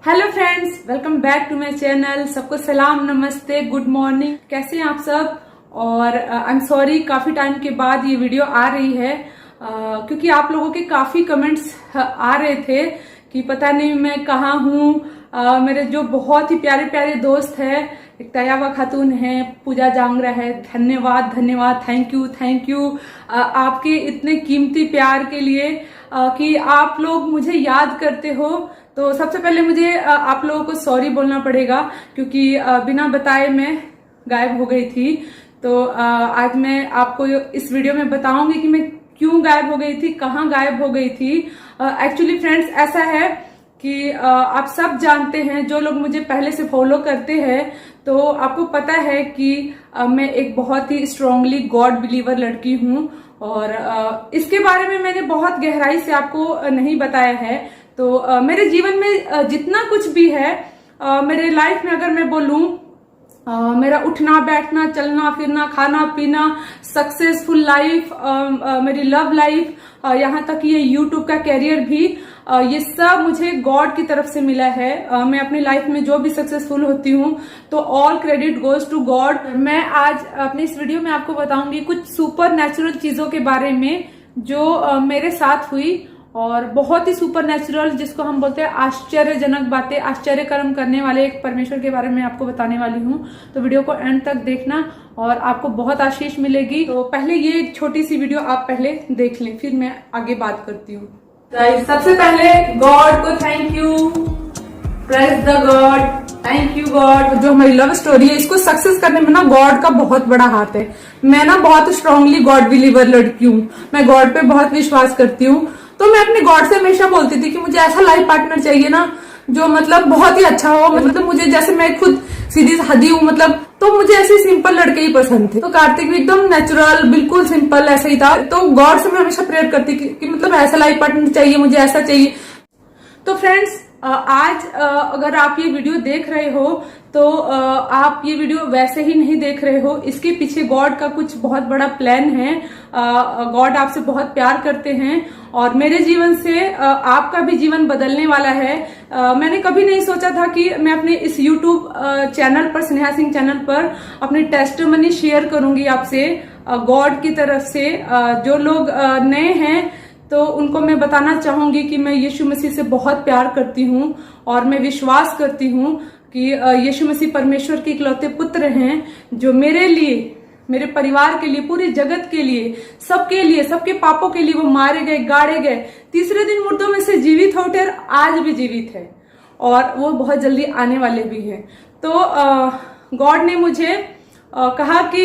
Hello friends, welcome back to my channel. सबको सलाम, नमस्ते, गुड मॉर्निंग। कैसे हैं आप सब? और आई एम सॉरी, काफी टाइम के बाद ये वीडियो आ रही है क्योंकि आप लोगों के काफी कमेंट्स आ रहे थे कि पता नहीं मैं कहाँ हूँ। मेरे जो बहुत ही प्यारे प्यारे दोस्त है, एक तैयबा खातून है, पूजा जांगरा है, धन्यवाद धन्यवाद, थैंक यू आपके इतने कीमती प्यार के लिए कि आप लोग मुझे याद करते हो। तो सबसे पहले मुझे आप लोगों को सॉरी बोलना पड़ेगा क्योंकि बिना बताए मैं गायब हो गई थी। तो आज मैं आपको इस वीडियो में बताऊंगी कि मैं क्यों गायब हो गई थी, कहाँ गायब हो गई थी। एक्चुअली फ्रेंड्स, ऐसा है कि आप सब जानते हैं, जो लोग मुझे पहले से फॉलो करते हैं तो आपको पता है कि मैं एक बहुत ही स्ट्रांगली गॉड बिलीवर लड़की हूँ और इसके बारे में मैंने बहुत गहराई से आपको नहीं बताया है। तो मेरे जीवन में जितना कुछ भी है, मेरे लाइफ में अगर मैं बोलूं, मेरा उठना बैठना, चलना फिरना, खाना पीना, सक्सेसफुल लाइफ, मेरी लव लाइफ, यहाँ तक ये यूट्यूब का कैरियर भी, ये सब मुझे गॉड की तरफ से मिला है। मैं अपनी लाइफ में जो भी सक्सेसफुल होती हूँ तो all credit goes to god. मैं आज अपनी इस वीडियो में आपको बताऊंगी कुछ सुपर नेचुरल चीजों के बारे में जो मेरे साथ हुई, और बहुत ही सुपर नेचुरल, जिसको हम बोलते हैं आश्चर्यजनक बातें, आश्चर्य कर्म करने वाले एक परमेश्वर के बारे में आपको बताने वाली हूँ। तो वीडियो को एंड तक देखना और आपको बहुत आशीष मिलेगी। तो पहले ये एक छोटी सी वीडियो आप पहले देख लें, फिर मैं आगे बात करती हूँ। सबसे पहले गॉड को thank you, praise the God, thank you God. जो हमारी लव स्टोरी है, इसको सक्सेस करने में ना गॉड का बहुत बड़ा हाथ है। मैं ना बहुत स्ट्रांगली गॉड बिलीवर लड़की हूँ, मैं गॉड पे बहुत विश्वास करती हूँ। तो मैं अपने गॉड से हमेशा बोलती थी कि मुझे ऐसा लाइफ पार्टनर चाहिए ना जो मतलब बहुत ही अच्छा हो। मतलब मुझे, जैसे मैं खुद सीधी सादी हूँ, मतलब तो मुझे ऐसे सिंपल लड़के ही पसंद थे। तो कार्तिक भी एकदम नेचुरल, बिल्कुल सिंपल ऐसा ही था। तो गॉड से मैं हमेशा प्रेयर करती कि मतलब ऐसा लाइफ पार्टनर चाहिए, मुझे ऐसा चाहिए। तो फ्रेंड्स, आज अगर आप ये वीडियो देख रहे हो तो आप ये वीडियो वैसे ही नहीं देख रहे हो, इसके पीछे गॉड का कुछ बहुत बड़ा प्लान है। गॉड आपसे बहुत प्यार करते हैं और मेरे जीवन से आपका भी जीवन बदलने वाला है। मैंने कभी नहीं सोचा था कि मैं अपने इस YouTube चैनल पर, स्नेहा सिंह चैनल पर, अपनी टेस्टिमनी शेयर करूंगी आपसे गॉड की तरफ से। जो लोग नए हैं तो उनको मैं बताना चाहूंगी कि मैं यीशु मसीह से बहुत प्यार करती हूँ और मैं विश्वास करती हूँ कि यीशु मसीह परमेश्वर के इकलौते पुत्र हैं, जो मेरे लिए, मेरे परिवार के लिए, पूरे जगत के लिए, सबके पापों के लिए वो मारे गए, गाड़े गए, तीसरे दिन मुर्दों में से जीवित हो उठे, आज भी जीवित है और वो बहुत जल्दी आने वाले भी हैं। तो गॉड ने मुझे कहा कि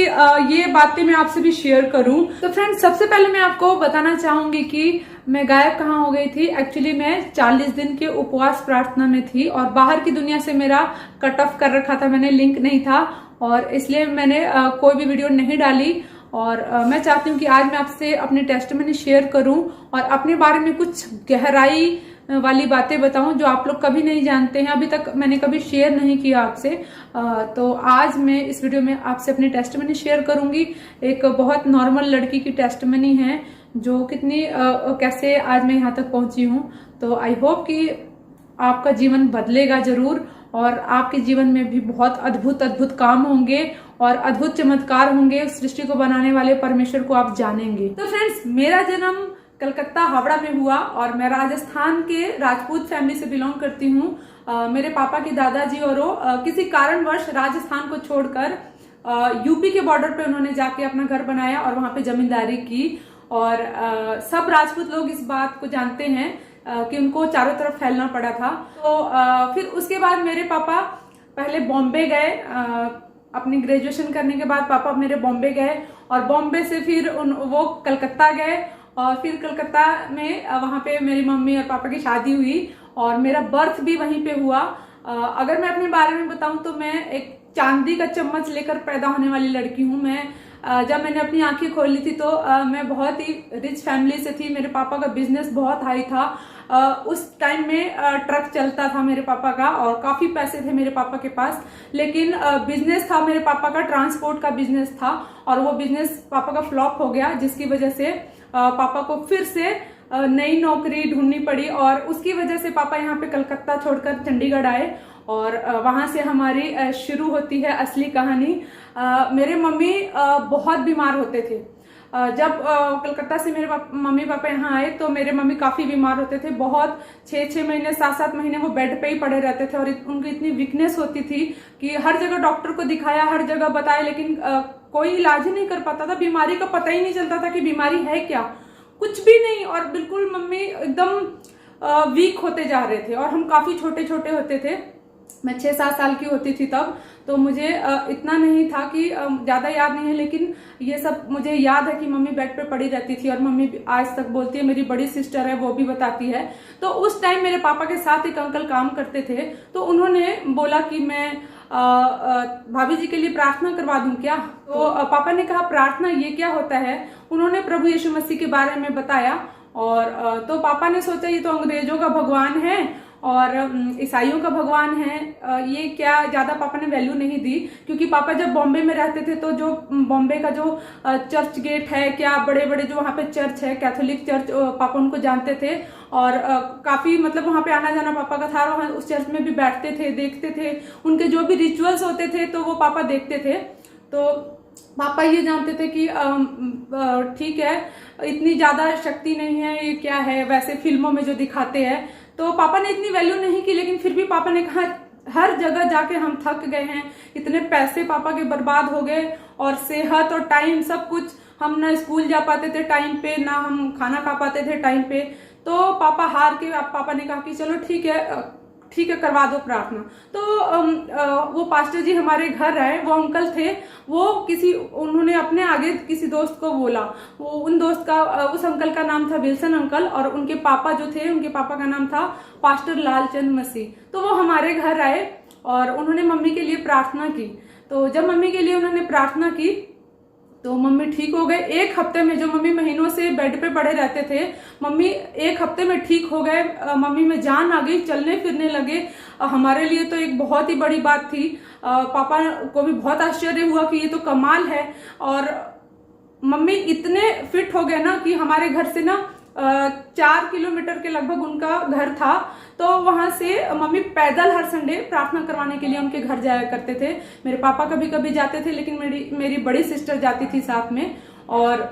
ये बातें मैं आपसे भी शेयर करूं। तो फ्रेंड्स, सबसे पहले मैं आपको बताना चाहूंगी कि मैं गायब कहाँ हो गई थी। एक्चुअली मैं 40 दिन के उपवास प्रार्थना में थी और बाहर की दुनिया से मेरा कट ऑफ कर रखा था, मैंने लिंक नहीं था और इसलिए मैंने कोई भी वीडियो नहीं डाली। और मैं चाहती हूँ कि आज मैं आपसे अपने टेस्टिमनी शेयर करूं और अपने बारे में कुछ गहराई वाली बातें बताऊं जो आप लोग कभी नहीं जानते हैं, अभी तक मैंने कभी शेयर नहीं किया आपसे। तो आज मैं इस वीडियो में आपसे अपनी टेस्टिमनी शेयर करूंगी। एक बहुत नॉर्मल लड़की की टेस्टिमनी है जो कितनी कैसे आज मैं यहाँ तक पहुंची हूँ। तो आई होप कि आपका जीवन बदलेगा जरूर और आपके जीवन में भी बहुत अद्भुत अद्भुत काम होंगे और अद्भुत चमत्कार होंगे। सृष्टि को बनाने वाले परमेश्वर को आप जानेंगे। तो फ्रेंड्स, मेरा जन्म कलकत्ता हावड़ा में हुआ और मैं राजस्थान के राजपूत फैमिली से बिलोंग करती हूँ। मेरे पापा के दादाजी और वो किसी कारणवश राजस्थान को छोड़कर यूपी के बॉर्डर पे उन्होंने जाके अपना घर बनाया और वहां पे जमींदारी की। और सब राजपूत लोग इस बात को जानते हैं कि उनको चारों तरफ फैलना पड़ा था। तो फिर उसके बाद मेरे पापा पहले बॉम्बे गए, अपनी ग्रेजुएशन करने के बाद पापा मेरे बॉम्बे गए और बॉम्बे से फिर वो कलकत्ता गए और फिर कलकत्ता में वहां पे मेरी मम्मी और पापा की शादी हुई और मेरा बर्थ भी वहीं पे हुआ। अगर मैं अपने बारे में बताऊं तो मैं एक चांदी का चम्मच लेकर पैदा होने वाली लड़की हूं। मैं जब मैंने अपनी आंखें खोली थी तो मैं बहुत ही रिच फैमिली से थी। मेरे पापा का बिजनेस बहुत हाई था। उस टाइम में ट्रक चलता था मेरे पापा का और काफी पैसे थे मेरे पापा के पास, लेकिन बिजनेस था मेरे पापा का, ट्रांसपोर्ट का बिजनेस था और वो बिजनेस पापा का फ्लॉप हो गया, जिसकी वजह से पापा को फिर से नई नौकरी ढूंढनी पड़ी और उसकी वजह से पापा यहाँ पे कलकत्ता छोड़कर चंडीगढ़ आए और वहां से हमारी शुरू होती है असली कहानी। मेरे मम्मी बहुत बीमार होते थे। जब कलकत्ता से मेरे मम्मी पापा यहाँ आए तो मेरे मम्मी काफी बीमार होते थे, बहुत 6-6 महीने 7-7 महीने वो बेड पे ही पड़े रहते थे और उनकी इतनी वीकनेस होती थी कि हर जगह डॉक्टर को दिखाया, हर जगह बताया, लेकिन कोई इलाज ही नहीं कर पाता था। बीमारी का पता ही नहीं चलता था कि बीमारी है क्या, कुछ भी नहीं। और बिल्कुल मम्मी एकदम वीक होते जा रहे थे और हम काफी छोटे छोटे होते थे। मैं 6-7 साल की होती थी तब, तो मुझे इतना नहीं था कि ज्यादा याद नहीं है, लेकिन ये सब मुझे याद है कि मम्मी बेड पे पड़ी रहती थी और मम्मी आज तक बोलती है, मेरी बड़ी सिस्टर है वो भी बताती है। तो उस टाइम मेरे पापा के साथ एक अंकल काम करते थे, तो उन्होंने बोला कि मैं भाभी जी के लिए प्रार्थना करवा दूं क्या। तो पापा ने कहा प्रार्थना ये क्या होता है। उन्होंने प्रभु यीशु मसीह के बारे में बताया और तो पापा ने सोचा ये तो अंग्रेजों का भगवान है और ईसाइयों का भगवान है, ये क्या, ज्यादा पापा ने वैल्यू नहीं दी। क्योंकि पापा जब बॉम्बे में रहते थे तो जो बॉम्बे का जो चर्च गेट है, क्या बड़े बड़े जो वहाँ पे चर्च है, कैथोलिक चर्च, पापा उनको जानते थे और काफी मतलब वहाँ पे आना जाना पापा का था। वहाँ उस चर्च में भी बैठते थे, देखते थे, उनके जो भी रिचुअल्स होते थे तो वो पापा देखते थे। तो पापा ये जानते थे कि ठीक है, इतनी ज्यादा शक्ति नहीं है, ये क्या है, वैसे फिल्मों में जो दिखाते हैं। तो पापा ने इतनी वैल्यू नहीं की, लेकिन फिर भी पापा ने कहा हर जगह जाके हम थक गए हैं, इतने पैसे पापा के बर्बाद हो गए और सेहत और टाइम सब कुछ, हम ना स्कूल जा पाते थे टाइम पे, ना हम खाना खा पाते थे टाइम पे। तो पापा हार के पापा ने कहा कि चलो ठीक है करवा दो प्रार्थना। तो वो पास्टर जी हमारे घर आए, वो अंकल थे, उन्होंने अपने आगे किसी दोस्त को बोला। वो उन दोस्त का, उस अंकल का नाम था विल्सन अंकल और उनके पापा जो थे, उनके पापा का नाम था पास्टर लालचंद मसीह। तो वो हमारे घर आए और उन्होंने मम्मी के लिए प्रार्थना की। तो जब मम्मी के लिए उन्होंने प्रार्थना की तो मम्मी ठीक हो गए। एक हफ्ते में, जो मम्मी महीनों से बेड पे पड़े रहते थे, मम्मी एक हफ्ते में ठीक हो गए। मम्मी में जान आ गई, चलने फिरने लगे। हमारे लिए तो एक बहुत ही बड़ी बात थी। पापा को भी बहुत आश्चर्य हुआ कि ये तो कमाल है। और मम्मी इतने फिट हो गए ना कि हमारे घर से ना 4 किलोमीटर के लगभग उनका घर था, तो वहां से मम्मी पैदल हर संडे प्रार्थना करवाने के लिए उनके घर जाया करते थे। मेरे पापा कभी कभी जाते थे, लेकिन मेरी बड़ी सिस्टर जाती थी साथ में और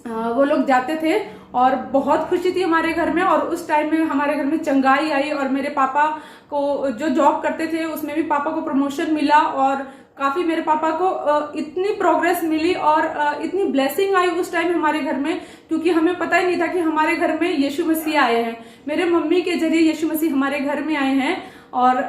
वो लोग जाते थे और बहुत खुशी थी हमारे घर में। और उस टाइम में हमारे घर में चंगाई आई और मेरे पापा को, जो जॉब करते थे उसमें भी पापा को प्रमोशन मिला और काफी मेरे पापा को इतनी प्रोग्रेस मिली और इतनी ब्लेसिंग आई उस टाइम हमारे घर में, क्योंकि हमें पता ही नहीं था कि हमारे घर में यीशु मसीह आए हैं। मेरे मम्मी के जरिए यीशु मसीह हमारे घर में आए हैं। और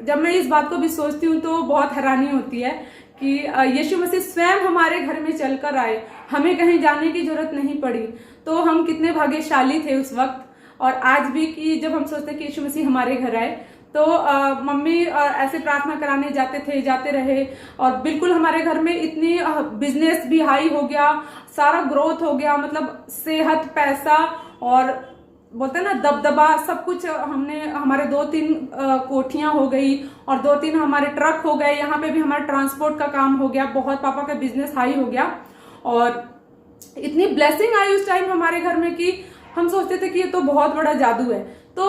जब मैं इस बात को भी सोचती हूँ तो बहुत हैरानी होती है कि यीशु मसीह स्वयं हमारे घर में चलकर आए, हमें कहीं जाने की जरूरत नहीं पड़ी। तो हम कितने भाग्यशाली थे उस वक्त। और आज भी कि जब हम सोचते हैं कि यीशु मसीह हमारे घर आए, तो मम्मी ऐसे प्रार्थना कराने जाते रहे और बिल्कुल हमारे घर में इतनी बिजनेस भी हाई हो गया, सारा ग्रोथ हो गया, मतलब सेहत, पैसा और बोलते हैं ना दबदबा, सब कुछ। हमारे 2-3 कोठियां हो गई और 2-3 हमारे ट्रक हो गए। यहाँ पे भी हमारा ट्रांसपोर्ट का काम हो गया, बहुत पापा का बिजनेस हाई हो गया और इतनी ब्लेसिंग आई उस टाइम हमारे घर में कि हम सोचते थे कि ये तो बहुत बड़ा जादू है। तो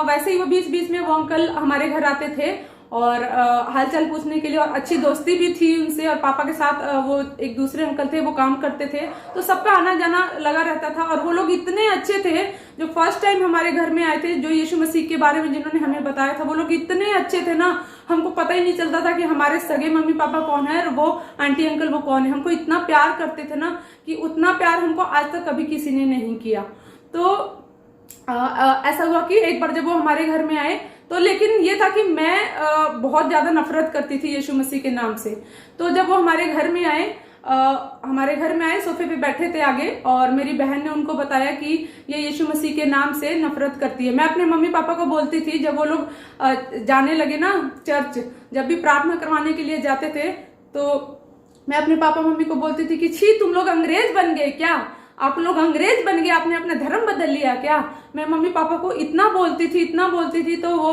वैसे ही वो बीच में वो अंकल हमारे घर आते थे और हालचाल पूछने के लिए, और अच्छी दोस्ती भी थी उनसे। और पापा के साथ वो एक दूसरे अंकल थे, वो काम करते थे, तो सबका आना जाना लगा रहता था। और वो लोग इतने अच्छे थे, जो फर्स्ट टाइम हमारे घर में आए थे, जो यीशु मसीह के बारे में जिन्होंने हमें बताया था, वो लोग इतने अच्छे थे ना, हमको पता ही नहीं चलता था कि हमारे सगे मम्मी पापा कौन है और वो आंटी अंकल वो कौन है। हमको इतना प्यार करते थे ना कि उतना प्यार हमको आज तक कभी किसी ने नहीं किया। तो ऐसा हुआ कि एक बार जब वो हमारे घर में आए, तो लेकिन ये था कि मैं बहुत ज्यादा नफरत करती थी यीशु मसीह के नाम से। तो जब वो हमारे घर में आए, सोफे पे बैठे थे आगे, और मेरी बहन ने उनको बताया कि ये यीशु मसीह के नाम से नफरत करती है। मैं अपने मम्मी पापा को बोलती थी, जब वो लोग जाने लगे ना चर्च, जब भी प्रार्थना करवाने के लिए जाते थे, तो मैं अपने पापा मम्मी को बोलती थी कि छी, तुम लोग अंग्रेज बन गए क्या, आप लोग अंग्रेज बन गए, आपने अपना धर्म बदल लिया क्या। मैं मम्मी पापा को इतना बोलती थी। तो वो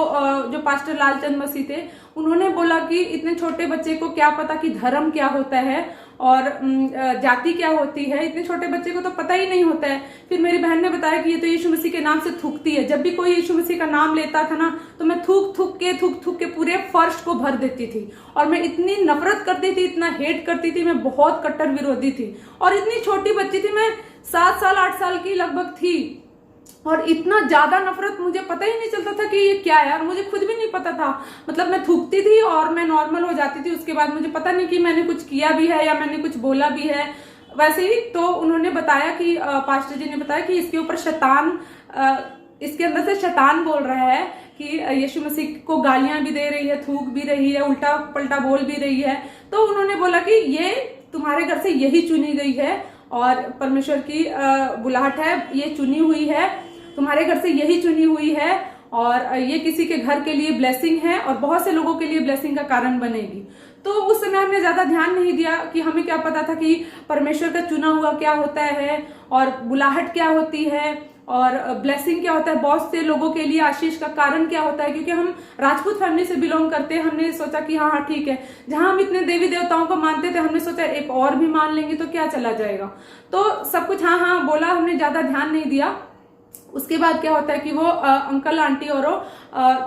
जो पास्टर लालचंद मसीह थे, उन्होंने बोला कि इतने छोटे बच्चे को क्या पता कि धर्म क्या होता है, और जाति क्या होती है, इतने छोटे बच्चे को तो पता ही नहीं होता है। फिर मेरी बहन ने बताया कि ये तो यीशु मसीह के नाम से थूकती है। जब भी कोई यीशु मसीह का नाम लेता था ना तो मैं थूक थूक के पूरे फर्श को भर देती थी, और मैं इतनी नफरत करती थी, इतना हेट करती थी, मैं बहुत कट्टर विरोधी थी। और इतनी छोटी बच्ची थी मैं, 7 साल 8 साल की लगभग थी, और इतना ज्यादा नफरत, मुझे पता ही नहीं चलता था कि ये क्या है, और मुझे खुद भी नहीं पता था। मतलब मैं थूकती थी और मैं नॉर्मल हो जाती थी, उसके बाद मुझे पता नहीं कि मैंने कुछ किया भी है या मैंने कुछ बोला भी है। वैसे ही तो उन्होंने बताया कि पास्टर जी ने बताया कि इसके ऊपर शैतान, इसके अंदर से शैतान बोल रहा है कि यीशु मसीह को गालियां भी दे रही है, थूक भी रही है, उल्टा पलटा बोल भी रही है। तो उन्होंने बोला कि ये तुम्हारे घर से यही चुनी गई है और परमेश्वर की बुलाहट है, ये चुनी हुई है, तुम्हारे घर से यही चुनी हुई है, और ये किसी के घर के लिए ब्लेसिंग है और बहुत से लोगों के लिए ब्लेसिंग का कारण बनेगी। तो उस समय हमने ज्यादा ध्यान नहीं दिया कि हमें क्या पता था कि परमेश्वर का चुना हुआ क्या होता है और बुलाहट क्या होती है और ब्लेसिंग क्या होता है, बहुत से लोगों के लिए आशीष का कारण क्या होता है। क्योंकि हम राजपूत फैमिली से बिलोंग करते हैं, हमने सोचा कि हाँ ठीक है, जहां हम इतने देवी देवताओं को मानते थे, हमने सोचा एक और भी मान लेंगे तो क्या चला जाएगा। तो सब कुछ हाँ बोला, हमने ज्यादा ध्यान नहीं दिया। उसके बाद क्या होता है कि वो अंकल आंटी और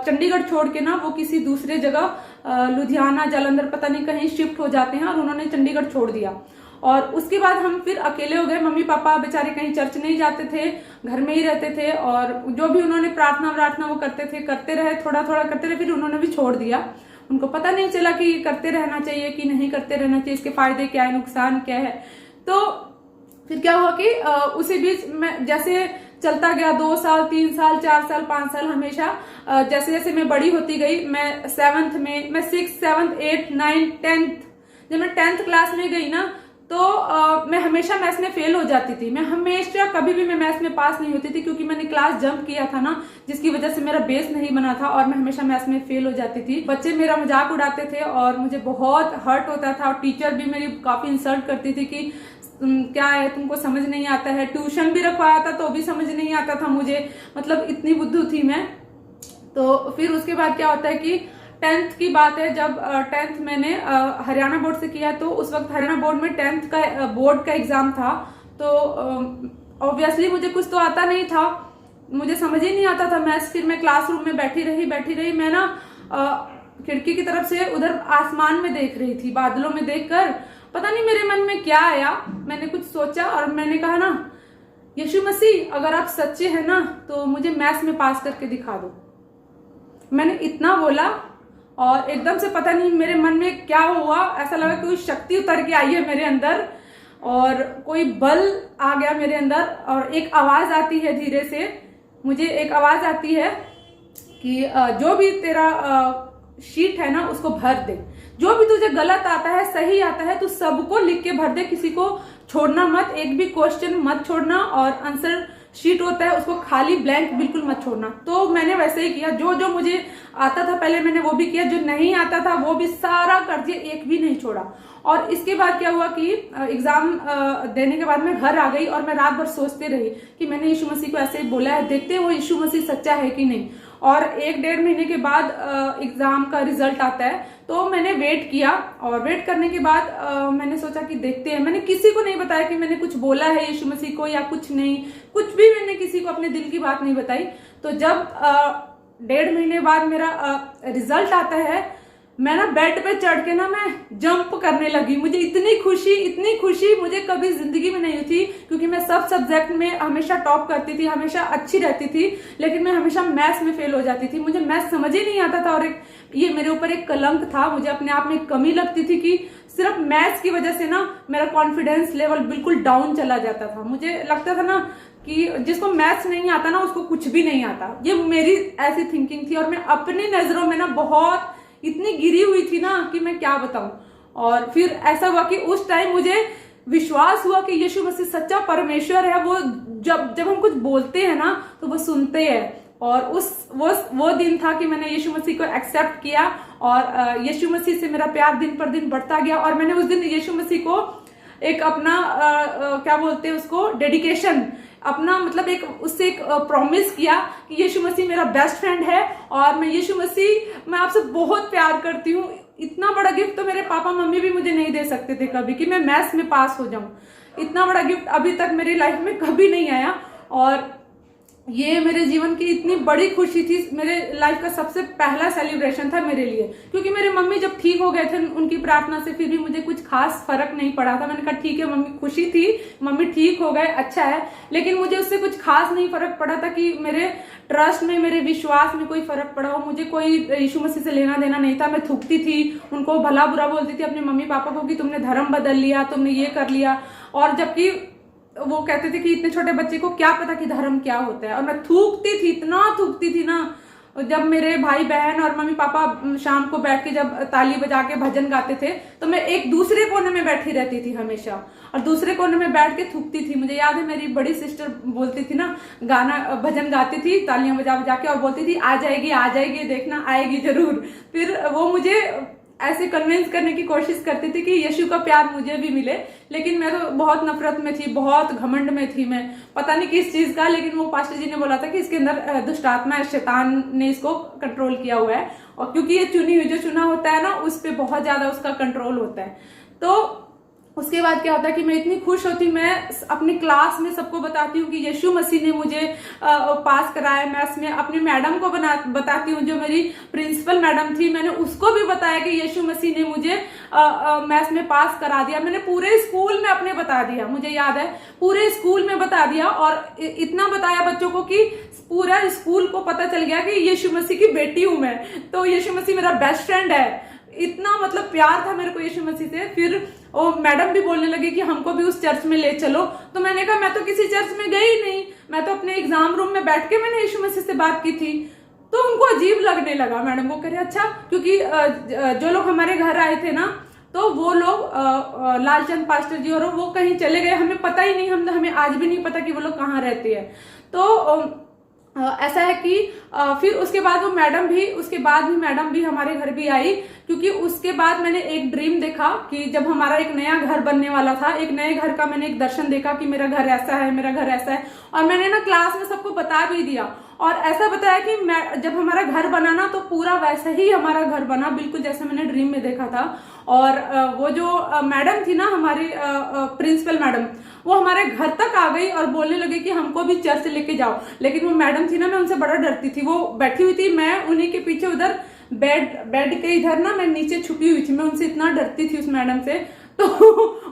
चंडीगढ़ छोड़ के ना वो किसी दूसरे जगह लुधियाना जालंधर पता नहीं कहीं शिफ्ट हो जाते हैं, और उन्होंने चंडीगढ़ छोड़ दिया। और उसके बाद हम फिर अकेले हो गए। मम्मी पापा बेचारे कहीं चर्च नहीं जाते थे, घर में ही रहते थे, और जो भी उन्होंने प्रार्थना वो करते थे, करते रहे, थोड़ा थोड़ा करते रहे, फिर उन्होंने भी छोड़ दिया। उनको पता नहीं चला कि करते रहना चाहिए कि नहीं करते रहना चाहिए, इसके फायदे क्या है, नुकसान क्या है। तो फिर क्या हुआ कि उसी बीच मैं जैसे चलता गया, 2 साल 3 साल 4 साल 5 साल, हमेशा जैसे जैसे मैं बड़ी होती गई, मैं 7th में, मैं 6th 7th 8th 9th 10th, जब मैं 10th क्लास में गई ना तो मैं हमेशा मैथ्स में फेल हो जाती थी। मैं हमेशा कभी भी मैं मैथ्स में पास नहीं होती थी, क्योंकि मैंने क्लास जंप किया था ना, जिसकी वजह से मेरा बेस नहीं बना था और मैं हमेशा मैथ्स में फेल हो जाती थी। बच्चे मेरा मजाक उड़ाते थे और मुझे बहुत हर्ट होता था, और टीचर भी मेरी काफी इंसल्ट करती थी कि क्या है, तुमको समझ नहीं आता है। ट्यूशन भी रखवाया था तो भी समझ नहीं आता था मुझे, मतलब इतनी बुद्धू थी मैं। तो फिर उसके बाद क्या होता है कि 10th की बात है, जब 10th मैंने हरियाणा बोर्ड से किया, तो उस वक्त हरियाणा बोर्ड में 10th का बोर्ड का एग्जाम था। तो ऑब्वियसली मुझे कुछ तो आता नहीं था, मुझे समझ ही नहीं आता था मैथ्स। फिर मैं क्लासरूम में बैठी रही, मैं ना खिड़की की तरफ से उधर आसमान में देख रही थी, बादलों में देखकर पता नहीं मेरे मन में क्या आया, मैंने कुछ सोचा और मैंने कहा ना, यीशु मसीह अगर आप सच्चे हैं ना तो मुझे मैथ्स में पास करके दिखा दो। मैंने इतना बोला और एकदम से पता नहीं मेरे मन में क्या हुआ, ऐसा लगा कोई शक्ति उतर के आई है मेरे अंदर और कोई बल आ गया मेरे अंदर। और एक आवाज आती है, धीरे से मुझे एक आवाज आती है कि जो भी तेरा शीट है ना उसको भर दे, जो भी तुझे गलत आता है सही आता है तू सबको लिख के भर दे, किसी को छोड़ना मत, एक भी क्वेश्चन मत छोड़ना, और आंसर शीट होता है उसको खाली ब्लैंक बिल्कुल मत छोड़ना। तो मैंने वैसे ही किया, जो जो मुझे आता था पहले मैंने वो भी किया, जो नहीं आता था वो भी सारा कर दिया, एक भी नहीं छोड़ा। और इसके बाद क्या हुआ कि एग्जाम देने के बाद मैं घर आ गई और मैं रात भर सोचते रही कि मैंने यीशु मसीह को ऐसे बोला है, देखते हैं वो यीशु मसीह सच्चा है कि नहीं। और 1-1.5 महीने के बाद एग्जाम का रिजल्ट आता है, तो मैंने वेट किया और वेट करने के बाद मैंने सोचा कि देखते हैं। मैंने किसी को नहीं बताया कि मैंने कुछ बोला है यीशु मसीह को या कुछ नहीं, कुछ भी मैंने किसी को अपने दिल की बात नहीं बताई। तो जब 1.5 महीने बाद मेरा रिजल्ट आता है, मैं ना बेड पे चढ़ के ना मैं जंप करने लगी। मुझे इतनी खुशी मुझे कभी जिंदगी में नहीं हुई थी, क्योंकि मैं सब सब्जेक्ट में हमेशा टॉप करती थी, हमेशा अच्छी रहती थी, लेकिन मैं हमेशा मैथ्स में फेल हो जाती थी। मुझे मैथ्स समझ ही नहीं आता था और ये मेरे ऊपर एक कलंक था, मुझे अपने आप में कमी लगती थी कि सिर्फ मैथ्स की वजह से ना मेरा कॉन्फिडेंस लेवल बिल्कुल डाउन चला जाता था। मुझे लगता था ना कि जिसको मैथ्स नहीं आता ना उसको कुछ भी नहीं आता, ये मेरी ऐसी थिंकिंग थी। और मैं अपनी नजरों में ना बहुत इतनी गिरी हुई थी ना कि मैं क्या बताऊं। और फिर ऐसा हुआ कि उस टाइम मुझे विश्वास हुआ कि यीशु मसीह सच्चा परमेश्वर है, वो जब हम कुछ बोलते हैं ना तो वो सुनते हैं। और वो दिन था कि मैंने यीशु मसीह को एक्सेप्ट किया और यीशु मसीह से मेरा प्यार दिन पर दिन बढ़ता गया। और मैंने उस दिन यीशु मसीह को एक अपना क्या बोलते हैं उसको, डेडिकेशन, अपना मतलब एक उससे एक प्रॉमिस किया कि यीशु मसीह मेरा बेस्ट फ्रेंड है और मैं यीशु मसीह, मैं आपसे बहुत प्यार करती हूँ। इतना बड़ा गिफ्ट तो मेरे पापा मम्मी भी मुझे नहीं दे सकते थे कभी, कि मैं मैथ्स में पास हो जाऊं। इतना बड़ा गिफ्ट अभी तक मेरी लाइफ में कभी नहीं आया, और ये मेरे जीवन की इतनी बड़ी खुशी थी। मेरे लाइफ का सबसे पहला सेलिब्रेशन था मेरे लिए, क्योंकि मेरे मम्मी जब ठीक हो गए थे उनकी प्रार्थना से, फिर भी मुझे कुछ खास फर्क नहीं पड़ा था। मैंने कहा ठीक है मम्मी, खुशी थी, मम्मी ठीक हो गए, अच्छा है, लेकिन मुझे उससे कुछ खास नहीं फर्क पड़ा था कि मेरे ट्रस्ट में, मेरे विश्वास में कोई फर्क पड़ा हो। मुझे कोई यीशु मसीह से लेना देना नहीं था। मैं थूकती थी, उनको भला बुरा बोलती थी अपने मम्मी पापा को कि तुमने धर्म बदल लिया, तुमने ये कर लिया, और जबकि वो कहते थे कि इतने छोटे बच्चे को क्या पता कि धर्म क्या होता है। और मैं थूकती थी, इतना थूकती थी ना। जब मेरे भाई बहन और मम्मी पापा शाम को बैठ के जब ताली बजा के भजन गाते थे, तो मैं एक दूसरे कोने में बैठी रहती थी हमेशा, और दूसरे कोने में बैठ के थूकती थी। मुझे याद है मेरी बड़ी सिस्टर बोलती थी ना, गाना भजन गाती थी तालियां बजा बजा के, और बोलती थी आ जाएगी देखना, आएगी जरूर। फिर वो मुझे ऐसे कन्विंस करने की कोशिश करती थी कि यीशु का प्यार मुझे भी मिले, लेकिन मैं तो बहुत नफरत में थी, बहुत घमंड में थी मैं, पता नहीं किस चीज का। लेकिन वो पास्टर जी ने बोला था कि इसके अंदर दुष्ट आत्मा है, शैतान ने इसको कंट्रोल किया हुआ है, और क्योंकि ये चुनी हुई, जो चुना होता है ना, उस पर बहुत ज्यादा उसका कंट्रोल होता है। तो उसके बाद क्या होता है कि मैं इतनी खुश होती, मैं अपनी क्लास में सबको बताती हूँ कि यीशु मसीह ने मुझे पास कराया मैथ्स में। अपनी मैडम को बताती हूँ, जो मेरी प्रिंसिपल मैडम थी, मैंने उसको भी बताया कि यीशु मसीह ने मुझे मैथ्स में पास करा दिया। मैंने पूरे स्कूल में अपने बता दिया, मुझे याद है पूरे स्कूल में बता दिया, और इतना बताया बच्चों को कि पूरा स्कूल को पता चल गया कि यीशु मसीह की बेटी हूं मैं, तो यीशु मसीह मेरा बेस्ट फ्रेंड है। इतना मतलब प्यार था मेरे को यीशु मसीह से। फिर वो मैडम भी बोलने लगी कि हमको भी उस चर्च में ले चलो, तो मैंने कहा मैं तो किसी चर्च में गई नहीं, मैं तो अपने एग्जाम रूम में बैठ के मैंने यीशु मसीह से बात की थी। तो उनको अजीब लगने लगा, मैडम को करे अच्छा, क्योंकि जो लोग हमारे घर आए थे ना, तो वो लोग लालचंद पास्टर जी और वो कहीं चले गए, हमें पता ही नहीं, हमें आज भी नहीं पता कि वो लोग कहाँ रहते हैं। तो ऐसा है कि फिर उसके बाद वो मैडम भी हमारे घर भी आई, क्योंकि उसके बाद मैंने एक ड्रीम देखा कि जब हमारा एक नया घर बनने वाला था, एक नए घर का मैंने एक दर्शन देखा कि मेरा घर ऐसा है, मेरा घर ऐसा है, और मैंने ना क्लास में सबको बता भी दिया, और ऐसा बताया कि जब हमारा घर बना ना, तो पूरा वैसा ही हमारा घर बना, बिल्कुल जैसा मैंने ड्रीम में देखा था। और वो जो मैडम थी ना, हमारी प्रिंसिपल मैडम, वो हमारे घर तक आ गई और बोलने लगी कि हमको भी चर्च लेके जाओ। लेकिन वो मैडम थी ना, मैं उनसे बड़ा डरती थी। वो बैठी हुई थी, मैं उन्हीं के पीछे उधर बेड के इधर ना, मैं नीचे छुपी हुई थी, मैं उनसे इतना डरती थी उस मैडम से। तो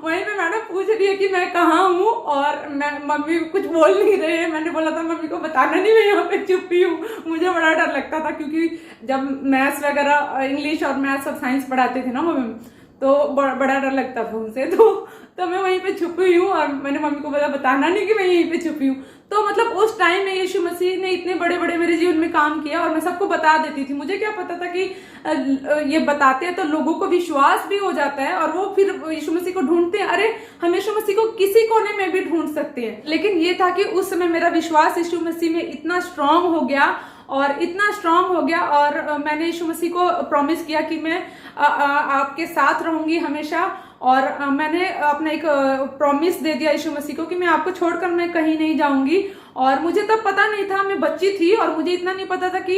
वहीं पे मैडम पूछ रही है कि मैं कहाँ हूँ, और मम्मी कुछ बोल नहीं रहे हैं। मैंने बोला था मम्मी को बताना नहीं, मैं यहाँ पे छुपी हूँ। मुझे बड़ा डर लगता था, क्योंकि जब मैथ्स वगैरह, इंग्लिश और मैथ्स और साइंस पढ़ाते थे ना वो मैम, तो बड़ा डर लगता था उनसे। तो मैं वहीं पे छुपी हुई हूँ, और मैंने मम्मी को बोला बताना नहीं कि मैं यहीं पे छुपी हूँ। तो मतलब उस टाइम में यीशु मसीह ने इतने बड़े बड़े मेरे जीवन में काम किया, और मैं सबको बता देती थी। मुझे क्या पता था कि ये बताते हैं तो लोगों को विश्वास भी हो जाता है, और वो फिर यीशु मसीह को ढूंढते हैं। अरे हम यीशु मसीह को किसी कोने में भी ढूंढ सकते हैं। लेकिन ये था कि उस समय मेरा विश्वास यीशु मसीह में इतना स्ट्रांग हो गया, और मैंने यीशु मसीह को प्रॉमिस किया कि मैं आपके साथ रहूंगी हमेशा। और मैंने अपना एक प्रॉमिस दे दिया यीशु मसीह को कि मैं आपको छोड़कर मैं कहीं नहीं जाऊंगी। और मुझे तब पता नहीं था, मैं बच्ची थी, और मुझे इतना नहीं पता था कि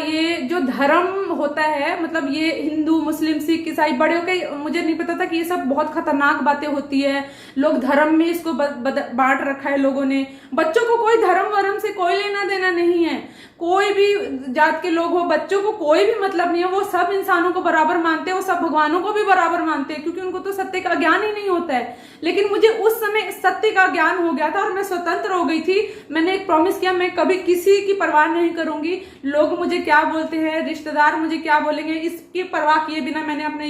ये जो धर्म होता है, मतलब ये हिंदू मुस्लिम सिख ईसाई बड़े होके, मुझे नहीं पता था कि ये सब बहुत खतरनाक बातें होती है। लोग धर्म में इसको बांट रखा है लोगों ने। बच्चों को कोई धर्म वरम से कोई लेना देना नहीं है, कोई भी जात के लोग हो, बच्चों को कोई भी मतलब नहीं है। वो सब इंसानों को बराबर मानते हैं, वो सब भगवानों को भी बराबर मानते हैं, क्योंकि उनको तो सत्य का ज्ञान ही नहीं होता है। लेकिन मुझे उस समय सत्य का ज्ञान हो गया था, और मैं स्वतंत्र हो गई थी। मैंने एक प्रॉमिस किया, मैं कभी किसी की परवाह नहीं करूंगी, लोग मुझे क्या बोलते हैं, रिश्तेदार मुझे क्या बोलेंगे, इसकी परवाह किए बिना मैंने अपने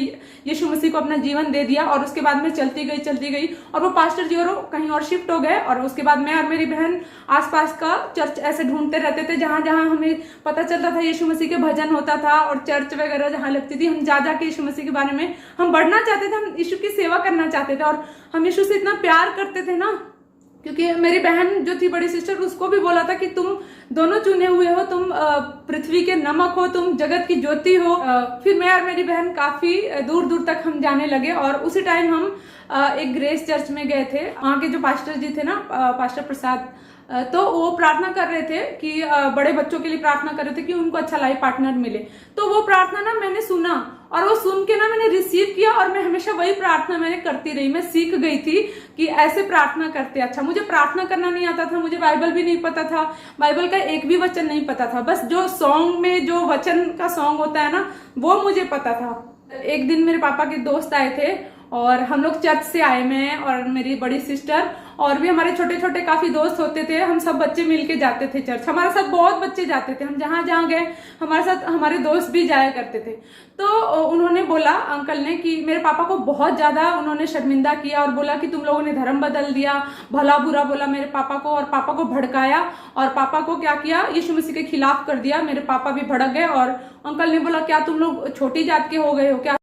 यीशु मसीह को अपना जीवन दे दिया। और उसके बाद मैं चलती गई, और वो पास्टर जी और कहीं और शिफ्ट हो गए। और उसके बाद मैं और मेरी बहन आसपास का चर्च ऐसे ढूंढते रहते थे, जहां जहां हमें पता चलता था यीशु मसीह के भजन होता था, और चर्च वगैरह जहां लगती थी, हम जा के यीशु मसीह के बारे में हम बढ़ना चाहते थे, हम यीशु की सेवा करना चाहते थे। और हम यीशु से इतना प्यार करते थे ना क्योंकि मेरी बहन जो थी बड़ी सिस्टर, उसको भी बोला था कि तुम दोनों चुने हुए हो, तुम पृथ्वी के नमक हो, तुम जगत की ज्योति हो। फिर मैं और मेरी बहन काफी दूर दूर तक हम जाने लगे और उसी टाइम हम एक ग्रेस चर्च में गए थे। वहाँ के जो पास्टर जी थे ना, पास्टर प्रसाद, तो वो प्रार्थना कर रहे थे कि बड़े बच्चों के लिए प्रार्थना कर रहे थे कि उनको अच्छा लाइफ पार्टनर मिले। तो वो प्रार्थना ना मैंने सुना और वो सुन के ना मैंने रिसीव किया और मैं हमेशा वही प्रार्थना मैंने करती रही। मैं सीख गई थी कि ऐसे प्रार्थना करते। अच्छा, मुझे प्रार्थना करना नहीं आता था, मुझे बाइबल भी नहीं पता था, बाइबल का एक भी वचन नहीं पता था, बस जो सॉन्ग में जो वचन का सॉन्ग होता है ना वो मुझे पता था। एक दिन मेरे पापा के दोस्त आए थे और हम लोग चर्च से आए, मैं और मेरी बड़ी सिस्टर और भी हमारे छोटे छोटे काफी दोस्त होते थे। हम सब बच्चे मिलके जाते थे चर्च, हमारे साथ बहुत बच्चे जाते थे। हम जहां जहां गए हमारे साथ हमारे दोस्त भी जाया करते थे। तो उन्होंने बोला, अंकल ने, कि मेरे पापा को बहुत ज्यादा उन्होंने शर्मिंदा किया और बोला कि तुम लोगों ने धर्म बदल दिया, भला बुरा बोला मेरे पापा को और पापा को भड़काया और पापा को क्या किया, यीशु मसीह के खिलाफ कर दिया। मेरे पापा भी भड़क गए और अंकल ने बोला, क्या तुम लोग छोटी जात के हो गए हो, क्या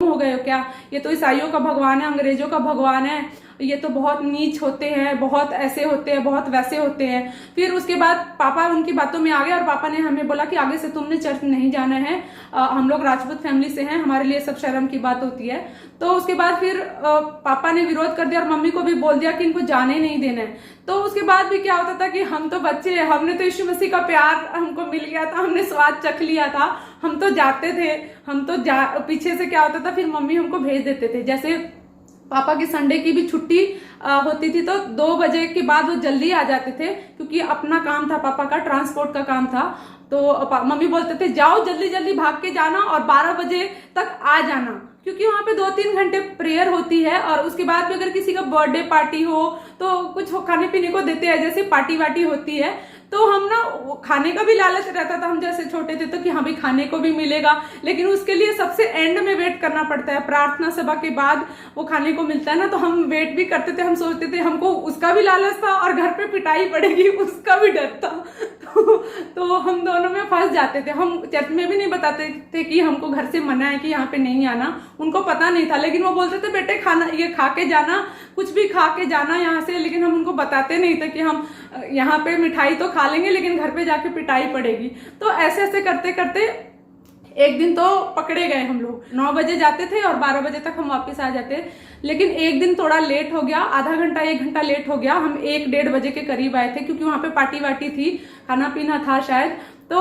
हो गए हो क्या, ये तो ईसाइयों का भगवान है, अंग्रेजों का भगवान है, ये तो बहुत नीच होते हैं, बहुत ऐसे होते हैं, बहुत वैसे होते हैं। फिर उसके बाद पापा उनकी बातों में आ गए और पापा ने हमें बोला कि आगे से तुमने चर्च नहीं जाना है, हम लोग राजपूत फैमिली से हैं, हमारे लिए सब शर्म की बात होती है। तो उसके बाद फिर पापा ने विरोध कर दिया और मम्मी को भी बोल दिया कि इनको जाने नहीं देना है। तो उसके बाद भी क्या होता था कि हम तो बच्चे हैं, हमने तो यीशु मसीह का प्यार हमको मिल गया था, हमने स्वाद चख लिया था, हम तो जाते थे, हम तो पीछे से क्या होता था, फिर मम्मी हमको भेज देते थे। जैसे पापा की संडे की भी छुट्टी होती थी तो 2 बजे के बाद वो जल्दी आ जाते थे, क्योंकि अपना काम था, पापा का ट्रांसपोर्ट का काम था। तो मम्मी बोलते थे जाओ जल्दी जल्दी भाग के जाना और 12 बजे तक आ जाना, क्योंकि वहां पे 2-3 घंटे प्रेयर होती है। और उसके बाद भी अगर किसी का बर्थडे पार्टी हो तो कुछ खाने पीने को देते हैं, जैसे पार्टी वार्टी होती है। तो हम ना खाने का भी लालच रहता था, हम जैसे छोटे थे तो कि हाँ भाई खाने को भी मिलेगा, लेकिन उसके लिए सबसे एंड में वेट करना पड़ता है, प्रार्थना सभा के बाद वो खाने को मिलता है ना। तो हम वेट भी करते थे, हम सोचते थे हमको उसका भी लालच था और घर पे पिटाई पड़ेगी उसका भी डर था। तो हम दोनों में फंस जाते थे। हम चर्च में भी नहीं बताते थे कि हमको घर से मना है कि यहाँ पे नहीं आना, उनको पता नहीं था, लेकिन वो बोलते थे बेटे खाना ये खा के जाना, कुछ भी खा के जाना यहाँ से। लेकिन हम उनको बताते नहीं थे कि हम यहाँ पे मिठाई तो खा लेंगे लेकिन घर पे जाके पिटाई पड़ेगी। तो ऐसे ऐसे करते करते एक दिन तो पकड़े गए हम लोग। 9 बजे जाते थे और 12 बजे तक हम वापस आ जाते। लेकिन एक दिन थोड़ा लेट हो गया, आधा घंटा 1 घंटा लेट हो गया। हम 1-1:30 बजे के करीब आए थे, क्योंकि वहां पे पार्टी वार्टी थी, खाना पीना था शायद। तो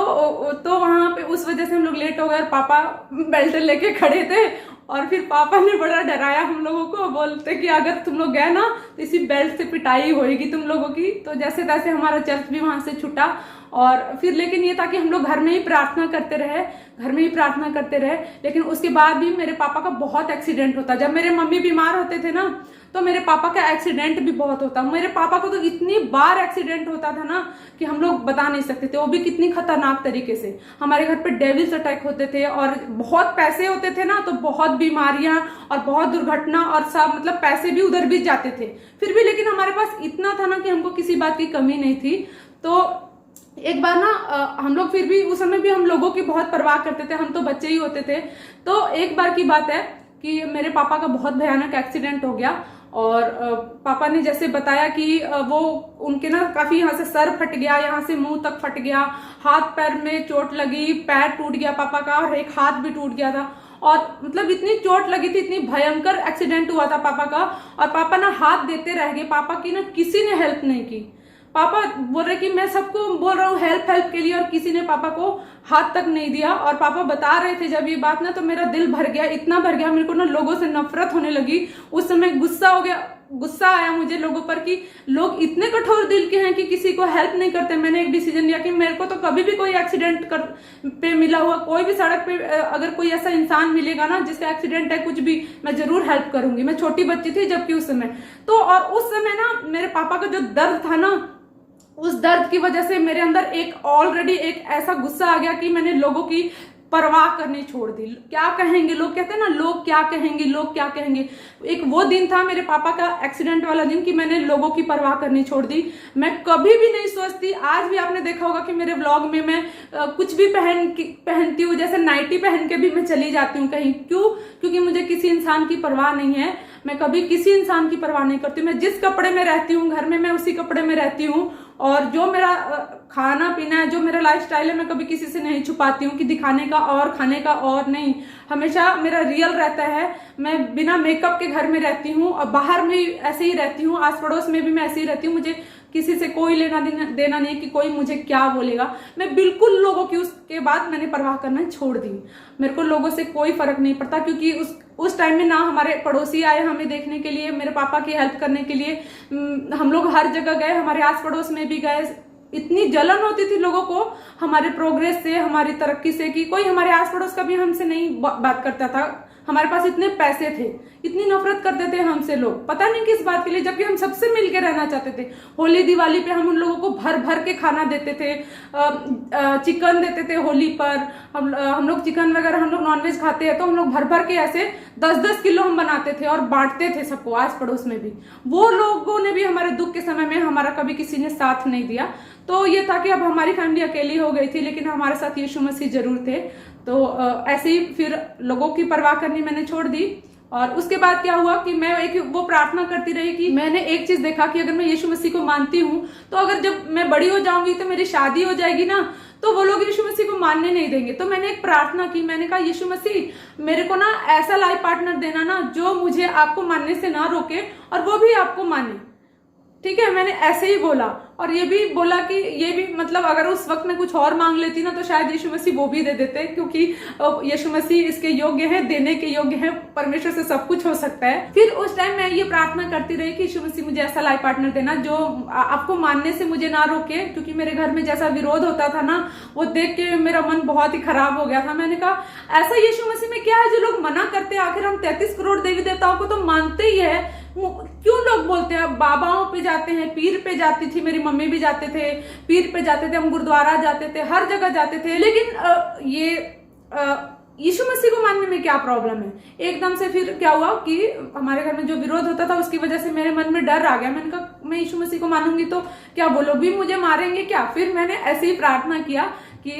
वहां पे उस वजह से हम लोग लेट हो गए और पापा बेल्ट लेके खड़े थे और फिर पापा ने बड़ा डराया हम लोगों को, बोलते कि अगर तुम लोग गए ना तो इसी बेल्ट से पिटाई होएगी तुम लोगों की। तो जैसे तैसे हमारा चर्च भी वहां से छूटा। और फिर लेकिन ये था कि हम लोग घर में ही प्रार्थना करते रहे, घर में ही प्रार्थना करते रहे। लेकिन उसके बाद भी मेरे पापा का बहुत एक्सीडेंट होता। जब मेरे मम्मी बीमार होते थे ना तो मेरे पापा का एक्सीडेंट भी बहुत होता। मेरे पापा को तो इतनी बार एक्सीडेंट होता था ना कि हम लोग बता नहीं सकते थे, वो भी कितनी खतरनाक तरीके से। हमारे घर पे डेविल्स अटैक होते थे और बहुत पैसे होते थे ना, तो बहुत बीमारियां और बहुत दुर्घटना और सब, मतलब पैसे भी उधर भी जाते थे। फिर भी लेकिन हमारे पास इतना था ना कि हमको किसी बात की कमी नहीं थी। तो एक बार ना हम लोग, फिर भी उस समय भी हम लोगों की बहुत परवाह करते थे, हम तो बच्चे ही होते थे। तो एक बार की बात है कि मेरे पापा का बहुत भयानक एक्सीडेंट हो गया और पापा ने जैसे बताया कि वो उनके ना काफी यहाँ से सर फट गया, यहाँ से मुंह तक फट गया, हाथ पैर में चोट लगी, पैर टूट गया पापा का और एक हाथ भी टूट गया था। और मतलब इतनी चोट लगी थी, इतनी भयंकर एक्सीडेंट हुआ था पापा का। और पापा ना हाथ देते रह गए, पापा की ना किसी ने हेल्प नहीं की। पापा बोल रहे कि मैं सबको बोल रहा हूँ हेल्प के लिए, और किसी ने पापा को हाथ तक नहीं दिया। और पापा बता रहे थे जब ये बात ना, तो मेरा दिल भर गया, इतना भर गया, मेरे को ना लोगों से नफरत होने लगी। उस समय गुस्सा हो गया, गुस्सा आया मुझे लोगों पर कि लोग इतने कठोर दिल के हैं कि किसी को हेल्प नहीं करते। मैंने एक डिसीजन लिया कि मेरे को तो कभी भी कोई एक्सीडेंट पे मिला हुआ, कोई भी सड़क पे अगर कोई ऐसा इंसान मिलेगा ना जिसका एक्सीडेंट है कुछ भी, मैं जरूर हेल्प करूंगी। मैं छोटी बच्ची थी जबकि उस समय तो, और उस समय ना मेरे पापा का जो दर्द था ना, उस दर्द की वजह से मेरे अंदर एक ऑलरेडी एक ऐसा गुस्सा आ गया कि मैंने लोगों की परवाह करनी छोड़ दी। क्या कहेंगे लोग, कहते हैं ना लोग क्या कहेंगे, लोग क्या कहेंगे। एक वो दिन था मेरे पापा का एक्सीडेंट वाला दिन कि मैंने लोगों की परवाह करनी छोड़ दी। मैं कभी भी नहीं सोचती, आज भी आपने देखा होगा कि मेरे व्लॉग में मैं कुछ भी पहनती हूँ, जैसे नाइटी पहन के भी मैं चली जाती हूँ कहीं। क्यों? क्योंकि मुझे किसी इंसान की परवाह नहीं है। मैं कभी किसी इंसान की परवाह नहीं करती। मैं जिस कपड़े में रहती हूँ घर में, मैं उसी कपड़े में रहती हूँ। और जो मेरा खाना पीना है, जो मेरा लाइफस्टाइल है, मैं कभी किसी से नहीं छुपाती हूँ कि दिखाने का और खाने का और नहीं। हमेशा मेरा रियल रहता है। मैं बिना मेकअप के घर में रहती हूँ और बाहर में ऐसे ही रहती हूँ, आस पड़ोस में भी मैं ऐसे ही रहती हूँ। मुझे किसी से कोई लेना देना नहीं कि कोई मुझे क्या बोलेगा। मैं बिल्कुल लोगों की उसके बाद मैंने परवाह करना छोड़ दी। मेरे को लोगों से कोई फर्क नहीं पड़ता, क्योंकि उस टाइम में ना हमारे पड़ोसी आए हमें देखने के लिए, मेरे पापा की हेल्प करने के लिए। हम लोग हर जगह गए, हमारे आस पड़ोस में भी गए। इतनी जलन होती थी लोगों को हमारे प्रोग्रेस से, हमारी तरक्की से, कि कोई हमारे आस पड़ोस का भी हमसे नहीं बात करता था। हमारे पास इतने पैसे थे, इतनी नफरत करते थे हमसे लोग, पता नहीं किस बात के लिए, जबकि हम सबसे मिलके रहना चाहते थे। होली दिवाली पे हम उन लोगों को भर भर के खाना देते थे, चिकन देते थे होली पर। हम लोग चिकन वगैरह, हम लोग नॉनवेज खाते हैं तो हम लोग भर भर के ऐसे 10-10 किलो हम बनाते थे और बांटते थे सबको, आस पड़ोस में भी। वो लोगों ने भी हमारे दुख के समय में हमारा कभी किसी ने साथ नहीं दिया। तो ये था कि अब हमारी फैमिली अकेली हो गई थी, लेकिन हमारे साथ यीशु मसीह जरूर थे। तो ऐसे ही फिर लोगों की परवाह करनी मैंने छोड़ दी। और उसके बाद क्या हुआ कि मैं एक वो प्रार्थना करती रही कि मैंने एक चीज देखा कि अगर मैं यीशु मसीह को मानती हूँ तो अगर जब मैं बड़ी हो जाऊंगी तो मेरी शादी हो जाएगी ना, तो वो लोग यीशु मसीह को मानने नहीं देंगे। तो मैंने एक प्रार्थना की, मैंने कहा यीशु मसीह मेरे को ना ऐसा लाइफ पार्टनर देना ना जो मुझे आपको मानने से ना रोके और वो भी आपको माने। ठीक है, मैंने ऐसे ही बोला। और ये भी बोला कि ये भी मतलब अगर उस वक्त मैं कुछ और मांग लेती ना तो शायद यीशु मसीह वो भी दे देते, क्योंकि यीशु मसीह इसके योग्य है, देने के योग्य है। परमेश्वर से सब कुछ हो सकता है। फिर उस टाइम मैं ये प्रार्थना करती रही कि यीशु मसीह मुझे ऐसा लाइफ पार्टनर देना जो आपको मानने से मुझे ना रोके, क्योंकि मेरे घर में जैसा विरोध होता था ना, वो देख के मेरा मन बहुत ही खराब हो गया था। मैंने कहा ऐसा यीशु मसीह में क्या है जो लोग मना करते हैं? आखिर हम 33 करोड़ देवी देवताओं को तो मानते ही है, क्यों लोग बोलते हैं? बाबाओं पे जाते हैं, पीर पे जाती थी, मेरी मम्मी भी जाते थे, पीर पे जाते थे, हम गुरुद्वारा जाते थे, हर जगह जाते थे, लेकिन ये यीशु मसीह को मानने में क्या प्रॉब्लम है? एकदम से फिर क्या हुआ कि हमारे घर में जो विरोध होता था उसकी वजह से मेरे मन में डर आ गया। मैंने कहा मैं यीशु मसीह को मानूंगी तो क्या वो लोग भी मुझे मारेंगे क्या? फिर मैंने ऐसे ही प्रार्थना किया कि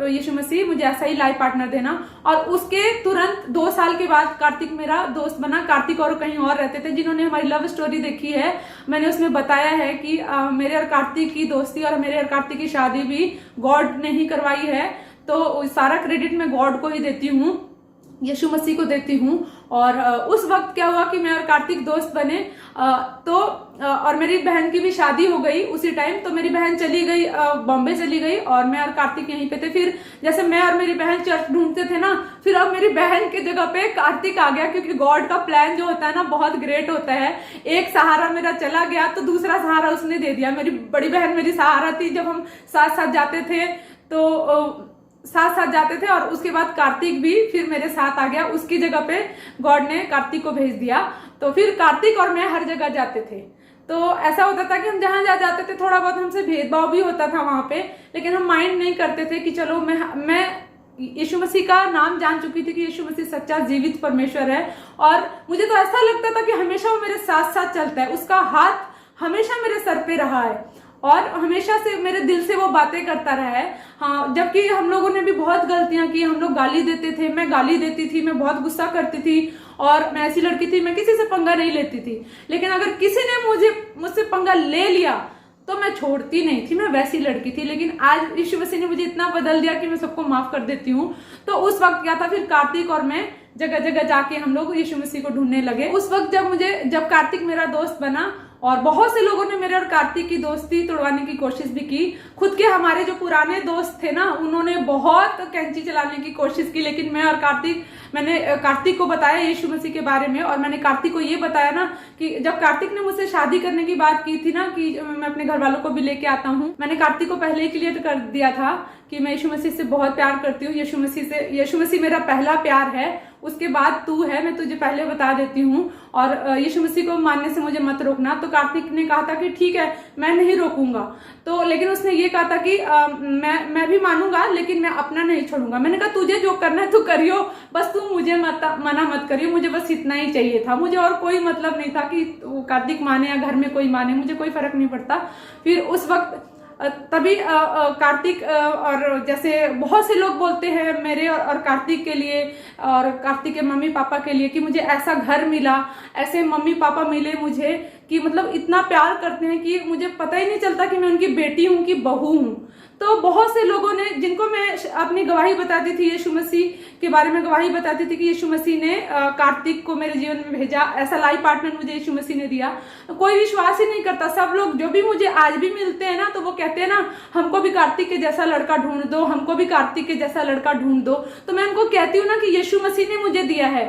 यीशु मसीह मुझे ऐसा ही लाइफ पार्टनर देना। और उसके तुरंत 2 साल के बाद कार्तिक मेरा दोस्त बना। कार्तिक और कहीं और रहते थे। जिन्होंने हमारी लव स्टोरी देखी है, मैंने उसमें बताया है कि मेरे और कार्तिक की दोस्ती और मेरे और कार्तिक की शादी भी गॉड ने ही करवाई है। तो सारा क्रेडिट मैं गॉड को ही देती हूँ, यीशु मसीह को देती हूँ। और उस वक्त क्या हुआ कि मैं और कार्तिक दोस्त बने, और मेरी बहन की भी शादी हो गई उसी टाइम। तो मेरी बहन चली गई, बॉम्बे चली गई, और मैं और कार्तिक यहीं पे थे। फिर जैसे मैं और मेरी बहन चर्च ढूंढते थे ना, फिर अब मेरी बहन की जगह पे कार्तिक आ गया, क्योंकि गॉड का प्लान जो होता है ना बहुत ग्रेट होता है। एक सहारा मेरा चला गया तो दूसरा सहारा उसने दे दिया। मेरी बड़ी बहन मेरी सहारा थी, जब हम साथ साथ जाते थे तो साथ साथ जाते थे। और उसके बाद कार्तिक भी फिर मेरे साथ आ गया, उसकी जगह पे गॉड ने कार्तिक को भेज दिया। तो फिर कार्तिक और मैं हर जगह जाते थे। तो ऐसा होता था कि हम जहां जहां जाते थे थोड़ा बहुत हमसे भेदभाव भी होता था वहां पे, लेकिन हम माइंड नहीं करते थे कि चलो मैं यीशु मसीह का नाम जान चुकी थी कि यीशु मसीह सच्चा जीवित परमेश्वर है। और मुझे तो ऐसा लगता था कि हमेशा वो मेरे साथ साथ चलता है, उसका हाथ हमेशा मेरे सर पे रहा है और हमेशा से मेरे दिल से वो बातें करता रहा है। हाँ, जबकि हम लोगों ने भी बहुत गलतियां की। हम लोग गाली देते थे, मैं गाली देती थी, मैं बहुत गुस्सा करती थी, और मैं ऐसी लड़की थी, मैं किसी से पंगा नहीं लेती थी। लेकिन अगर किसी ने मुझसे पंगा ले लिया तो मैं छोड़ती नहीं थी, मैं वैसी लड़की थी। लेकिन आज यीशु मसीह ने मुझे इतना बदल दिया कि मैं सबको माफ कर देती हूँ। तो उस वक्त क्या था, फिर कार्तिक और मैं जगह जगह जाके हम लोग यीशु मसीह को ढूंढने लगे। उस वक्त जब कार्तिक मेरा दोस्त बना, और बहुत से लोगों ने मेरे और कार्तिक की दोस्ती तोड़वाने की कोशिश भी की। खुद के हमारे जो पुराने दोस्त थे ना, उन्होंने बहुत कैंची चलाने की कोशिश की, लेकिन मैंने कार्तिक को बताया यीशु मसीह के बारे में। और मैंने कार्तिक को ये बताया ना कि जब कार्तिक ने मुझसे शादी करने की बात की थी ना कि मैं अपने घर वालों को भी लेके आता हूँ, मैंने कार्तिक को पहले ही क्लियर कर दिया था कि मैं यीशु मसीह से बहुत प्यार करती हूँ। यीशु मसीह मेरा पहला प्यार है, उसके बाद तू है, मैं तुझे पहले बता देती हूँ, और यीशु मसीह को मानने से मुझे मत रोकना। तो कार्तिक ने कहा था कि ठीक है, मैं नहीं रोकूंगा। तो लेकिन उसने ये कहा था कि मैं भी मानूंगा, लेकिन मैं अपना नहीं छोड़ूंगा। मैंने कहा तुझे जो करना है तू करियो, बस तू मुझे मना मत करियो, मुझे बस इतना ही चाहिए था। मुझे और कोई मतलब नहीं था कि कार्तिक माने या घर में कोई माने, मुझे कोई फर्क नहीं पड़ता। फिर उस वक्त तभी कार्तिक और जैसे बहुत से लोग बोलते हैं मेरे और कार्तिक के लिए और कार्तिक के मम्मी पापा के लिए कि मुझे ऐसा घर मिला, ऐसे मम्मी पापा मिले मुझे कि मतलब इतना प्यार करते हैं कि मुझे पता ही नहीं चलता कि मैं उनकी बेटी हूं कि बहू हूं। तो बहुत से लोगों ने, जिनको मैं अपनी गवाही बताती थी, यीशु मसीह के बारे में गवाही बताती थी कि यीशु मसीह ने कार्तिक को मेरे जीवन में भेजा, ऐसा लाइफ पार्टनर मुझे यीशु मसीह ने दिया। कोई विश्वास ही नहीं करता। सब लोग जो भी मुझे आज भी मिलते हैं ना, तो वो कहते हैं ना, हमको भी कार्तिक के जैसा लड़का ढूंढ दो, हमको भी कार्तिक के जैसा लड़का ढूंढ दो। तो मैं उनको कहती हूँ ना कि यीशु मसीह ने मुझे दिया है।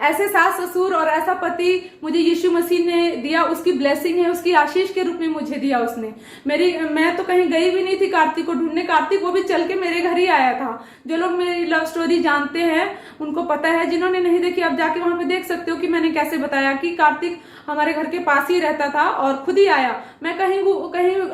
ऐसे सास ससुर और ऐसा पति मुझे यीशु मसीह ने दिया, उसकी ब्लेसिंग है, उसकी आशीष के रूप में मुझे दिया उसने। मैं तो कहीं गई भी नहीं थी कार्तिक को ढूंढने, कार्तिक वो भी चल के मेरे घर ही आया था। जो लोग मेरी लव स्टोरी जानते हैं उनको पता है, जिन्होंने नहीं देखी आप जाके वहां पे देख सकते हो कि मैंने कैसे बताया कि कार्तिक हमारे घर के पास ही रहता था और खुद ही आया। मैं कहीं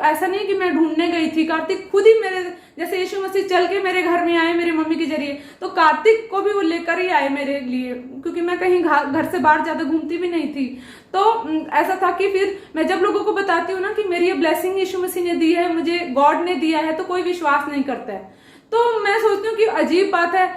ऐसा नहीं कि मैं ढूंढने गई थी, कार्तिक खुद ही मेरे जैसे यीशु मसीह चल के मेरे घर में आए मेरी मम्मी के जरिए, तो कार्तिक को भी वो लेकर ही आए मेरे लिए, क्योंकि मैं कहीं घर से बाहर ज्यादा घूमती भी नहीं थी। तो ऐसा था कि फिर मैं जब लोगों को बताती हूँ ना कि मेरी ये ब्लेसिंग यीशु मसीह ने दी है, मुझे गॉड ने दिया है, तो कोई विश्वास नहीं करता है। तो मैं सोचती हूँ कि अजीब बात है,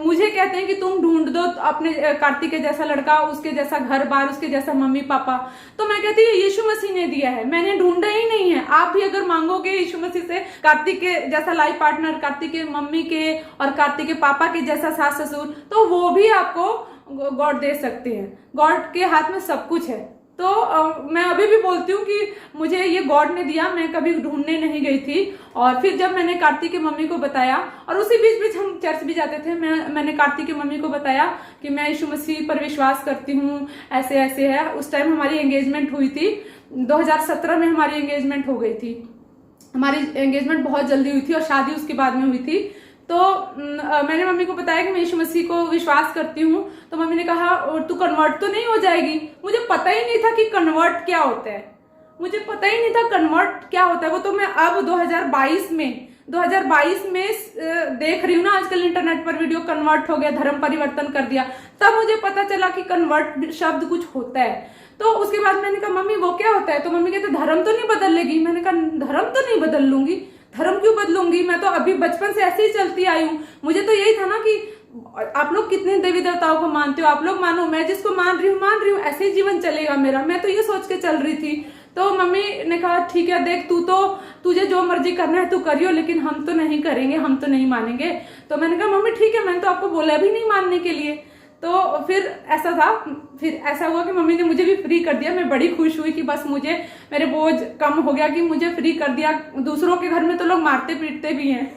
मुझे कहते हैं कि तुम ढूंढ दो अपने कार्तिक के जैसा लड़का, उसके जैसा घर बार, उसके जैसा मम्मी पापा। तो मैं कहती हूँ यीशु मसीह ने दिया है, मैंने ढूंढा ही नहीं है। आप भी अगर मांगोगे यीशु मसीह से कार्तिक के जैसा लाइफ पार्टनर, कार्तिक के मम्मी के और कार्तिक के पापा के जैसा सास ससुर, तो वो भी आपको गॉड दे सकते हैं। गॉड के हाथ में सब कुछ है। तो मैं अभी भी बोलती हूँ कि मुझे ये गॉड ने दिया, मैं कभी ढूंढने नहीं गई थी। और फिर जब मैंने कार्तिक की मम्मी को बताया, और उसी बीच बीच हम चर्च भी जाते थे, मैंने कार्तिक की मम्मी को बताया कि मैं यीशु मसीह पर विश्वास करती हूँ, ऐसे ऐसे है। उस टाइम हमारी एंगेजमेंट हुई थी, 2017 में हमारी एंगेजमेंट हो गई थी। हमारी एंगेजमेंट बहुत जल्दी हुई थी और शादी उसके बाद में हुई थी। तो मैंने मम्मी को बताया कि मैं यीशु मसीह को विश्वास करती हूँ। तो मम्मी ने कहा तू कन्वर्ट तो नहीं हो जाएगी? मुझे पता ही नहीं था कि कन्वर्ट क्या होता है, मुझे पता ही नहीं था कन्वर्ट क्या होता है। वो तो मैं अब 2022 में देख रही हूँ ना, आजकल इंटरनेट पर वीडियो, कन्वर्ट हो गया, धर्म परिवर्तन कर दिया, तब मुझे पता चला कि कन्वर्ट शब्द कुछ होता है। तो उसके बाद मैंने कहा मम्मी वो क्या होता है? तो मम्मी कहते धर्म तो नहीं बदल लेगी? मैंने कहा धर्म तो नहीं बदल लूंगी, धर्म क्यों बदलूंगी, मैं तो अभी बचपन से ऐसे ही चलती आई हूँ। मुझे तो यही था ना कि आप लोग कितने देवी देवताओं को मानते हो, आप लोग मानो, मैं जिसको मान रही हूँ ऐसे ही जीवन चलेगा मेरा। मैं तो ये सोच के चल रही थी। तो मम्मी ने कहा ठीक है, देख तुझे जो मर्जी करना है तू करियो, लेकिन हम तो नहीं करेंगे, हम तो नहीं मानेंगे। तो मैंने कहा मम्मी ठीक है, मैंने तो आपको बोला भी नहीं मानने के लिए। तो फिर ऐसा था, फिर ऐसा हुआ कि मम्मी ने मुझे भी फ्री कर दिया। मैं बड़ी खुश हुई कि बस मुझे, मेरे बोझ कम हो गया कि मुझे फ्री कर दिया। दूसरों के घर में तो लोग मारते पीटते भी हैं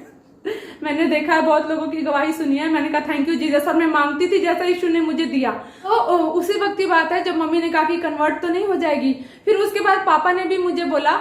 मैंने देखा है, बहुत लोगों की गवाही सुनी है। मैंने कहा थैंक यू जीसस, और मैं मांगती थी जैसा यीशु ने मुझे दिया। तो उसी वक्त की बात है जब मम्मी ने कहा कि कन्वर्ट तो नहीं हो जाएगी। फिर उसके बाद पापा ने भी मुझे बोला,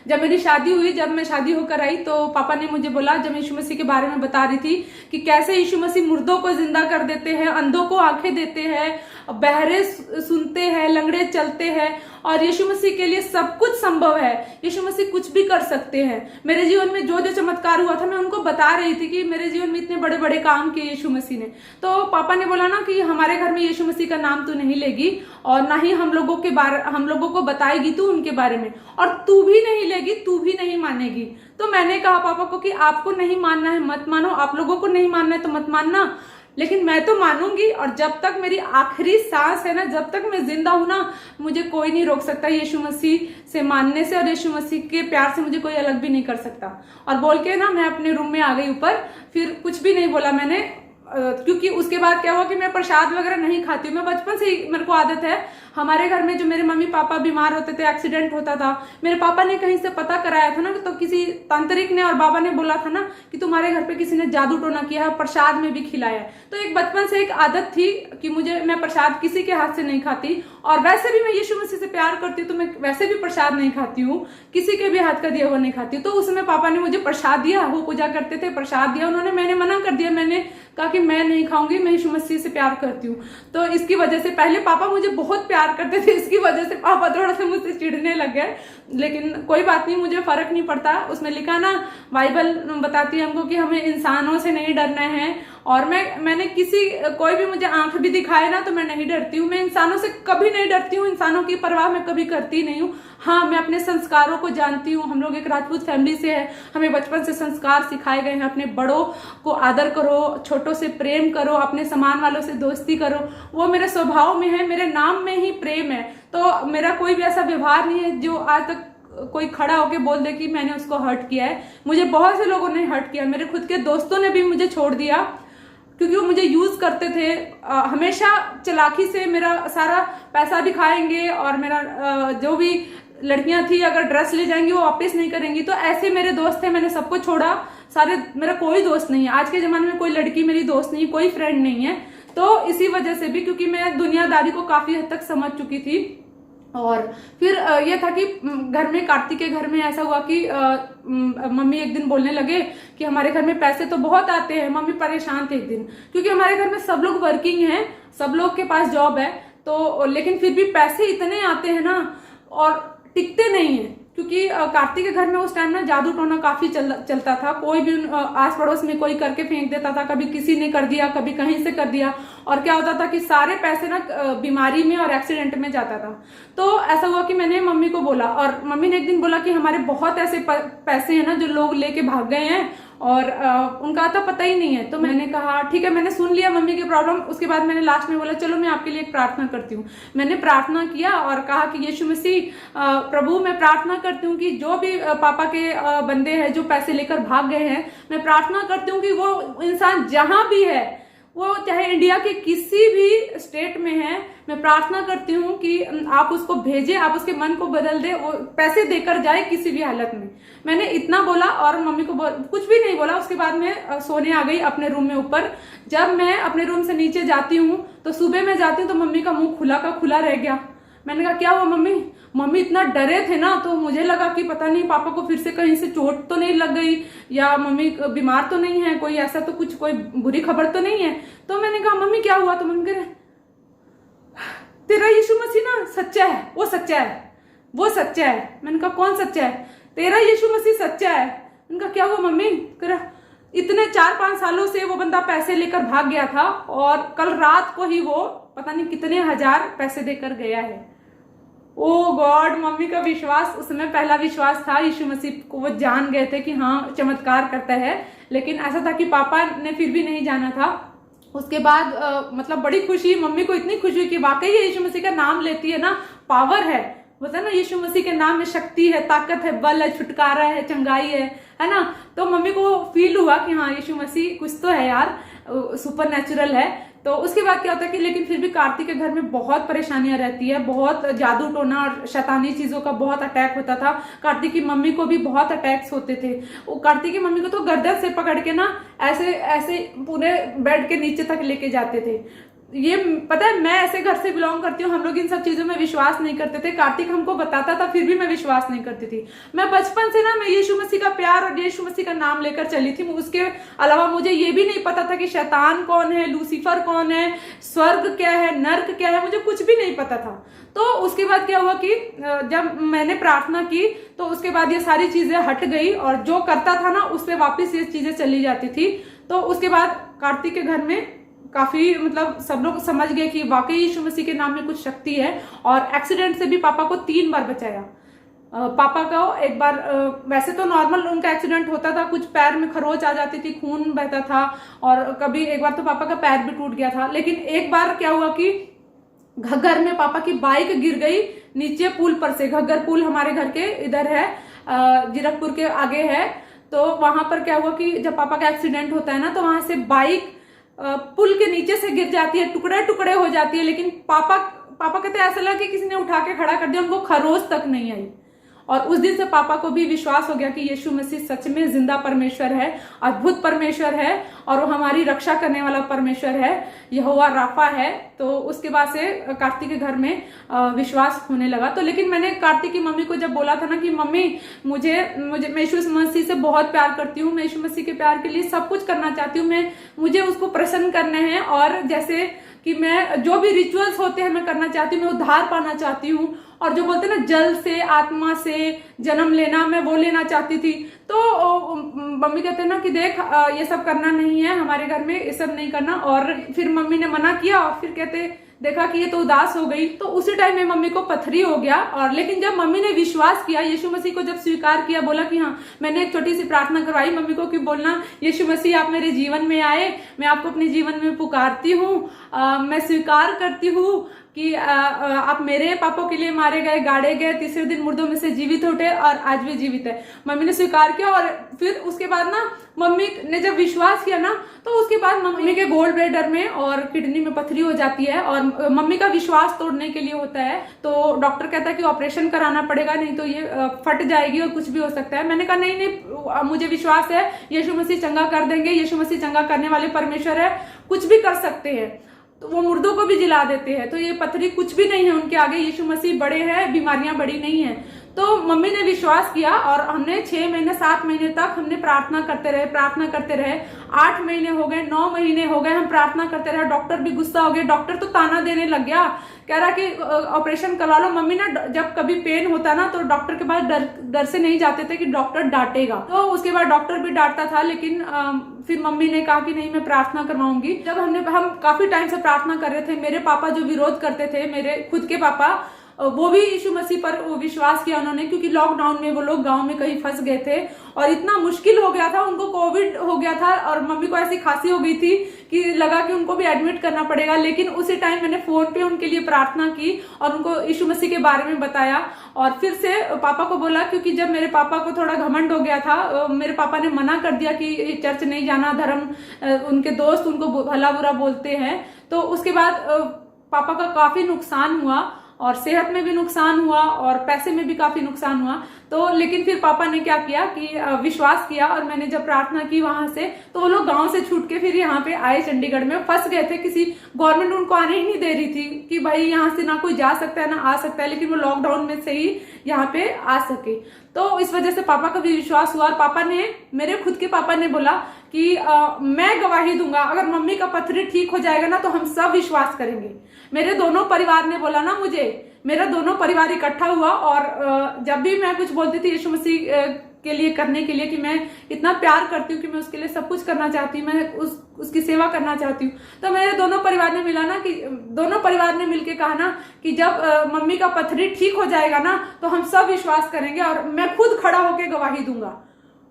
जब मेरी शादी हुई, जब मैं शादी होकर आई, तो पापा ने मुझे बोला, जब यीशु मसीह के बारे में बता रही थी कि कैसे यीशु मसीह मुर्दों को जिंदा कर देते हैं, अंधों को आंखें देते हैं, बहरे सुनते हैं, लंगड़े चलते हैं, और यीशु मसीह के लिए सब कुछ संभव है। यीशु मसीह कुछ भी कर सकते हैं। मेरे जीवन में जो जो चमत्कार हुआ था मैं उनको बता रही थी कि मेरे जीवन में इतने बड़े बड़े काम किए यीशु मसीह ने। तो पापा ने बोला ना कि हमारे घर में यीशु मसीह का नाम तू नहीं लेगी, और ना ही हम लोगों को बताएगी तू उनके बारे में, और तू भी नहीं लेगी, तू भी नहीं मानेगी। तो मैंने कहा पापा को कि आपको नहीं मानना है मत मानो, आप लोगों को नहीं मानना है तो मत मानना, लेकिन मैं तो मानूंगी। और जब तक मेरी आखिरी सांस है ना, जब तक मैं जिंदा हूं ना, मुझे कोई नहीं रोक सकता यीशु मसीह से मानने से, और यीशु मसीह के प्यार से मुझे कोई अलग भी नहीं कर सकता। और बोल के ना मैं अपने रूम में आ गई ऊपर, फिर कुछ भी नहीं बोला मैंने। क्योंकि उसके बाद क्या हुआ कि मैं प्रसाद वगैरह नहीं खाती हूँ। मैं बचपन से ही मेरे को आदत है। हमारे घर में जो मेरे मम्मी पापा बीमार होते थे, एक्सीडेंट होता था, मेरे पापा ने कहीं से पता कराया था ना, तो किसी तांत्रिक ने और बाबा ने बोला था ना कि तुम्हारे घर पे किसी ने जादू टोना किया है, प्रसाद में भी खिलाया है। तो एक बचपन से एक आदत थी कि मैं प्रसाद किसी के हाथ से नहीं खाती। और वैसे भी मैं यीशु मसीह से प्यार करती हूँ, तो मैं वैसे भी प्रसाद नहीं खाती हूँ, किसी के भी हाथ का दिया हुआ नहीं खाती हूँ। तो उस समय पापा ने मुझे प्रसाद दिया, वो पूजा करते थे, प्रसाद दिया उन्होंने, मैंने मना कर दिया। मैंने कहा कि मैं नहीं खाऊंगी, मैं यीशु मसीह से प्यार करती हूँ। तो इसकी वजह से पहले पापा मुझे बहुत प्यार करते थे, इसकी वजह से पापा थोड़ा सा मुझसे चिढ़ने लग गए। लेकिन कोई बात नहीं, मुझे फर्क नहीं पड़ता। उसमें लिखा ना, बाइबल बताती है हमको कि हमें इंसानों से नहीं डरना है। और मैंने कोई भी मुझे आंख भी दिखाए ना, तो मैं नहीं डरती हूँ। मैं इंसानों से कभी नहीं डरती हूँ, इंसानों की परवाह मैं कभी करती नहीं हूँ। हाँ, मैं अपने संस्कारों को जानती हूँ। हम लोग एक राजपूत फैमिली से है, हमें बचपन से संस्कार सिखाए गए हैं, अपने बड़ों को आदर करो, छोटों से प्रेम करो, अपने समान वालों से दोस्ती करो। वो मेरे स्वभाव में है, मेरे नाम में ही प्रेम है। तो मेरा कोई भी ऐसा व्यवहार नहीं है जो आज तक कोई खड़ा होके बोल दे कि मैंने उसको हर्ट किया है। मुझे बहुत से लोगों ने हर्ट किया, मेरे खुद के दोस्तों ने भी मुझे छोड़ दिया, क्योंकि वो मुझे यूज करते थे। हमेशा चालाकी से मेरा सारा पैसा भी खाएंगे, और मेरा जो भी लड़कियां थी अगर ड्रेस ले जाएंगी वो वापस नहीं करेंगी। तो ऐसे मेरे दोस्त थे, मैंने सबको छोड़ा। मेरा कोई दोस्त नहीं है आज के जमाने में, कोई लड़की मेरी दोस्त नहीं, कोई फ्रेंड नहीं है। तो इसी वजह से भी, क्योंकि मैं दुनियादारी को काफी हद तक समझ चुकी थी। और फिर ये था कि घर में, कार्तिक के घर में ऐसा हुआ कि मम्मी एक दिन बोलने लगे कि हमारे घर में पैसे तो बहुत आते हैं। मम्मी परेशान थे एक दिन, क्योंकि हमारे घर में सब लोग वर्किंग हैं, सब लोग के पास जॉब है, तो लेकिन फिर भी पैसे इतने आते हैं ना, और टिकते नहीं है। क्योंकि कार्तिक के घर में उस टाइम ना जादू टोना काफी चलता था। कोई भी आस पड़ोस में कोई करके फेंक देता था, कभी किसी ने कर दिया, कभी कहीं से कर दिया। और क्या होता था कि सारे पैसे ना बीमारी में और एक्सीडेंट में जाता था। तो ऐसा हुआ कि मैंने मम्मी को बोला, और मम्मी ने एक दिन बोला कि हमारे बहुत ऐसे पैसे हैं ना जो लोग लेके भाग गए हैं, और उनका तो पता ही नहीं है। तो मैंने कहा ठीक है, मैंने सुन लिया मम्मी की प्रॉब्लम। उसके बाद मैंने लास्ट में बोला चलो मैं आपके लिए एक प्रार्थना करती हूँ। मैंने प्रार्थना किया और कहा कि यीशु मसीह प्रभु, मैं प्रार्थना करती हूँ कि जो भी पापा के बंदे हैं जो पैसे लेकर भाग गए हैं, मैं प्रार्थना करती हूँ कि वो इंसान जहां भी है, वो चाहे इंडिया के किसी भी स्टेट में है, मैं प्रार्थना करती हूँ कि आप उसको भेजें, आप उसके मन को बदल दे, वो पैसे देकर जाए किसी भी हालत में। मैंने इतना बोला और मम्मी को कुछ भी नहीं बोला। उसके बाद मैं सोने आ गई अपने रूम में ऊपर। जब मैं अपने रूम से नीचे जाती हूँ तो सुबह में जाती हूँ तो मम्मी का मुंह खुला का खुला रह गया। मैंने कहा क्या हुआ मम्मी? मम्मी इतना डरे थे ना, तो मुझे लगा कि पता नहीं पापा को फिर से कहीं से चोट तो नहीं लग गई, या मम्मी बीमार तो नहीं है, कोई ऐसा तो कुछ, कोई बुरी खबर तो नहीं है। तो मैंने कहा मम्मी क्या हुआ? तो मम्मी कह रहे तेरा यीशु मसीह ना सच्चा है, वो सच्चा है, वो सच्चा है। मैंने कहा कौन सच्चा है? तेरा यीशु मसीह सच्चा है। मैंने कहा क्या हुआ मम्मी? कह रहा इतने 4-5 सालों से वो बंदा पैसे लेकर भाग गया था, और कल रात को ही वो पता नहीं कितने हजार पैसे देकर गया है। ओ गॉड, मम्मी का विश्वास, उसमें पहला विश्वास था यीशु मसीह को, वो जान गए थे कि हाँ चमत्कार करता है। लेकिन ऐसा था कि पापा ने फिर भी नहीं जाना था। उसके बाद मतलब बड़ी खुशी, मम्मी को इतनी खुशी हुई कि वाकई यीशु मसीह का नाम लेती है ना, पावर है। बोलते ना यीशु मसीह के नाम में शक्ति है, ताकत है, बल है, छुटकारा है, चंगाई है ना। तो मम्मी को फील हुआ कि हाँ यीशु मसीह कुछ तो है यार, सुपर नेचुरल है। तो उसके बाद क्या होता है कि लेकिन फिर भी कार्तिक के घर में बहुत परेशानियां रहती है, बहुत जादू टोना और शैतानी चीजों का बहुत अटैक होता था। कार्तिक की मम्मी को भी बहुत अटैक्स होते थे। वो कार्तिक की मम्मी को तो गर्दन से पकड़ के ना ऐसे ऐसे पूरे बेड के नीचे तक लेके जाते थे। ये पता है, मैं ऐसे घर से बिलोंग करती हूँ, हम लोग इन सब चीजों में विश्वास नहीं करते थे। कार्तिक हमको बताता था फिर भी मैं विश्वास नहीं करती थी। मैं बचपन से ना मैं यीशु मसीह का प्यार और यीशु मसीह का नाम लेकर चली थी। उसके अलावा मुझे ये भी नहीं पता था कि शैतान कौन है, लूसीफर कौन है, स्वर्ग क्या है, नर्क क्या है, मुझे कुछ भी नहीं पता था। तो उसके बाद क्या हुआ कि जब मैंने प्रार्थना की तो उसके बाद ये सारी चीजें हट गई, और जो करता था ना उस पर वापिस ये चीजें चली जाती थी। तो उसके बाद कार्तिक के घर में काफी मतलब सब लोग समझ गए कि वाकई यीशु मसीह के नाम में कुछ शक्ति है। और एक्सीडेंट से भी पापा को 3 बार बचाया। पापा को एक बार वैसे तो नॉर्मल उनका एक्सीडेंट होता था, कुछ पैर में खरोच आ जाती थी, खून बहता था, और कभी एक बार तो पापा का पैर भी टूट गया था। लेकिन एक बार क्या हुआ कि घग्गर में पापा की बाइक गिर गई नीचे पुल पर से। घग्गर पुल हमारे घर के इधर है, जीरकपुर के आगे है। तो वहां पर क्या हुआ कि जब पापा का एक्सीडेंट होता है ना, तो वहां से बाइक पुल के नीचे से गिर जाती है, टुकड़े टुकड़े हो जाती है, लेकिन पापा कहते ऐसा लगा कि किसी ने उठा के खड़ा कर दिया, उनको खरोच तक नहीं आई। और उस दिन से पापा को भी विश्वास हो गया कि यीशु मसीह सच में जिंदा परमेश्वर है, अद्भुत परमेश्वर है और वो हमारी रक्षा करने वाला परमेश्वर है, यहोवा राफा है। तो उसके बाद से कार्तिक के घर में विश्वास होने लगा। तो लेकिन मैंने कार्तिक की मम्मी को जब बोला था ना कि मम्मी मैं यीशु मसीह से बहुत प्यार करती हूँ, मैं यीशु मसीह के प्यार के लिए सब कुछ करना चाहती हूँ, मुझे उसको प्रसन्न करने हैं, और जैसे कि मैं जो भी रिचुअल्स होते हैं मैं करना चाहती हूँ, मैं उद्धार पाना चाहती हूँ, और जो बोलते हैं ना जल से आत्मा से जन्म लेना, मैं वो लेना चाहती थी। तो मम्मी कहते हैं ना कि देख ये सब करना नहीं है, हमारे घर में ये सब नहीं करना। और फिर मम्मी ने मना किया और फिर कहते देखा कि ये तो उदास हो गई। तो उसी टाइम में मम्मी को पथरी हो गया। और लेकिन जब मम्मी ने विश्वास किया, यीशु मसीह को जब स्वीकार किया, बोला कि हाँ, मैंने एक छोटी सी प्रार्थना करवाई मम्मी को कि बोलना यीशु मसीह आप मेरे जीवन में आए, मैं आपको अपने जीवन में पुकारती हूँ, मैं स्वीकार करती हूँ कि आप मेरे पापों के लिए मारे गए, गाड़े गए, तीसरे दिन मुर्दों में से जीवित उठे और आज भी जीवित है। मम्मी ने स्वीकार किया। और फिर उसके बाद ना मम्मी ने जब विश्वास किया ना, तो उसके बाद मम्मी के गोल्ड ब्लैडर में और किडनी में पथरी हो जाती है, और मम्मी का विश्वास तोड़ने के लिए होता है। तो डॉक्टर कहता है कि ऑपरेशन कराना पड़ेगा, नहीं तो ये फट जाएगी और कुछ भी हो सकता है। मैंने कहा नहीं, मुझे विश्वास है यीशु मसीह चंगा कर देंगे, यीशु मसीह चंगा करने वाले परमेश्वर है, कुछ भी कर सकते हैं। तो वो मुर्दों को भी जिला देते हैं, तो ये पथरी कुछ भी नहीं है उनके आगे, यीशु मसीह बड़े हैं, बीमारियां बड़ी नहीं है। तो मम्मी ने विश्वास किया और हमने 6 महीने 7 महीने तक हमने प्रार्थना करते रहे। 8 महीने हो गए, 9 महीने हो गए, हम प्रार्थना करते रहे। डॉक्टर भी गुस्सा हो गया, डॉक्टर तो ताना देने लग गया, कह रहा कि ऑपरेशन करवा लो। मम्मी ना जब कभी पेन होता ना तो डॉक्टर के पास डर से नहीं जाते थे कि डॉक्टर डांटेगा। तो उसके बाद डॉक्टर भी डांटता था, लेकिन फिर मम्मी ने कहा कि नहीं, मैं प्रार्थना करवाऊंगी। जब हम काफी टाइम से प्रार्थना कर रहे थे, मेरे पापा जो विरोध करते थे, मेरे खुद के पापा, वो भी यीशु मसीह पर विश्वास किया उन्होंने, क्योंकि लॉकडाउन में वो लोग गांव में कहीं फंस गए थे और इतना मुश्किल हो गया था, उनको कोविड हो गया था और मम्मी को ऐसी खांसी हो गई थी कि लगा कि उनको भी एडमिट करना पड़ेगा। लेकिन उसी टाइम मैंने फोन पे उनके लिए प्रार्थना की और उनको यीशु मसीह के बारे में बताया। और फिर से पापा को बोला, क्योंकि जब मेरे पापा को थोड़ा घमंड हो गया था, मेरे पापा ने मना कर दिया कि चर्च नहीं जाना, धर्म, उनके दोस्त उनको भला बुरा बोलते हैं। तो उसके बाद पापा का काफी नुकसान हुआ और सेहत में भी नुकसान हुआ और पैसे में भी काफी नुकसान हुआ। तो लेकिन फिर पापा ने क्या किया कि विश्वास किया, और मैंने जब प्रार्थना की वहां से, तो वो लोग गांव से छूट के फिर यहाँ पे आए। चंडीगढ़ में फंस गए थे, किसी गवर्नमेंट उनको आने ही नहीं दे रही थी कि भाई यहाँ से ना कोई जा सकता है ना आ सकता है, लेकिन वो लॉकडाउन में से ही यहाँ पे आ सके। तो इस वजह से पापा का भी विश्वास हुआ। और पापा ने, मेरे खुद के पापा ने बोला कि मैं गवाही दूंगा, अगर मम्मी का पथरी ठीक हो जाएगा ना तो हम सब विश्वास करेंगे। मेरे दोनों परिवार ने बोला ना मुझे, मेरा दोनों परिवार इकट्ठा हुआ। और जब भी मैं कुछ बोलती थी यीशु मसीह के लिए करने के लिए, कि मैं इतना प्यार करती हूँ कि मैं उसके लिए सब कुछ करना चाहती हूँ, मैं उसकी सेवा करना चाहती हूँ, तो मेरे दोनों परिवार ने मिला ना कि दोनों परिवार ने मिलके कहा ना कि जब मम्मी का पथरी ठीक हो जाएगा ना तो हम सब विश्वास करेंगे और मैं खुद खड़ा होकर गवाही दूंगा।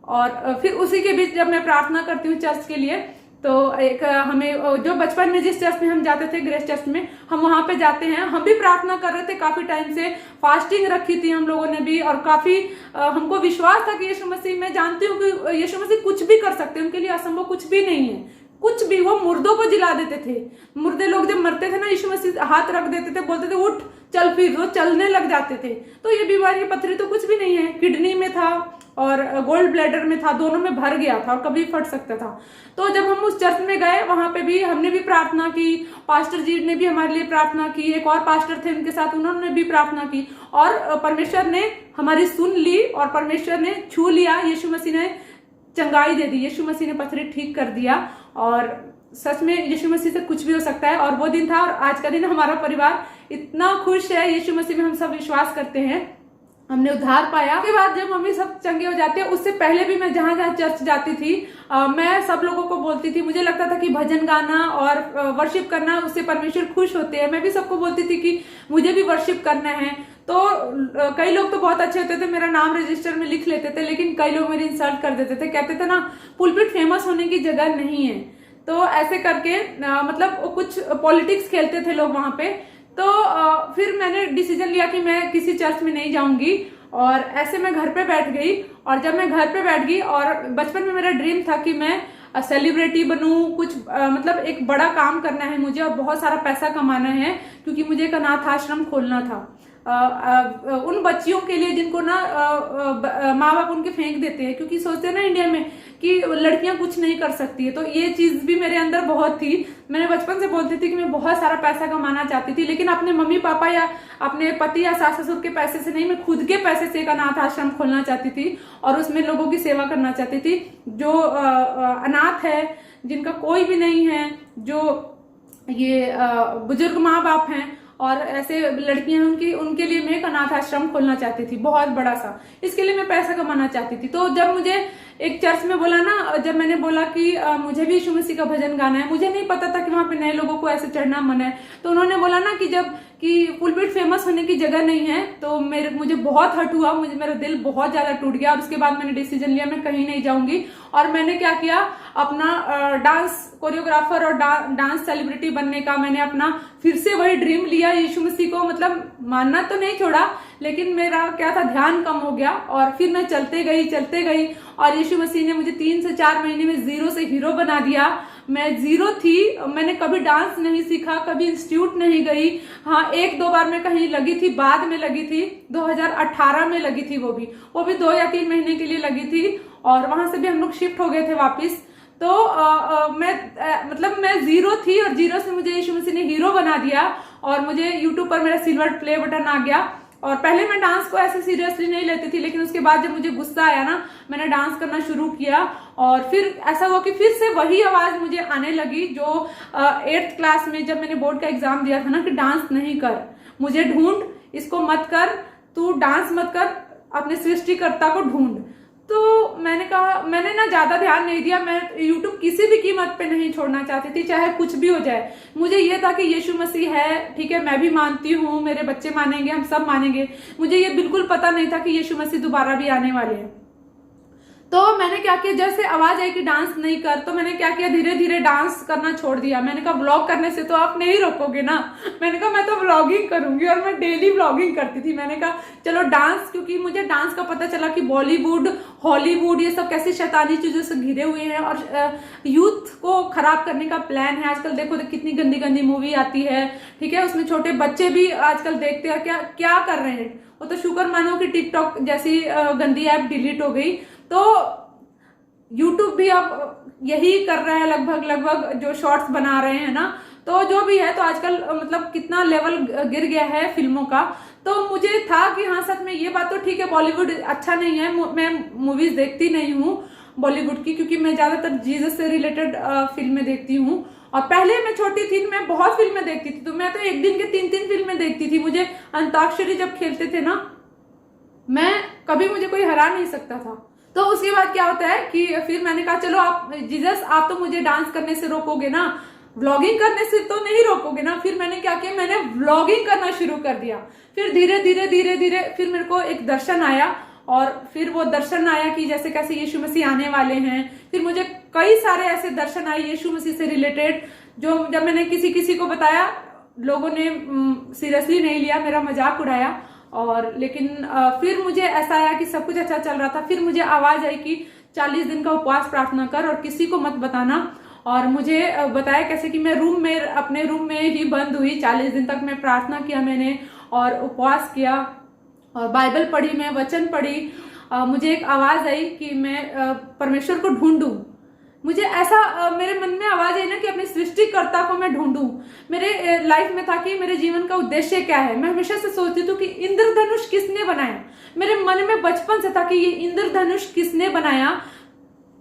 और फिर उसी के बीच जब मैं प्रार्थना करती हूँ चर्च के लिए, तो एक हमें जो बचपन में जिस चर्च में हम जाते थे, ग्रेस चर्च में, हम वहां पे जाते हैं। हम भी प्रार्थना कर रहे थे काफी टाइम से, फास्टिंग रखी थी हम लोगों ने भी, और काफी हमको विश्वास था कि यीशु मसीह, मैं जानती हूँ कि यीशु मसीह कुछ भी कर सकते हैं, उनके लिए असंभव कुछ भी नहीं है, कुछ भी। वो मुर्दों को जिला देते थे, मुर्दे लोग जब मरते थे ना, यीशु मसीह हाथ रख देते थे, बोलते थे उठ चल, फिर वो चलने लग जाते थे। तो ये बीमारी, पथरी तो कुछ भी नहीं है, किडनी में था और गोल्ड ब्लैडर में था, दोनों में भर गया था और कभी फट सकता था। तो जब हम उस चर्च में गए, वहां पे भी हमने भी प्रार्थना की, पास्टर जी ने भी हमारे लिए प्रार्थना की, एक और पास्टर थे उनके साथ, उन्होंने भी प्रार्थना की, और परमेश्वर ने हमारी सुन ली और परमेश्वर ने छू लिया। यीशु मसीह ने चंगाई दे दी, यीशु मसीह ने पथरी ठीक कर दिया। और सच में यीशु मसीह से कुछ भी हो सकता है। और वो दिन था और आज का दिन हमारा परिवार इतना खुश है, यीशु मसीह में हम सब विश्वास करते हैं, हमने उद्धार पाया। उसके बाद जब मम्मी सब चंगे हो जाते हैं, उससे पहले भी मैं जहां जहां चर्च जाती थी, मैं सब लोगों को बोलती थी, मुझे लगता था कि भजन गाना और वर्शिप करना, उससे परमेश्वर खुश होते हैं। मैं भी सबको बोलती थी कि मुझे भी वर्शिप करना है। तो कई लोग तो बहुत अच्छे होते थे, मेरा नाम रजिस्टर में लिख लेते थे, लेकिन कई लोग मेरी इंसल्ट कर देते थे, कहते थे ना पुलपिट फेमस होने की जगह नहीं है। तो ऐसे करके मतलब कुछ पॉलिटिक्स खेलते थे लोग वहां पे। तो फिर मैंने डिसीजन लिया कि मैं किसी चर्च में नहीं जाऊंगी, और ऐसे मैं घर पे बैठ गई। और जब मैं घर पे बैठ गई, और बचपन में मेरा ड्रीम था कि मैं सेलिब्रिटी बनूं, कुछ मतलब एक बड़ा काम करना है मुझे और बहुत सारा पैसा कमाना है, क्योंकि मुझे एक अनाथ आश्रम खोलना था। उन बच्चियों के लिए जिनको ना माँ बाप उनके फेंक देते हैं, क्योंकि सोचते हैं ना इंडिया में कि लड़कियां कुछ नहीं कर सकती है। तो ये चीज भी मेरे अंदर बहुत थी। मैंने बचपन से बोलती थी कि मैं बहुत सारा पैसा कमाना चाहती थी, लेकिन अपने मम्मी पापा या अपने पति या सास ससुर के पैसे से नहीं, मैं खुद के पैसे से एक अनाथ आश्रम खोलना चाहती थी और उसमें लोगों की सेवा करना चाहती थी जो अनाथ है, जिनका कोई भी नहीं है, जो ये बुजुर्ग माँ बाप हैं और ऐसे लड़कियां हैं, उनके लिए मैं एक अनाथ आश्रम खोलना चाहती थी, बहुत बड़ा सा। इसके लिए मैं पैसा कमाना चाहती थी। तो जब मुझे एक चर्च में बोला ना, जब मैंने बोला कि मुझे भी यीशु मसीह का भजन गाना है, मुझे नहीं पता था कि वहां पे नए लोगों को ऐसे चढ़ना मना है। तो उन्होंने बोला ना कि जब कि पुलपिट फेमस होने की जगह नहीं है, तो मुझे बहुत हर्ट हुआ, मेरा दिल बहुत ज्यादा टूट गया। और उसके बाद मैंने डिसीजन लिया मैं कहीं नहीं जाऊंगी। और मैंने क्या किया, अपना डांस कोरियोग्राफर और डांस सेलिब्रिटी बनने का मैंने अपना फिर से वही ड्रीम लिया। यीशु मसीह को मतलब मानना तो नहीं छोड़ा, लेकिन मेरा क्या था, ध्यान कम हो गया। और फिर मैं चलते गई और यीशु मसीह ने मुझे 3 से 4 महीने में जीरो से हीरो बना दिया। मैं जीरो थी, मैंने कभी डांस नहीं सीखा, कभी इंस्टीट्यूट नहीं गई। हाँ, 1-2 बार मैं कहीं लगी थी, बाद में लगी थी, 2018 में लगी थी, वो भी 2 या 3 महीने के लिए लगी थी। और वहां से भी हम लोग शिफ्ट हो गए थे वापिस। तो मैं जीरो थी और जीरो से मुझे यीशु मसीह ने हीरो बना दिया और मुझे यूट्यूब पर मेरा सिल्वर प्ले बटन आ गया। और पहले मैं डांस को ऐसे सीरियसली नहीं लेती थी, लेकिन उसके बाद जब मुझे गुस्सा आया ना, मैंने डांस करना शुरू किया। और फिर ऐसा हुआ कि फिर से वही आवाज मुझे आने लगी जो 8th क्लास में जब मैंने बोर्ड का एग्जाम दिया था ना, कि डांस नहीं कर, मुझे ढूंढ, इसको मत कर, तू डांस मत कर, अपने सृष्टिकर्ता को ढूंढ। तो मैंने कहा, मैंने ना ज्यादा ध्यान नहीं दिया। मैं यूट्यूब किसी भी कीमत पे नहीं छोड़ना चाहती थी, चाहे कुछ भी हो जाए। मुझे ये था कि यीशु मसीह है, ठीक है, मैं भी मानती हूँ, मेरे बच्चे मानेंगे, हम सब मानेंगे। मुझे ये बिल्कुल पता नहीं था कि यीशु मसीह दोबारा भी आने वाले हैं। तो मैंने क्या किया, जैसे आवाज आई कि डांस नहीं कर, तो मैंने क्या किया, धीरे धीरे डांस करना छोड़ दिया। मैंने कहा व्लॉग करने से तो आप नहीं रोकोगे ना। मैंने कहा मैं तो व्लॉगिंग करूंगी, और मैं डेली व्लॉगिंग करती थी। मैंने कहा चलो डांस, क्योंकि मुझे डांस का पता चला कि बॉलीवुड, हॉलीवुड, ये सब कैसी शैतानी चीजों से घिरे हुए हैं और यूथ को खराब करने का प्लान है। आजकल देखो कितनी गंदी गंदी मूवी आती है, ठीक है, उसमें छोटे बच्चे भी आजकल देखते हैं, क्या क्या कर रहे हैं। वो तो शुक्र मानो कि टिकटॉक जैसी गंदी ऐप डिलीट हो गई। तो यूट्यूब भी अब यही कर रहा है लगभग, जो शॉर्ट्स बना रहे हैं ना। तो जो भी है, तो आजकल मतलब कितना लेवल गिर गया है फिल्मों का। तो मुझे था कि हाँ सच में ये बात तो ठीक है, बॉलीवुड अच्छा नहीं है। मैं मूवीज देखती नहीं हूँ बॉलीवुड की, क्योंकि मैं ज्यादातर जीसस से रिलेटेड फिल्में देखती हूँ। और पहले मैं छोटी थी, मैं बहुत फिल्में देखती थी। तो मैं तो एक दिन के 3-3 फिल्में देखती थी। मुझे अंताक्षरी जब खेलते थे ना, मैं कभी मुझे कोई हरा नहीं सकता था। तो उसके बाद क्या होता है कि फिर मैंने कहा चलो आप जीसस, आप तो मुझे डांस करने से रोकोगे ना, व्लॉगिंग करने से तो नहीं रोकोगे ना। फिर मैंने क्या किया, मैंने व्लॉगिंग करना शुरू कर दिया। फिर धीरे धीरे फिर मेरे को एक दर्शन आया, और फिर वो दर्शन आया कि जैसे कैसे यीशु मसीह आने वाले हैं। फिर मुझे कई सारे ऐसे दर्शन आए यीशु मसीह से रिलेटेड, जो जब मैंने किसी को बताया, लोगों ने सीरियसली नहीं लिया, मेरा मजाक उड़ाया। और लेकिन फिर मुझे ऐसा आया कि सब कुछ अच्छा चल रहा था। फिर मुझे आवाज आई कि 40 दिन का उपवास प्रार्थना कर और किसी को मत बताना। और मुझे बताया कैसे कि मैं अपने रूम में ही बंद हुई। 40 दिन तक मैं प्रार्थना किया मैंने, और उपवास किया, और बाइबल पढ़ी, मैं वचन पढ़ी। मुझे एक आवाज आई कि मैं परमेश्वर को ढूंढूं। मुझे ऐसा मेरे मन में आवाज आई ना कि अपने सृष्टिकर्ता को मैं ढूंढूं। मेरे लाइफ में था कि मेरे जीवन का उद्देश्य क्या है। मैं हमेशा से सोचती थी कि इंद्रधनुष किसने बनाया। मेरे मन में बचपन से था कि ये इंद्रधनुष किसने बनाया,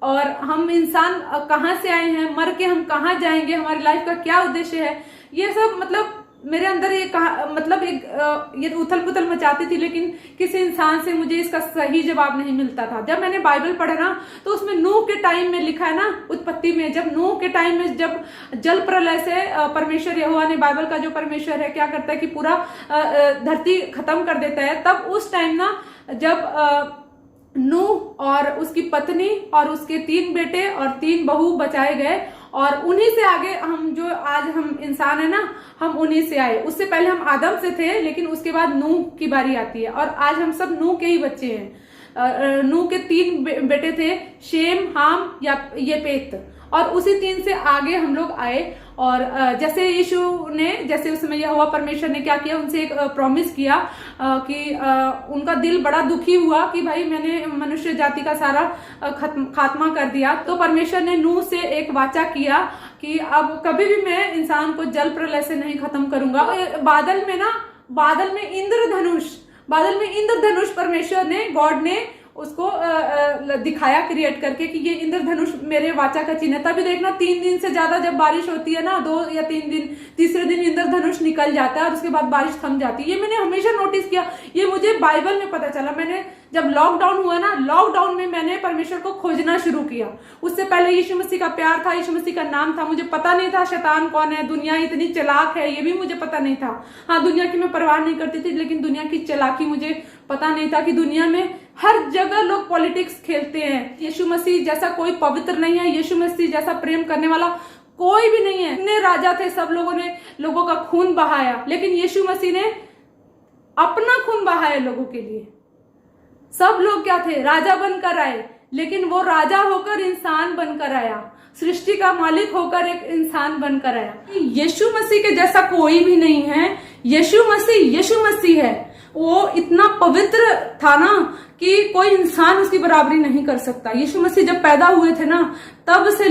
और हम इंसान कहाँ से आए हैं, मर के हम कहाँ जाएंगे, हमारी लाइफ का क्या उद्देश्य है। ये सब मतलब मेरे अंदर ये उथल पुथल मचाती थी। लेकिन किसी इंसान से मुझे इसका सही जवाब नहीं मिलता था। जब मैंने बाइबल पढ़ा ना, तो उसमें नूह के टाइम में लिखा है ना, उत्पत्ति में, जब नूह के टाइम में जब जल प्रलय से परमेश्वर यहोवा ने, बाइबल का जो परमेश्वर है, क्या करता है कि पूरा धरती खत्म कर देता है। तब उस टाइम ना, जब नूह और उसकी पत्नी और उसके 3 बेटे और 3 बहू बचाए गए, और उन्हीं से आगे हम इंसान है ना, हम उन्हीं से आए। उससे पहले हम आदम से थे, लेकिन उसके बाद नूह की बारी आती है, और आज हम सब नूह के ही बच्चे हैं। नूह के 3 बेटे थे, शेम, हाम या येपेत। और उसी 3 से आगे हम लोग आए। और जैसे यीशु ने, जैसे उस समय यहोवा परमेश्वर ने क्या किया, उनसे एक प्रॉमिस किया कि उनका दिल बड़ा दुखी हुआ कि भाई मैंने मनुष्य जाति का सारा खात्मा कर दिया। तो परमेश्वर ने नूह से एक वाचा किया कि अब कभी भी मैं इंसान को जल प्रलय से नहीं खत्म करूंगा। बादल में इंद्रधनुष परमेश्वर ने, गॉड ने उसको दिखाया क्रिएट करके कि ये इंद्रधनुष मेरे वाचा का चिन्ह है। तभी देखना 3 दिन से ज्यादा जब बारिश होती है ना, 2 या 3 दिन, तीसरे दिन इंद्रधनुष निकल जाता है और उसके बाद बारिश थम जाती है। ये मैंने हमेशा नोटिस किया, ये मुझे बाइबल में पता चला। मैंने जब लॉकडाउन हुआ ना, लॉकडाउन में मैंने परमेश्वर को खोजना शुरू किया। उससे पहले यीशु मसीह का प्यार था, यीशु मसीह का नाम था, मुझे पता नहीं था शैतान कौन है, दुनिया इतनी चालाक है, ये भी मुझे पता नहीं था। हाँ, दुनिया की मैं परवाह नहीं करती थी, लेकिन दुनिया की चालाकी मुझे पता नहीं था कि दुनिया में हर जगह लोग पॉलिटिक्स खेलते हैं। यीशु मसीह जैसा कोई पवित्र नहीं है, यीशु मसीह जैसा प्रेम करने वाला कोई भी नहीं है। इतने राजा थे, सब लोगों ने लोगों का खून बहाया, लेकिन यीशु मसीह ने अपना खून बहाया लोगों के लिए। सब लोग क्या थे, राजा बनकर आए, लेकिन वो राजा होकर इंसान बनकर आया, सृष्टि का मालिक होकर एक इंसान बनकर आया। यीशु मसीह के जैसा कोई भी नहीं है। यीशु मसीह है। वो इतना पवित्र था ना कि कोई इंसान उसकी बराबरी नहीं कर सकता। यीशु मसीह जब पैदा हुए थे ना, तब से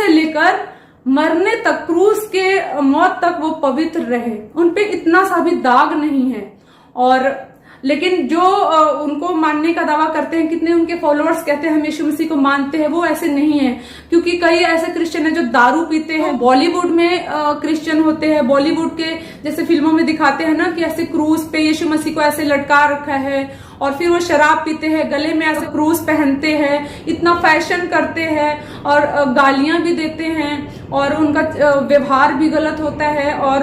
लेकर मरने तक, क्रूस के मौत तक वो पवित्र रहे। उनपे इतना सा भी दाग नहीं है। और लेकिन जो उनको मानने का दावा करते हैं, कितने उनके फॉलोअर्स कहते हैं हम यीशु मसीह को मानते हैं, वो ऐसे नहीं है। क्योंकि कई ऐसे क्रिश्चियन हैं जो दारू पीते हैं, बॉलीवुड में क्रिश्चियन होते हैं, बॉलीवुड के जैसे फिल्मों में दिखाते हैं ना कि ऐसे क्रूस पे यीशु मसीह को ऐसे लटका रखा है, और फिर वो शराब पीते हैं, गले में ऐसे क्रूस पहनते हैं, इतना फैशन करते हैं और गालियां भी देते हैं, और उनका व्यवहार भी गलत होता है, और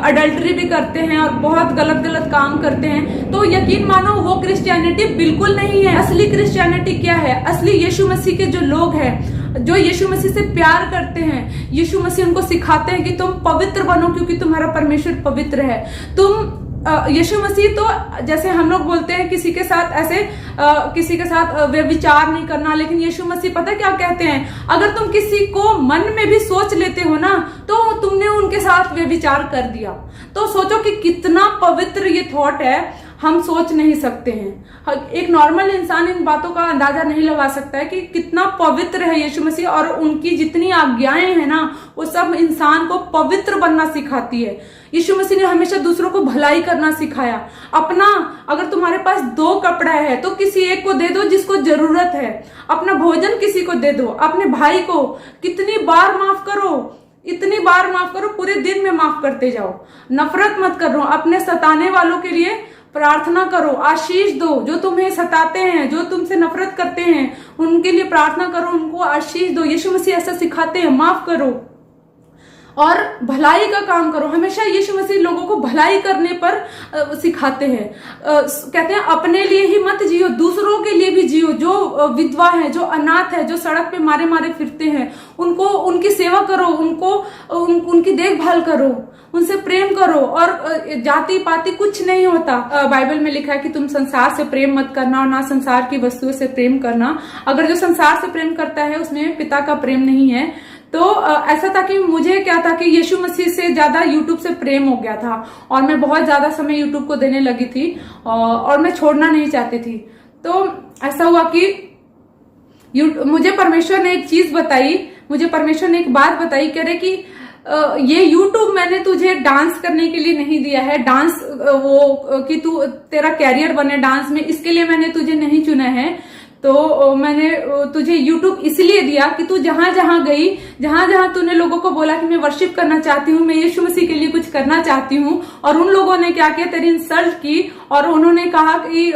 अडल्ट्री भी करते हैं, और बहुत गलत काम करते हैं। तो यकीन मानो वो क्रिश्चियनिटी बिल्कुल नहीं है। असली क्रिश्चियनिटी क्या है? असली यीशु मसीह के जो लोग हैं, जो यीशु मसीह से प्यार करते हैं, यीशु मसीह उनको सिखाते हैं कि तुम पवित्र बनो क्योंकि तुम्हारा परमेश्वर पवित्र है। तुम यीशु मसीह तो जैसे हम लोग बोलते हैं किसी के साथ ऐसे किसी के साथ व्यभिचार नहीं करना, लेकिन यीशु मसीह पता क्या कहते हैं? अगर तुम किसी को मन में भी सोच लेते हो ना, तो तुमने उनके साथ व्यभिचार कर दिया। तो सोचो कि कितना पवित्र ये थॉट है, हम सोच नहीं सकते हैं। एक नॉर्मल इंसान इन बातों का अंदाजा नहीं लगा सकता है कि कितना पवित्र है यीशु मसीह, और उनकी जितनी आज्ञाएं हैं ना, वो सब इंसान को पवित्र बनना सिखाती है। यीशु मसीह ने हमेशा दूसरों को भलाई करना सिखाया। अपना, अगर तुम्हारे पास 2 कपड़ा है तो किसी एक को दे दो जिसको जरूरत है। अपना भोजन किसी को दे दो। अपने भाई को कितनी बार माफ करो, इतनी बार माफ करो, पूरे दिन में माफ करते जाओ। नफरत मत करो। अपने सताने वालों के लिए प्रार्थना करो, आशीष दो। जो तुम्हें सताते हैं, जो तुमसे नफरत करते हैं, उनके लिए प्रार्थना करो, उनको आशीष दो। यीशु मसीह ऐसा सिखाते हैं, माफ करो और भलाई का काम करो। हमेशा यीशु मसीह लोगों को भलाई करने पर सिखाते हैं। कहते हैं अपने लिए ही मत जियो, दूसरों के लिए भी जियो। जो विधवा है, जो अनाथ है, जो सड़क पे मारे मारे फिरते हैं, उनको, उनकी सेवा करो, उनकी देखभाल करो, उनसे प्रेम करो। और जाति पाति कुछ नहीं होता। बाइबल में लिखा है कि तुम संसार से प्रेम मत करना और ना संसार की वस्तुओं से प्रेम करना। अगर जो संसार से प्रेम करता है उसमें पिता का प्रेम नहीं है। तो ऐसा था कि मुझे क्या था कि यीशु मसीह से ज्यादा यूट्यूब से प्रेम हो गया था, और मैं बहुत ज्यादा समय यूट्यूब को देने लगी थी, और मैं छोड़ना नहीं चाहती थी। तो ऐसा हुआ कि मुझे परमेश्वर ने एक चीज बताई, मुझे परमेश्वर ने एक बात बताई, कह रहे कि ये यूट्यूब मैंने तुझे डांस करने के लिए नहीं दिया है, डांस वो कि तू तेरा कैरियर बने डांस में, इसके लिए मैंने तुझे नहीं चुना है। तो मैंने तुझे यूट्यूब इसलिए दिया कि तू जहां जहां गई, जहां जहां तूने लोगों को बोला कि मैं वर्शिप करना चाहती हूँ, मैं यीशु मसीह के लिए कुछ करना चाहती हूँ, और उन लोगों ने क्या किया, तेरी इंसल्ट की, और उन्होंने कहा कि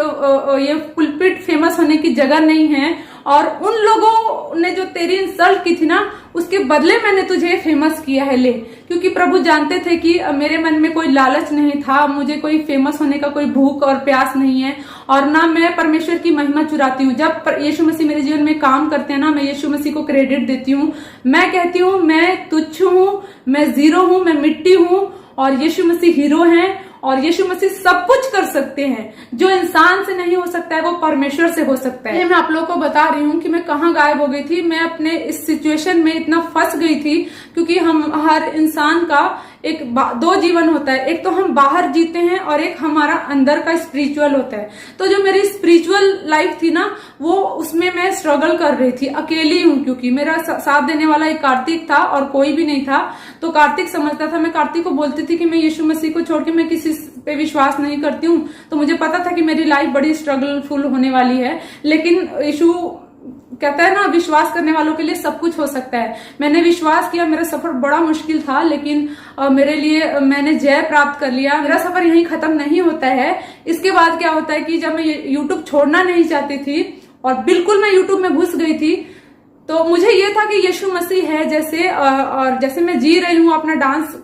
ये पुलपिट फेमस होने की जगह नहीं है, और उन लोगों ने जो तेरी इंसल्ट की थी ना, उसके बदले मैंने तुझे फेमस किया है। ले, क्योंकि प्रभु जानते थे कि मेरे मन में कोई लालच नहीं था, मुझे कोई फेमस होने का कोई भूख और प्यास नहीं है, और ना मैं परमेश्वर की महिमा चुराती हूँ। जब यीशु मसीह मेरे जीवन में काम करते हैं ना, मैं यीशु मसीह को क्रेडिट देती हूँ। मैं कहती हूँ मैं तुच्छ हूँ, मैं जीरो हूँ, मैं मिट्टी हूँ, और यीशु मसीह हीरो हैं, और यीशु मसीह सब कुछ कर सकते हैं। जो इंसान से नहीं हो सकता है वो परमेश्वर से हो सकता है। मैं आप लोगों को बता रही हूँ कि मैं कहाँ गायब हो गई थी। मैं अपने इस सिचुएशन में इतना फंस गई थी, क्योंकि हम हर इंसान का दो जीवन होता है, एक तो हम बाहर जीते हैं और एक हमारा अंदर का स्पिरिचुअल होता है। तो जो मेरी स्पिरिचुअल लाइफ थी ना, वो उसमें मैं स्ट्रगल कर रही थी, अकेली हूँ, क्योंकि मेरा साथ देने वाला एक कार्तिक था और कोई भी नहीं था। तो कार्तिक समझता था, मैं कार्तिक को बोलती थी कि मैं यीशु मसीह को छोड़ के मैं किसी पे विश्वास नहीं करती हूँ। तो मुझे पता था कि मेरी लाइफ बड़ी स्ट्रगलफुल होने वाली है, लेकिन यीशु कहता है ना, विश्वास करने वालों के लिए सब कुछ हो सकता है। मैंने विश्वास किया, मेरा सफर बड़ा मुश्किल था, लेकिन मेरे लिए मैंने जय प्राप्त कर लिया। मेरा सफर यहीं खत्म नहीं होता है। इसके बाद क्या होता है कि जब मैं यूट्यूब छोड़ना नहीं चाहती थी और बिल्कुल मैं यूट्यूब में घुस गई थी, तो मुझे ये था कि यीशु मसीह है जैसे, और जैसे मैं जी रही हूँ, अपना डांस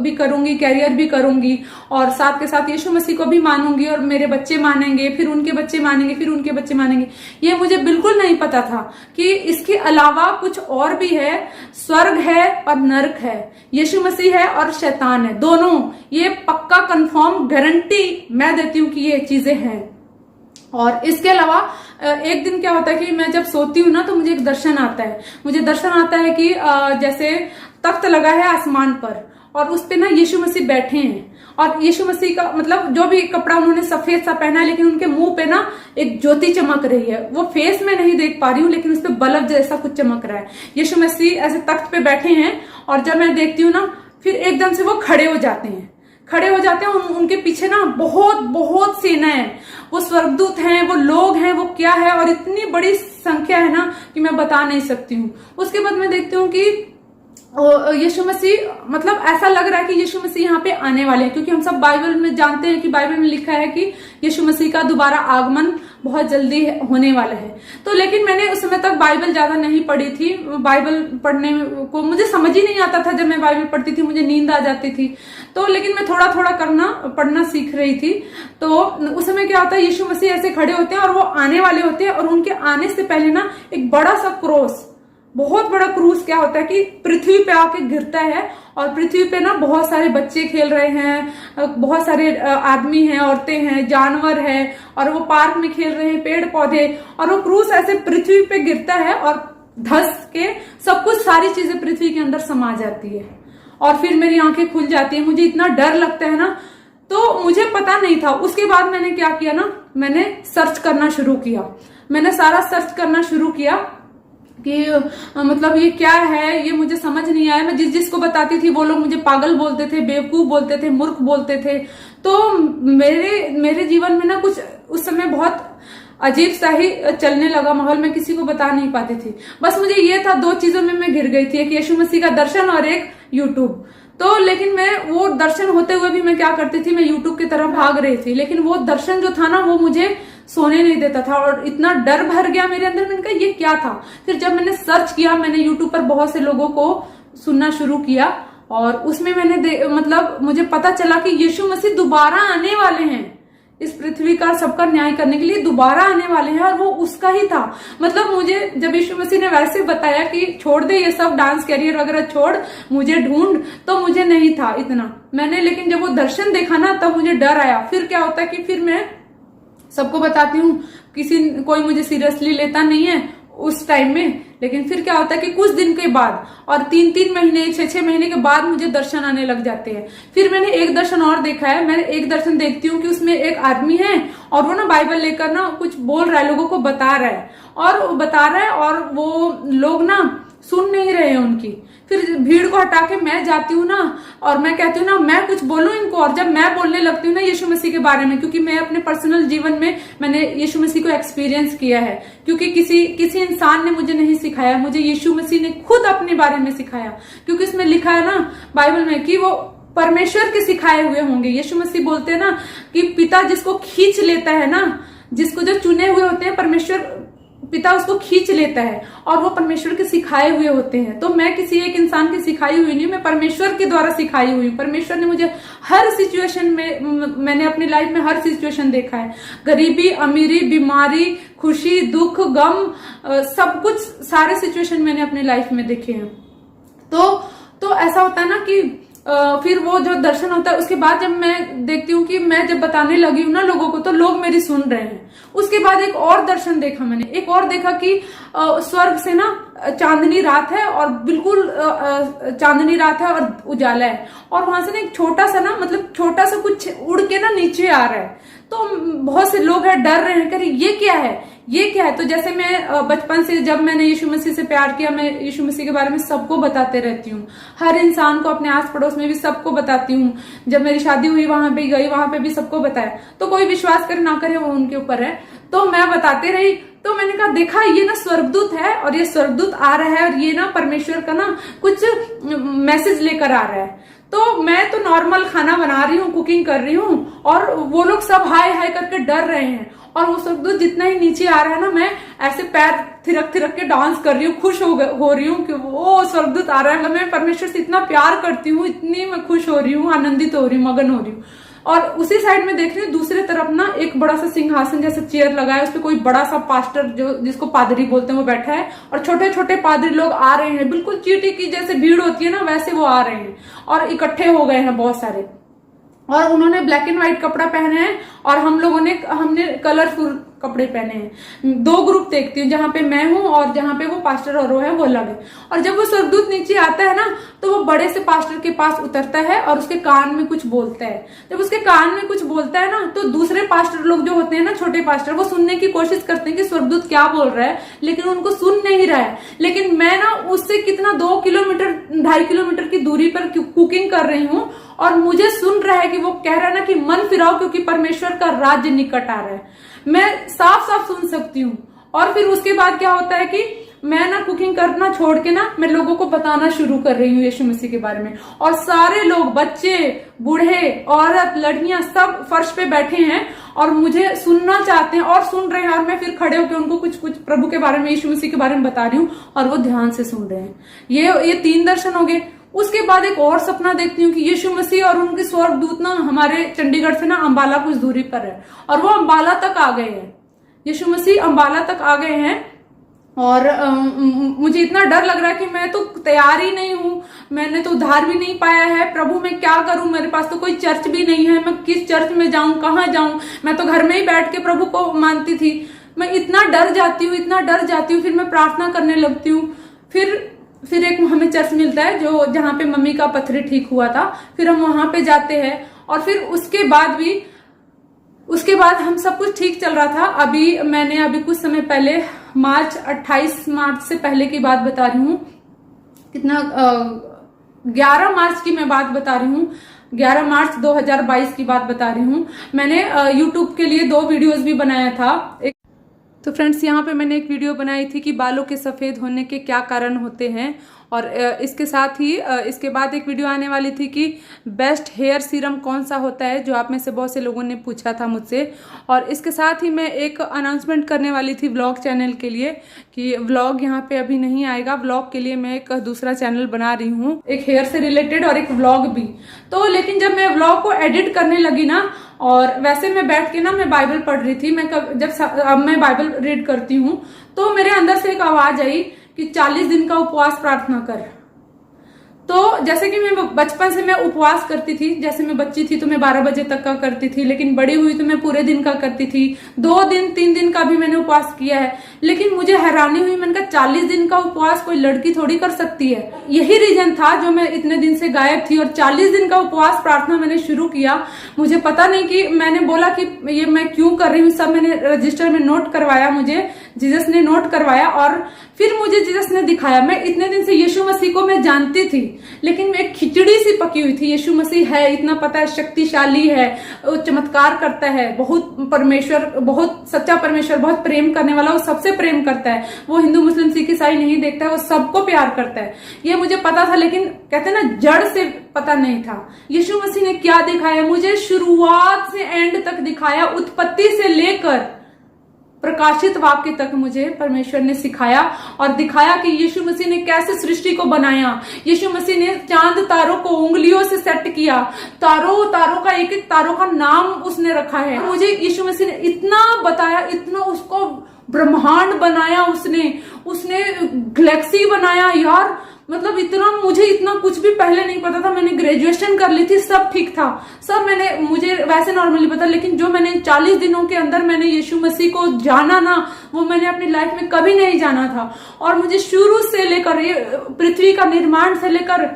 भी करूंगी, कैरियर भी करूंगी, और साथ के साथ यीशु मसीह को भी मानूंगी, और मेरे बच्चे मानेंगे, फिर उनके बच्चे मानेंगे, फिर उनके बच्चे मानेंगे। ये मुझे बिल्कुल नहीं पता था कि इसके अलावा कुछ और भी है। स्वर्ग है और नरक है, यीशु मसीह है और शैतान है, दोनों। ये पक्का कंफर्म गारंटी मैं देती हूँ कि ये चीजें हैं। और इसके अलावा एक दिन क्या होता है कि मैं जब सोती हूँ ना, तो मुझे एक दर्शन आता है। मुझे दर्शन आता है कि जैसे तख्त लगा है आसमान पर, और उस पे ना यीशु मसीह बैठे हैं, और यीशु मसीह का मतलब जो भी कपड़ा उन्होंने सफेद सा पहना है, लेकिन उनके मुंह पे ना एक ज्योति चमक रही है। वो फेस में नहीं देख पा रही हूँ, लेकिन उस पे बल्ब जैसा कुछ चमक रहा है। यीशु मसीह ऐसे तख्त पे बैठे हैं, और जब मैं देखती हूँ ना, फिर एकदम से वो खड़े हो जाते हैं। उनके पीछे ना बहुत बहुत सेना है। वो स्वर्गदूत हैं, वो लोग हैं, वो क्या है, और इतनी बड़ी संख्या है ना कि मैं बता नहीं सकती हूँ। उसके बाद मैं देखती हूँ कि यीशु मसीह, मतलब ऐसा लग रहा है कि यीशु मसीह यहाँ पे आने वाले हैं, क्योंकि हम सब बाइबल में जानते हैं कि बाइबल में लिखा है कि यीशु मसीह का दोबारा आगमन बहुत जल्दी होने वाला है। तो लेकिन मैंने उस समय तक बाइबल ज्यादा नहीं पढ़ी थी। बाइबल पढ़ने को मुझे समझ ही नहीं आता था। जब मैं बाइबल पढ़ती थी मुझे नींद आ जाती थी। तो लेकिन मैं थोड़ा थोड़ा पढ़ना सीख रही थी। तो उस समय क्या होता है, यीशु मसीह ऐसे खड़े होते हैं और वो आने वाले होते हैं, और उनके आने से पहले ना एक बड़ा सा क्रॉस, बहुत बड़ा क्रूस क्या होता है कि पृथ्वी पे आके गिरता है, और पृथ्वी पे ना बहुत सारे बच्चे खेल रहे हैं, बहुत सारे आदमी हैं, औरतें हैं, जानवर हैं, और वो पार्क में खेल रहे हैं, पेड़ पौधे, और वो क्रूस ऐसे पृथ्वी पे गिरता है और धस के सब कुछ, सारी चीजें पृथ्वी के अंदर समा जाती है। और फिर मेरी आंखें खुल जाती है। मुझे इतना डर लगता है ना, तो मुझे पता नहीं था। उसके बाद मैंने क्या किया ना, मैंने सर्च करना शुरू किया। मैंने सारा सर्च करना शुरू किया कि मतलब ये क्या है, ये मुझे समझ नहीं आया। मैं जिसको बताती थी वो लोग मुझे पागल बोलते थे, बेवकूफ बोलते थे, मूर्ख बोलते थे। तो मेरे जीवन में ना कुछ उस समय बहुत अजीब सा ही चलने लगा माहौल। मैं किसी को बता नहीं पाती थी। बस मुझे ये था, दो चीजों में मैं घिर गई थी, एक यीशु मसीह का दर्शन और एक यूट्यूब। तो लेकिन मैं वो दर्शन होते हुए भी मैं क्या करती थी, मैं यूट्यूब की तरफ भाग रही थी। लेकिन वो दर्शन जो था ना, वो मुझे सोने नहीं देता था, और इतना डर भर गया मेरे अंदर। मैंने कहा ये क्या था। फिर जब मैंने सर्च किया, मैंने यूट्यूब पर बहुत से लोगों को सुनना शुरू किया, और उसमें मैंने मतलब मुझे पता चला कि यीशु मसीह दोबारा आने वाले हैं, इस पृथ्वी का सबका न्याय करने के लिए दोबारा आने वाले हैं, और वो उसका ही था। मतलब मुझे जब यीशु मसीह ने वैसे बताया कि छोड़ दे ये सब, डांस कैरियर वगैरह छोड़, मुझे ढूंढ, तो मुझे नहीं था इतना। मैंने लेकिन जब वो दर्शन देखा ना, तब मुझे डर आया। फिर क्या होता है कि फिर मैं सबको बताती हूँ, कोई मुझे सीरियसली लेता नहीं है उस टाइम में। लेकिन फिर क्या होता है कि कुछ दिन के बाद, और 3-3 महीने 6-6 महीने के बाद मुझे दर्शन आने लग जाते हैं। फिर मैंने एक दर्शन और देखा है। मैंने एक दर्शन देखती हूँ कि उसमें एक आदमी है, और वो ना बाइबल लेकर ना कुछ बोल रहा है, लोगों को बता रहा है, और वो लोग ना सुन नहीं रहे हैं उनकी। फिर भीड़ को हटा के मैं जाती हूँ ना, और मैं कहती हूँ ना, मैं कुछ बोलूं इनको। और जब मैं बोलने लगती हूँ ना यीशु मसीह के बारे में, क्योंकि मैं अपने पर्सनल जीवन में मैंने यीशु मसीह को एक्सपीरियंस किया है, क्योंकि किसी इंसान ने मुझे नहीं सिखाया, मुझे यीशु मसीह ने खुद अपने बारे में सिखाया। क्योंकि इसमें लिखा है ना बाइबल में कि वो परमेश्वर के सिखाए हुए होंगे। यीशु मसीह बोलते हैं ना कि पिता जिसको खींच लेता है ना, जिसको जो चुने हुए होते हैं, परमेश्वर पिता उसको खींच लेता है, और वो परमेश्वर के सिखाए हुए होते हैं। तो मैं किसी एक इंसान की सिखाई हुई नहीं, मैं परमेश्वर के द्वारा सिखाई हुई हूँ। परमेश्वर ने मुझे हर सिचुएशन में, मैंने अपनी लाइफ में हर सिचुएशन देखा है, गरीबी, अमीरी, बीमारी, खुशी, दुख, गम, सब कुछ, सारे सिचुएशन मैंने अपनी लाइफ में देखे हैं। तो ऐसा होता है ना कि फिर वो जो दर्शन होता है उसके बाद जब मैं देखती हूँ कि मैं जब बताने लगी हूँ ना लोगों को, तो लोग मेरी सुन रहे हैं। उसके बाद एक और दर्शन देखा मैंने, एक और देखा कि स्वर्ग से ना चांदनी रात है और बिल्कुल चांदनी रात है और उजाला है, और वहां से ना एक छोटा सा ना, मतलब छोटा सा कुछ उड़ के ना नीचे आ रहा है। तो बहुत से लोग हैं डर रहे हैं, कह रहे ये क्या है, ये क्या है। तो जैसे मैं बचपन से जब मैंने यीशु मसीह से प्यार किया, मैं यीशु मसीह के बारे में सबको बताते रहती हूँ, हर इंसान को, अपने आस पड़ोस में भी सबको बताती हूँ। जब मेरी शादी हुई वहां पे गई, वहां पे भी सबको बताया। तो कोई विश्वास करे ना करे वो उनके ऊपर है, तो मैं बताते रही। तो मैंने कहा देखा ये ना स्वर्गदूत है, और ये स्वर्गदूत आ रहा है और ये ना परमेश्वर का ना कुछ मैसेज लेकर आ रहा है। तो मैं तो नॉर्मल खाना बना रही हूँ, कुकिंग कर रही हूँ, और वो लोग सब हाय हाय करके डर रहे हैं। और वो स्वर्गदूत जितना ही नीचे आ रहा है ना, मैं ऐसे पैर थिरक थिरक के डांस कर रही हूँ, खुश हो रही हूँ कि वो स्वर्गदूत आ रहा है। मैं परमेश्वर से इतना प्यार करती हूँ, इतनी मैं खुश हो रही हूँ, आनंदित हो रही हूँ, मगन हो रही हूँ। और उसी साइड में देख रही हूँ दूसरे तरफ ना एक बड़ा सा सिंहासन जैसा चेयर लगा है, उस पर कोई बड़ा सा पास्टर, जो जिसको पादरी बोलते हैं, वो बैठा है, और छोटे छोटे पादरी लोग आ रहे हैं, बिल्कुल चींटी की जैसे भीड़ होती है ना वैसे वो आ रहे हैं और इकट्ठे हो गए हैं बहुत सारे। और उन्होंने ब्लैक एंड व्हाइट कपड़ा पहने हैं और हमने कलरफुल कपड़े पहने हैं। दो ग्रुप देखती हूँ, जहां पे मैं हूँ और जहां पे वो पास्टर और वो है, वो अलग है। और जब वो स्वर्गदूत नीचे आता है ना, तो वो बड़े से पास्टर के पास उतरता है और उसके कान में कुछ बोलता है। जब उसके कान में कुछ बोलता है ना, तो दूसरे पास्टर लोग जो होते हैं ना, छोटे पास्टर, वो सुनने की कोशिश करते हैं कि स्वर्गदूत क्या बोल रहा है, लेकिन उनको सुन नहीं रहा है। लेकिन मैं ना उससे कितना 2 किलोमीटर 2.5 किलोमीटर की दूरी पर कुकिंग कर रही हूँ, और मुझे सुन रहा है कि वो कह रहा है ना कि मन फिराओ क्योंकि परमेश्वर का राज्य निकट आ रहा है। मैं साफ साफ सुन सकती हूँ। और फिर उसके बाद क्या होता है कि मैं ना कुकिंग करना छोड़ के ना मैं लोगों को बताना शुरू कर रही हूँ यीशु मसीह के बारे में, और सारे लोग, बच्चे, बूढ़े, औरत, लड़कियां, सब फर्श पे बैठे हैं और मुझे सुनना चाहते हैं और सुन रहे हैं। और मैं फिर खड़े होकर उनको कुछ कुछ प्रभु के बारे में, यीशु मसीह के बारे में बता रही हूँ, और वो ध्यान से सुन रहे हैं। ये 3 दर्शन हो गए। उसके बाद एक और सपना देखती हूँ कि यीशु मसीह और उनके स्वर्गदूत ना हमारे चंडीगढ़ से ना अंबाला कुछ दूरी पर है, और वो अंबाला तक आ गए हैं। यीशु मसीह अंबाला तक आ गए हैं, और मुझे इतना डर लग रहा है कि मैं तो तैयार ही नहीं हूँ, मैंने तो उद्धार भी नहीं पाया है। प्रभु मैं क्या करूं, मेरे पास तो कोई चर्च भी नहीं है, मैं किस चर्च में जाऊं, कहाँ जाऊं। मैं तो घर में ही बैठ के प्रभु को मानती थी। मैं इतना डर जाती हूँ, इतना डर जाती हूँ। फिर मैं प्रार्थना करने लगती हूँ। फिर एक हमें चर्च मिलता है जो जहां पे मम्मी का पथरी ठीक हुआ था, फिर हम वहां पे जाते हैं। और फिर उसके बाद हम सब कुछ ठीक चल रहा था। अभी कुछ समय पहले 28 मार्च से पहले की बात बता रही हूँ, 11 मार्च की मैं बात बता रही हूँ, 11 मार्च 2022 की बात बता रही हूँ। मैंने यूट्यूब के लिए 2 वीडियोस भी बनाया था। तो फ्रेंड्स, यहाँ पे मैंने एक वीडियो बनाई थी कि बालों के सफ़ेद होने के क्या कारण होते हैं, और इसके साथ ही इसके बाद एक वीडियो आने वाली थी कि बेस्ट हेयर सीरम कौन सा होता है, जो आप में से बहुत से लोगों ने पूछा था मुझसे। और इसके साथ ही मैं एक अनाउंसमेंट करने वाली थी व्लॉग चैनल के लिए कि व्लॉग यहाँ पे अभी नहीं आएगा। व्लॉग के लिए मैं एक दूसरा चैनल बना रही हूँ, एक हेयर से रिलेटेड और एक व्लॉग भी। तो लेकिन जब मैं व्लॉग को एडिट करने लगी ना, और वैसे मैं बैठ के ना मैं बाइबल पढ़ रही थी, अब मैं बाइबल रीड करती हूँ, तो मेरे अंदर से एक आवाज आई कि 40 दिन का उपवास प्रार्थना कर। तो जैसे कि मैं बचपन से मैं उपवास करती थी, जैसे मैं बच्ची थी तो मैं 12 बजे तक का करती थी, लेकिन बड़ी हुई तो मैं पूरे दिन का करती थी। 2 दिन 3 दिन का भी मैंने उपवास किया है। लेकिन मुझे हैरानी हुई, मैंने कहा 40 दिन का उपवास कोई लड़की थोड़ी कर सकती है। यही रीजन था जो मैं इतने दिन से गायब थी, और 40 दिन का उपवास प्रार्थना मैंने शुरू किया। मुझे पता नहीं कि मैंने बोला कि ये मैं क्यों कर रही हूँ, सब मैंने रजिस्टर में नोट करवाया, मुझे जीसस ने नोट करवाया, और फिर मुझे जीसस ने दिखाया। मैं इतने दिन से यीशु मसीह को मैं जानती थी, लेकिन मैं एक खिचड़ी सी पकी हुई थी। यीशु मसीह है, इतना पता है, शक्तिशाली है, वो चमत्कार करता है, बहुत परमेश्वर, बहुत सच्चा परमेश्वर, बहुत प्रेम करने वाला, वो सबसे प्रेम करता है। वो हिंदू मुस्लिम सिख ईसाई नहीं देखता है, वो सबको प्यार करता है। ये मुझे पता था, लेकिन कहते हैं ना जड़ से पता नहीं था। यीशु मसीह ने क्या दिखाया मुझे, शुरुआत से एंड तक दिखाया, उत्पत्ति से लेकर प्रकाशित वाक्य तक मुझे परमेश्वर ने सिखाया और दिखाया कि यीशु मसीह ने कैसे सृष्टि को बनाया। यीशु मसीह ने चांद तारों को उंगलियों से सेट किया, तारों का एक एक तारों का नाम उसने रखा है। मुझे यीशु मसीह ने इतना बताया, इतना ब्रह्मांड बनाया उसने, उसने गैलेक्सी बनाया यार। मतलब इतना, मुझे इतना कुछ भी पहले नहीं पता था। मैंने ग्रेजुएशन कर ली थी, सब ठीक था, सब मुझे वैसे नॉर्मली पता, लेकिन जो मैंने 40 दिनों के अंदर मैंने यीशु मसीह को जाना ना, वो मैंने अपनी लाइफ में कभी नहीं जाना था। और मुझे शुरू से लेकर, ये पृथ्वी का निर्माण से लेकर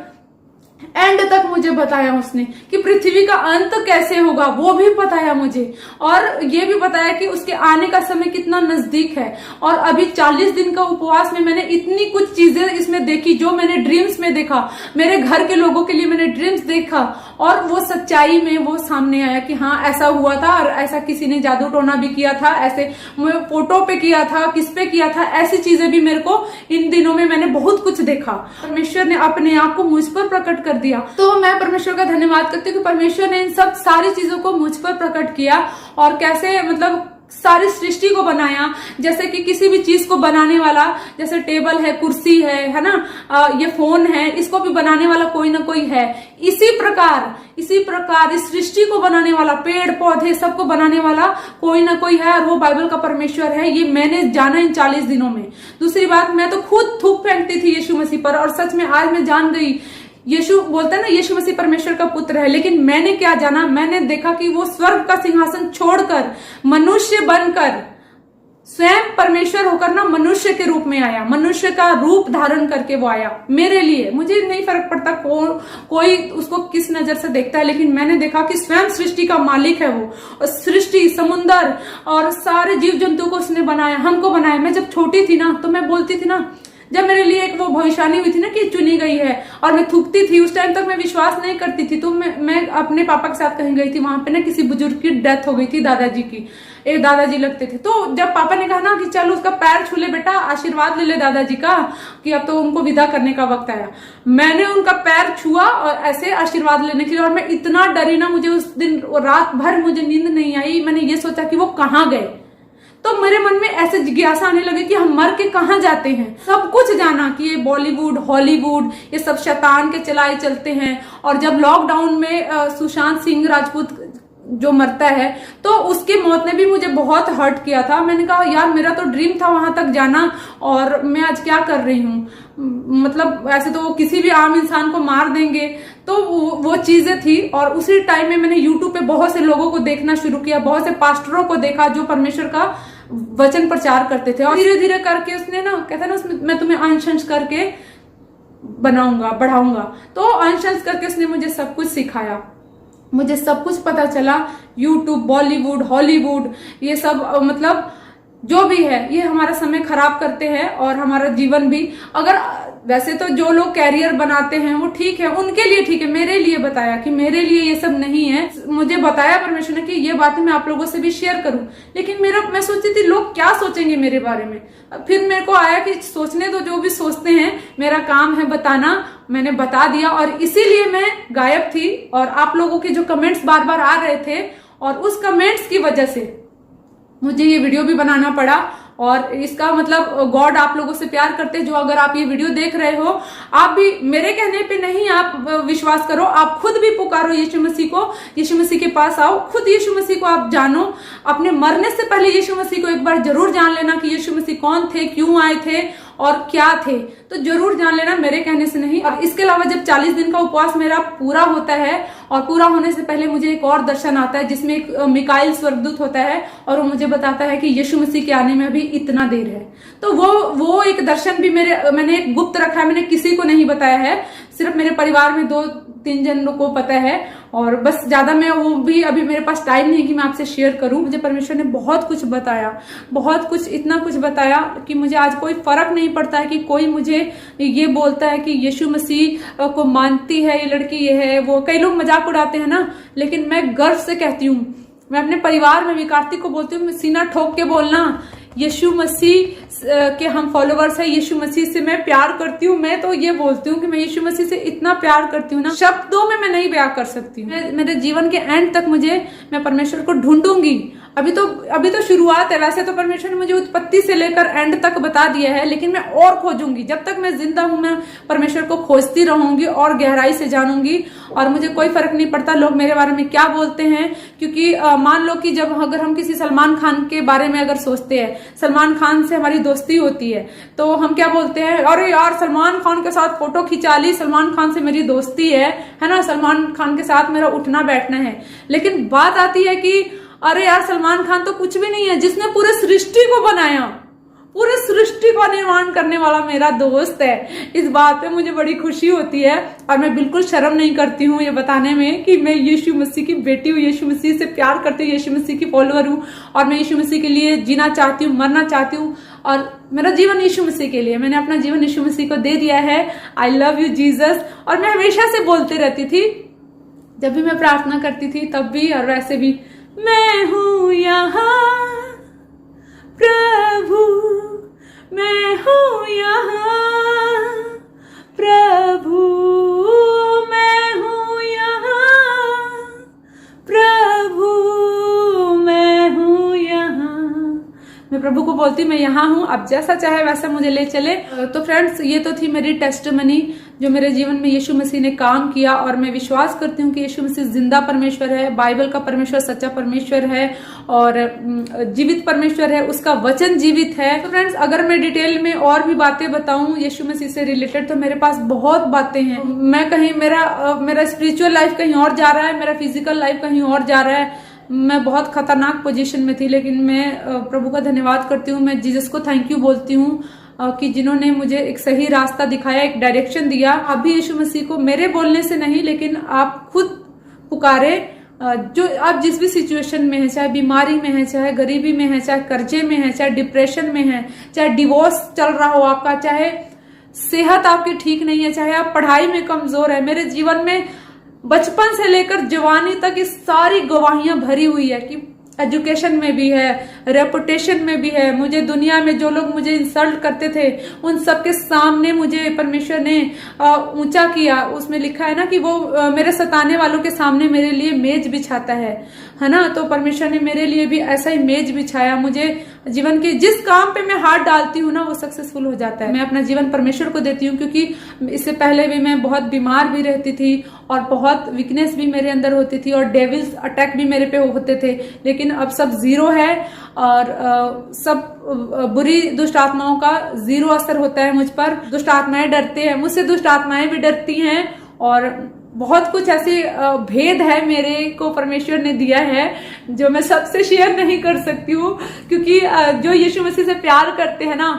एंड तक मुझे बताया उसने कि पृथ्वी का अंत कैसे होगा, वो भी बताया मुझे। और ये भी बताया कि उसके आने का समय कितना नजदीक है। और अभी 40 दिन का उपवास में मैंने इतनी कुछ चीजें इसमें देखी जो मैंने ड्रीम्स में देखा, मेरे घर के लोगों के लिए मैंने ड्रीम्स देखा, और वो सच्चाई में वो सामने आया कि हाँ ऐसा हुआ था, और ऐसा किसी ने जादू टोना भी किया था, ऐसे फोटो पे किया था, किस पे किया था, ऐसी चीजें भी मेरे को इन दिनों में मैंने बहुत कुछ देखा। परमेश्वर ने अपने आप को मुझ पर प्रकट कर दिया। तो मैं परमेश्वर का धन्यवाद करती हूँ कि परमेश्वर ने इन सब सारी चीजों को मुझ पर प्रकट किया, और कैसे मतलब सारी सृष्टि को बनाया। जैसे कि किसी भी चीज को बनाने वाला, जैसे टेबल है, कुर्सी है ना, ये फोन है, इसको भी बनाने वाला कोई ना कोई है। इसी प्रकार इस सृष्टि को बनाने वाला, पेड़ पौधे सबको बनाने वाला कोई ना कोई है, और वो बाइबल का परमेश्वर है। ये मैंने जाना इन 40 दिनों में। दूसरी बात, मैं तो खुद थूक फेंकती थी यीशु मसीह पर, और सच में आज मैं जान गई। यीशु बोलता है ना, यीशु मसीह परमेश्वर का पुत्र है, लेकिन मैंने क्या जाना, मैंने देखा कि वो स्वर्ग का सिंहासन छोड़कर मनुष्य बनकर स्वयं परमेश्वर होकर ना मनुष्य के रूप में आया, मनुष्य का रूप धारण करके वो आया मेरे लिए। मुझे नहीं फर्क पड़ता कोई उसको किस नजर से देखता है, लेकिन मैंने देखा कि स्वयं सृष्टि का मालिक है वो, और सृष्टि, समुन्दर और सारे जीव जंतु को उसने बनाया, हमको बनाया। मैं जब छोटी थी ना, तो मैं बोलती थी ना, जब मेरे लिए एक वो भविष्यवाणी हुई थी ना कि चुनी गई है, और मैं थूकती थी, उस टाइम तक मैं विश्वास नहीं करती थी। तो मैं अपने पापा के साथ कहीं गई थी, वहां पे ना किसी बुजुर्ग की डेथ हो गई थी, दादाजी की, एक दादाजी लगते थे। तो जब पापा ने कहा ना कि चल उसका पैर छू ले बेटा, आशीर्वाद ले ले दादाजी का, कि अब तो उनको विदा करने का वक्त आया, मैंने उनका पैर छुआ और ऐसे आशीर्वाद लेने के लिए। और मैं इतना डरी ना, मुझे उस दिन रात भर मुझे नींद नहीं आई। मैंने ये सोचा कि वो कहाँ गए। तो मेरे मन में ऐसे जिज्ञासा आने लगे कि हम मर के कहाँ जाते हैं। सब कुछ जाना कि ये बॉलीवुड, हॉलीवुड, ये सब शैतान के चलाए चलते हैं। और जब लॉकडाउन में सुशांत सिंह राजपूत जो मरता है, तो उसकी मौत ने भी मुझे बहुत हर्ट किया था। मैंने कहा यार, मेरा तो ड्रीम था वहां तक जाना, और मैं आज क्या कर रही हूँ। मतलब ऐसे तो वो किसी भी आम इंसान को मार देंगे, तो वो चीजें थी। और उसी टाइम में मैंने यूट्यूब पे बहुत से लोगों को देखना शुरू किया, बहुत से पास्टरों को देखा जो परमेश्वर का वचन प्रचार करते थे। और धीरे धीरे करके उसने ना, कहता ना, उसमें मैं तुम्हें अंश करके बनाऊंगा, बढ़ाऊंगा। तो अंश करके उसने मुझे सब कुछ सिखाया, मुझे सब कुछ पता चला। यूट्यूब, बॉलीवुड, हॉलीवुड, ये सब मतलब जो भी है, ये हमारा समय खराब करते हैं और हमारा जीवन भी। अगर वैसे तो जो लोग कैरियर बनाते हैं वो ठीक है, उनके लिए ठीक है। मेरे लिए बताया कि मेरे लिए ये सब नहीं है। मुझे बताया परमेश्वर ने कि ये बातें मैं आप लोगों से भी शेयर करूं, लेकिन मैं सोचती थी लोग क्या सोचेंगे मेरे बारे में। फिर मेरे को आया कि सोचने तो जो भी सोचते हैं, मेरा काम है बताना। मैंने बता दिया, और इसीलिए मैं गायब थी। और आप लोगों के जो कमेंट्स बार बार आ रहे थे, और उस कमेंट्स की वजह से मुझे ये वीडियो भी बनाना पड़ा। और इसका मतलब गॉड आप लोगों से प्यार करते हैं। जो अगर आप ये वीडियो देख रहे हो, आप भी मेरे कहने पे नहीं, आप विश्वास करो, आप खुद भी पुकारो यीशु मसीह को, यीशु मसीह के पास आओ, खुद यीशु मसीह को आप जानो। अपने मरने से पहले यीशु मसीह को एक बार जरूर जान लेना कि यीशु मसीह कौन थे, क्यों आए थे और क्या थे। तो जरूर जान लेना, मेरे कहने से नहीं। और इसके अलावा जब 40 दिन का उपवास मेरा पूरा होता है, और पूरा होने से पहले मुझे एक और दर्शन आता है, जिसमें एक मिकाइल स्वर्गदूत होता है, और वो मुझे बताता है कि यीशु मसीह के आने में अभी इतना देर है। तो वो एक दर्शन भी मैंने एक गुप्त रखा है, मैंने किसी को नहीं बताया है। सिर्फ मेरे परिवार में 2-3 जनों को पता है, और बस ज्यादा मैं वो भी अभी मेरे पास टाइम नहीं कि मैं आपसे शेयर करूं। मुझे परमेश्वर ने बहुत कुछ बताया, बहुत कुछ, इतना कुछ बताया कि मुझे आज कोई फर्क नहीं पड़ता है कि कोई मुझे ये बोलता है कि यीशु मसीह को मानती है ये लड़की, ये है वो। कई लोग मजाक उड़ाते हैं ना, लेकिन मैं गर्व से कहती हूँ, मैं अपने परिवार में भी कार्तिक को बोलती हूँ, सीना ठोक के बोलना, यीशु मसीह के हम फॉलोवर्स हैं, यीशु मसीह से मैं प्यार करती हूँ। मैं तो ये बोलती हूँ कि मैं यीशु मसीह से इतना प्यार करती हूँ ना, शब्दों में मैं नहीं बयां कर सकती हूँ। मेरे जीवन के एंड तक मैं परमेश्वर को ढूंढूंगी, अभी तो शुरुआत है। वैसे तो परमेश्वर ने मुझे उत्पत्ति से लेकर एंड तक बता दिया है, लेकिन मैं और खोजूंगी। जब तक मैं जिंदा हूं मैं परमेश्वर को खोजती रहूंगी और गहराई से जानूंगी। और मुझे कोई फर्क नहीं पड़ता लोग मेरे बारे में क्या बोलते हैं, क्योंकि मान लो कि जब अगर हम किसी सलमान खान के बारे में अगर सोचते हैं, सलमान खान से हमारी दोस्ती होती है, तो हम क्या बोलते हैं, अरे यार सलमान खान के साथ फोटो खिंचा ली, सलमान खान से मेरी दोस्ती है ना, सलमान खान के साथ मेरा उठना बैठना है। लेकिन बात आती है कि अरे यार सलमान खान तो कुछ भी नहीं है, जिसने पूरे सृष्टि को बनाया, पूरे सृष्टि का निर्माण करने वाला मेरा दोस्त है। इस बात पे मुझे बड़ी खुशी होती है और मैं बिल्कुल शर्म नहीं करती हूँ ये बताने में कि मैं यीशु मसीह की बेटी हूँ, यीशु मसीह से प्यार करती हूँ, यीशु मसीह की फॉलोअर हूँ और मैं यीशु मसीह के लिए जीना चाहती हूँ, मरना चाहती हूँ और मेरा जीवन यीशु मसीह के लिए, मैंने अपना जीवन यीशु मसीह को दे दिया है। I love you Jesus. और मैं हमेशा से बोलते रहती थी, जब भी मैं प्रार्थना करती थी तब भी और वैसे भी, मैं हूं यहाँ प्रभु, मैं हूं यहाँ प्रभु, मैं हूं यहाँ प्रभु, मैं हूं यहाँ। मैं प्रभु को बोलती मैं यहाँ हूँ, अब जैसा चाहे वैसा मुझे ले चले। तो फ्रेंड्स, ये तो थी मेरी टेस्टमनी जो मेरे जीवन में यीशु मसीह ने काम किया और मैं विश्वास करती हूँ कि यीशु मसीह जिंदा परमेश्वर है, बाइबल का परमेश्वर सच्चा परमेश्वर है और जीवित परमेश्वर है, उसका वचन जीवित है। तो फ्रेंड्स, अगर मैं डिटेल में और भी बातें बताऊं यीशु मसीह से रिलेटेड तो मेरे पास बहुत बातें हैं। मैं कहीं मेरा स्पिरिचुअल लाइफ कहीं और जा रहा है, मेरा फिजिकल लाइफ कहीं और जा रहा है। मैं बहुत खतरनाक पोजीशन में थी, लेकिन मैं प्रभु का धन्यवाद करती हूँ, मैं जीसस को थैंक यू बोलती हूँ कि जिन्होंने मुझे एक सही रास्ता दिखाया, एक डायरेक्शन दिया। आप भी यीशु मसीह को मेरे बोलने से नहीं, लेकिन आप खुद पुकारे। जो आप जिस भी सिचुएशन में है, चाहे बीमारी में है, चाहे गरीबी में है, चाहे कर्जे में है, चाहे डिप्रेशन में है, चाहे डिवोर्स चल रहा हो आपका, चाहे सेहत आपकी ठीक नहीं है, चाहे आप पढ़ाई में कमजोर है। मेरे जीवन में बचपन से लेकर जवानी तक ये सारी गवाहियां भरी हुई है कि एजुकेशन में भी है, रेपुटेशन में भी है। मुझे दुनिया में जो लोग मुझे इंसल्ट करते थे उन सबके सामने मुझे परमेश्वर ने ऊंचा किया। उसमें लिखा है ना कि वो मेरे सताने वालों के सामने मेरे लिए मेज बिछाता है ना। तो परमेश्वर ने मेरे लिए भी ऐसा ही मेज बिछाया। मुझे जीवन के जिस काम पे मैं हाथ डालती हूँ ना वो सक्सेसफुल हो जाता है। मैं अपना जीवन परमेश्वर को देती हूँ, क्योंकि इससे पहले भी मैं बहुत बीमार भी रहती थी और बहुत वीकनेस भी मेरे अंदर होती थी और डेविल्स अटैक भी मेरे पे होते थे, लेकिन अब सब जीरो है और सब बुरी दुष्ट आत्माओं का जीरो असर होता है मुझ पर। दुष्ट आत्माएं डरते हैं मुझसे, दुष्ट आत्माएं भी डरती हैं और बहुत कुछ ऐसे भेद है मेरे को परमेश्वर ने दिया है जो मैं सबसे शेयर नहीं कर सकती हूँ, क्योंकि जो यीशु मसीह से प्यार करते हैं ना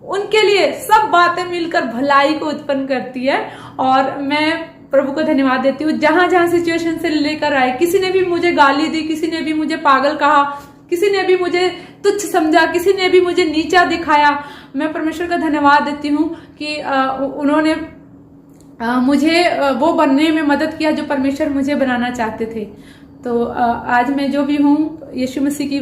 उनके लिए सब बातें मिलकर भलाई को उत्पन्न करती है। और मैं प्रभु को धन्यवाद देती हूँ, जहां जहां सिचुएशन से लेकर आए, किसी ने भी मुझे गाली दी, किसी ने भी मुझे पागल कहा, किसी ने भी मुझे तुच्छ समझा, किसी ने भी मुझे नीचा दिखाया, मैं परमेश्वर का धन्यवाद देती हूँ कि उन्होंने मुझे वो बनने में मदद किया जो परमेश्वर मुझे बनाना चाहते थे। तो आज मैं जो भी हूँ यीशु मसीह की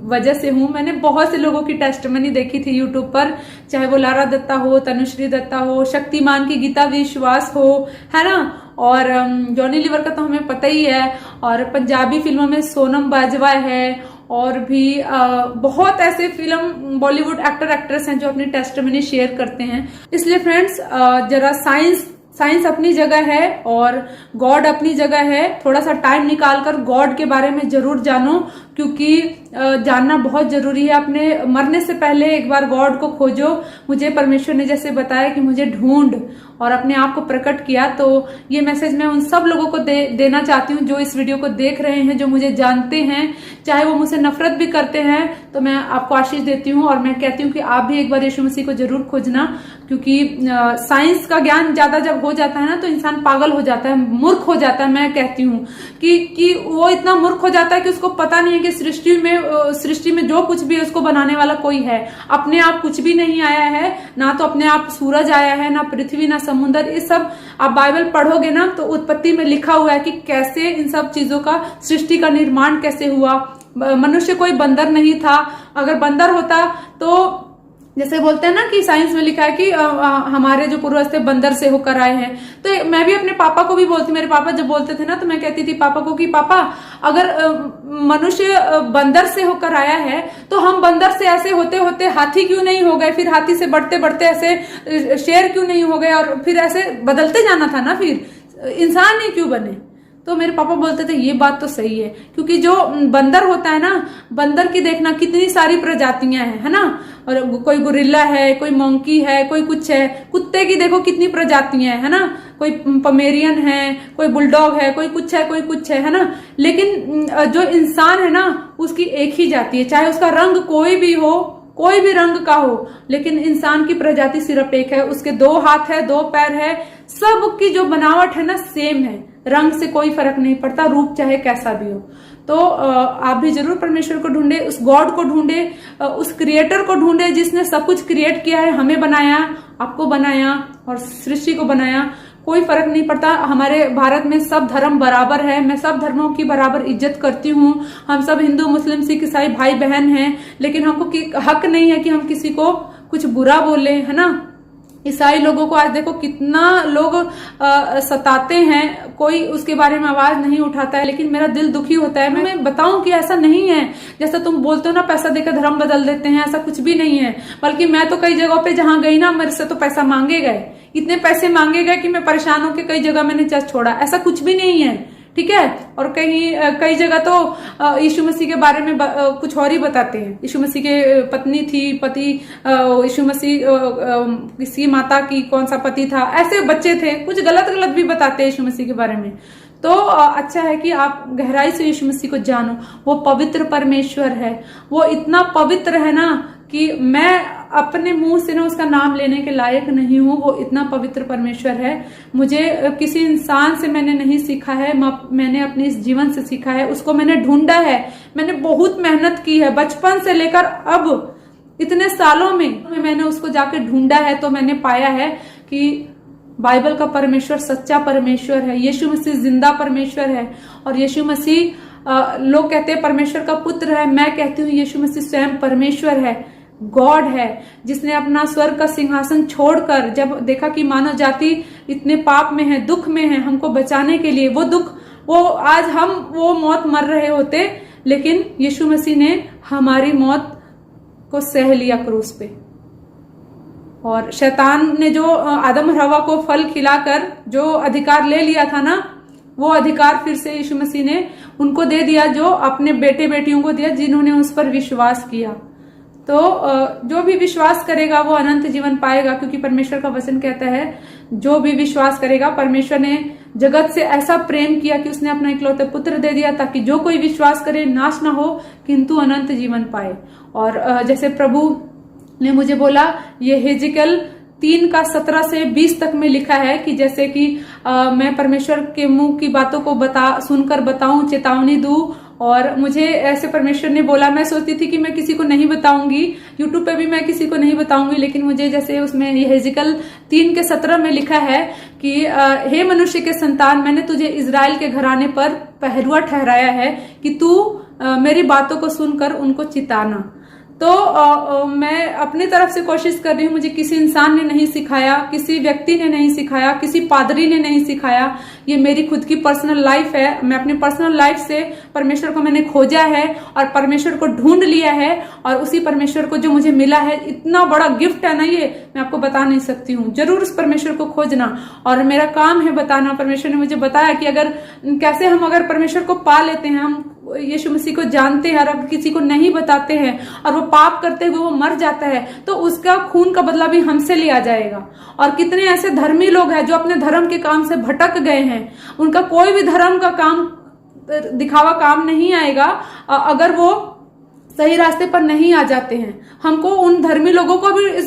वजह से हूँ। मैंने बहुत से लोगों की टेस्टमनी देखी थी यूट्यूब पर, चाहे वो लारा दत्ता हो, तनुश्री दत्ता हो, शक्तिमान की गीता विश्वास हो, है ना, और जॉनी लीवर का तो हमें पता ही है, और पंजाबी फिल्मों में सोनम बाजवा है और भी बहुत ऐसे फिल्म बॉलीवुड एक्टर एक्ट्रेस हैं जो अपनी टेस्टमनी शेयर करते हैं। इसलिए फ्रेंड्स, जरा साइंस अपनी जगह है और गॉड अपनी जगह है। थोड़ा सा टाइम निकालकर गॉड के बारे में जरूर जानो, क्योंकि जानना बहुत जरूरी है। अपने मरने से पहले एक बार गॉड को खोजो। मुझे परमेश्वर ने जैसे बताया कि मुझे ढूंढ और अपने आप को प्रकट किया, तो ये मैसेज मैं उन सब लोगों को देना चाहती हूँ जो इस वीडियो को देख रहे हैं, जो मुझे जानते हैं, चाहे वो मुझसे नफरत भी करते हैं, तो मैं आपको आशीष देती हूँ और मैं कहती हूँ कि आप भी एक बार यीशु मसीह को जरूर खोजना, क्योंकि साइंस का ज्ञान ज्यादा जब हो जाता है ना तो इंसान पागल हो जाता है, मूर्ख हो जाता है। मैं कहती हूँ कि वो इतना मूर्ख हो जाता है कि उसको पता नहीं है कि सृष्टि में जो कुछ भी है उसको बनाने वाला कोई है। अपने आप कुछ भी नहीं आया है, ना तो अपने आप सूरज आया है, ना पृथ्वी, ना समुद्र। ये सब आप बाइबल पढ़ोगे ना तो उत्पत्ति में लिखा हुआ है कि कैसे इन सब चीजों का, सृष्टि का निर्माण कैसे हुआ। मनुष्य कोई बंदर नहीं था, अगर बंदर होता तो जैसे बोलते हैं ना कि साइंस में लिखा है कि हमारे जो पूर्वज थे बंदर से होकर आए हैं। तो मैं भी अपने पापा को भी बोलती, मेरे पापा जब बोलते थे ना तो मैं कहती थी पापा को कि पापा अगर मनुष्य बंदर से होकर आया है तो हम बंदर से ऐसे होते होते हाथी क्यों नहीं हो गए, फिर हाथी से बढ़ते बढ़ते ऐसे शेर क्यों नहीं हो गए, और फिर ऐसे बदलते जाना था ना, फिर इंसान ही क्यों बने। तो मेरे पापा बोलते थे ये बात तो सही है, क्योंकि जो बंदर होता है ना, बंदर की देखना कितनी सारी प्रजातियां हैं, है ना, और कोई गोरिल्ला है, कोई मंकी है, कोई कुछ है, कुत्ते की देखो कितनी प्रजातियां है ना, कोई पमेरियन है, कोई बुलडॉग है, कोई कुछ है, कोई कुछ है ना। लेकिन जो इंसान है ना उसकी एक ही जाति है, चाहे उसका रंग कोई भी हो, कोई भी रंग का हो, लेकिन इंसान की प्रजाति सिर्फ एक है। उसके 2 हाथ है, 2 पैर है, सबकी जो बनावट है ना सेम है, रंग से कोई फर्क नहीं पड़ता, रूप चाहे कैसा भी हो। तो आप भी जरूर परमेश्वर को ढूंढे, उस गॉड को ढूंढे, उस क्रिएटर को ढूंढे जिसने सब कुछ क्रिएट किया है, हमें बनाया, आपको बनाया और सृष्टि को बनाया। कोई फर्क नहीं पड़ता। हमारे भारत में सब धर्म बराबर है, मैं सब धर्मों की बराबर इज्जत करती हूँ। हम सब हिंदू मुस्लिम सिख ईसाई भाई बहन हैं, लेकिन हमको हक नहीं है कि हम किसी को कुछ बुरा बोले, है ना। ईसाई लोगों को आज देखो कितना लोग सताते हैं, कोई उसके बारे में आवाज नहीं उठाता है, लेकिन मेरा दिल दुखी होता है। मैं बताऊं कि ऐसा नहीं है जैसा तुम बोलते हो ना, पैसा देकर धर्म बदल देते हैं, ऐसा कुछ भी नहीं है। बल्कि मैं तो कई जगहों पे जहां गई ना, मेरे से तो पैसा मांगे गए, इतने पैसे मांगे गए कि मैं परेशान होकर कई जगह मैंने चर्च छोड़ा। ऐसा कुछ भी नहीं है, ठीक है। और कई जगह तो यीशु मसीह के बारे में कुछ और ही बताते हैं। यीशु मसीह के पत्नी थी, पति यीशु मसीह किसी माता की कौन सा पति था, ऐसे बच्चे थे, कुछ गलत गलत भी बताते हैं यीशु मसीह के बारे में। तो अच्छा है कि आप गहराई से यीशु मसीह को जानो। वो पवित्र परमेश्वर है, वो इतना पवित्र है ना कि मैं अपने मुंह से ना उसका नाम लेने के लायक नहीं हूं। वो इतना पवित्र परमेश्वर है। मुझे किसी इंसान से मैंने नहीं सीखा है, मैंने अपने इस जीवन से सीखा है। उसको मैंने ढूंढा है, मैंने बहुत मेहनत की है, बचपन से लेकर अब इतने सालों में मैंने उसको जाके ढूंढा है। तो मैंने पाया है कि बाइबल का परमेश्वर सच्चा परमेश्वर है, यीशु मसीह जिंदा परमेश्वर है। और यीशु मसीह लोग कहते हैं परमेश्वर का पुत्र है, मैं कहती हूँ यीशु मसीह स्वयं परमेश्वर है, गॉड है, जिसने अपना स्वर्ग का सिंहासन छोड़कर जब देखा कि मानव जाति इतने पाप में है, दुख में है, हमको बचाने के लिए वो आज हम वो मौत मर रहे होते, लेकिन यीशु मसीह ने हमारी मौत को सह लिया क्रूस पे। और शैतान ने जो आदम और हवा को फल खिलाकर जो अधिकार ले लिया था ना, वो अधिकार फिर से यीशु मसीह ने उनको दे दिया, जो अपने बेटे बेटियों को दिया जिन्होंने उस पर विश्वास किया। तो जो भी विश्वास करेगा वो अनंत जीवन पाएगा, क्योंकि परमेश्वर का वचन कहता है जो भी विश्वास करेगा, परमेश्वर ने जगत से ऐसा प्रेम किया कि उसने अपना इकलौते पुत्र दे दिया, ताकि जो कोई विश्वास करे नाश ना हो किंतु अनंत जीवन पाए। और जैसे प्रभु ने मुझे बोला, ये हेजिकल 3:17 से 20 तक में लिखा है कि जैसे कि मैं परमेश्वर के मुंह की बातों को सुनकर बताऊं, चेतावनी दूं। और मुझे ऐसे परमेश्वर ने बोला, मैं सोचती थी कि मैं किसी को नहीं बताऊंगी, यूट्यूब पे भी मैं किसी को नहीं बताऊंगी, लेकिन मुझे जैसे उसमें हेजिकल 3:17 में लिखा है कि हे मनुष्य के संतान, मैंने तुझे इजराइल के घराने पर पहरुआ ठहराया है कि तू मेरी बातों को सुनकर उनको चिताना। तो मैं अपनी तरफ से कोशिश कर रही हूँ। मुझे किसी इंसान ने नहीं सिखाया, किसी व्यक्ति ने नहीं सिखाया, किसी पादरी ने नहीं सिखाया। ये मेरी खुद की पर्सनल लाइफ है। मैं अपनी पर्सनल लाइफ से परमेश्वर को मैंने खोजा है और परमेश्वर को ढूंढ लिया है। और उसी परमेश्वर को जो मुझे मिला है, इतना बड़ा गिफ्ट है ना ये, मैं आपको बता नहीं सकती हूँ। जरूर उस परमेश्वर को खोजना, और मेरा काम है बताना। परमेश्वर ने मुझे बताया कि कैसे हम अगर परमेश्वर को पा लेते हैं, हम यीशु मसीह को जानते हैं और अगर किसी को नहीं बताते हैं और वो पाप करते हुए वो मर जाता है, तो उसका खून का बदला भी हमसे लिया जाएगा। और कितने ऐसे धर्मी लोग हैं जो अपने धर्म के काम से भटक गए हैं, उनका कोई भी धर्म का काम दिखावा काम नहीं आएगा अगर वो सही रास्ते पर नहीं आ जाते हैं। हमको उन धर्मी लोगों को भी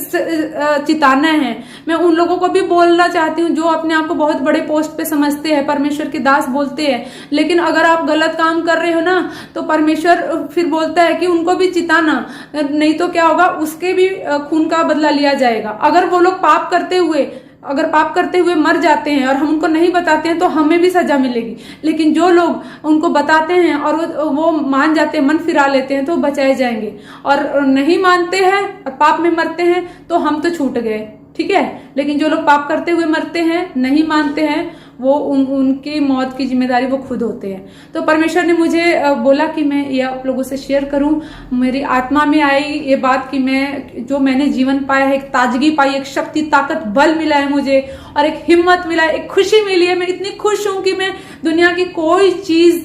चिताना है। मैं उन लोगों को भी बोलना चाहती हूँ जो अपने आप को बहुत बड़े पोस्ट पे समझते हैं, परमेश्वर के दास बोलते हैं, लेकिन अगर आप गलत काम कर रहे हो ना, तो परमेश्वर फिर बोलता है कि उनको भी चिताना, नहीं तो क्या होगा, उसके भी खून का बदला लिया जाएगा। अगर वो लोग पाप करते हुए अगर पाप करते हुए मर जाते हैं और हम उनको नहीं बताते हैं तो हमें भी सजा मिलेगी, लेकिन जो लोग उनको बताते हैं और वो मान जाते हैं, मन फिरा लेते हैं, तो बचाए जाएंगे। और नहीं मानते हैं और पाप में मरते हैं तो हम तो छूट गए, ठीक है। लेकिन जो लोग पाप करते हुए मरते हैं, नहीं मानते हैं, वो उनकी मौत की जिम्मेदारी वो खुद होते हैं। तो परमेश्वर ने मुझे बोला कि मैं ये आप लोगों से शेयर करूं। मेरी आत्मा में आई ये बात कि मैंने जीवन पाया है, एक ताजगी पाई, एक शक्ति, ताकत, बल मिला है मुझे, और एक हिम्मत मिला है, एक खुशी मिली है। मैं इतनी खुश हूं कि मैं दुनिया की कोई चीज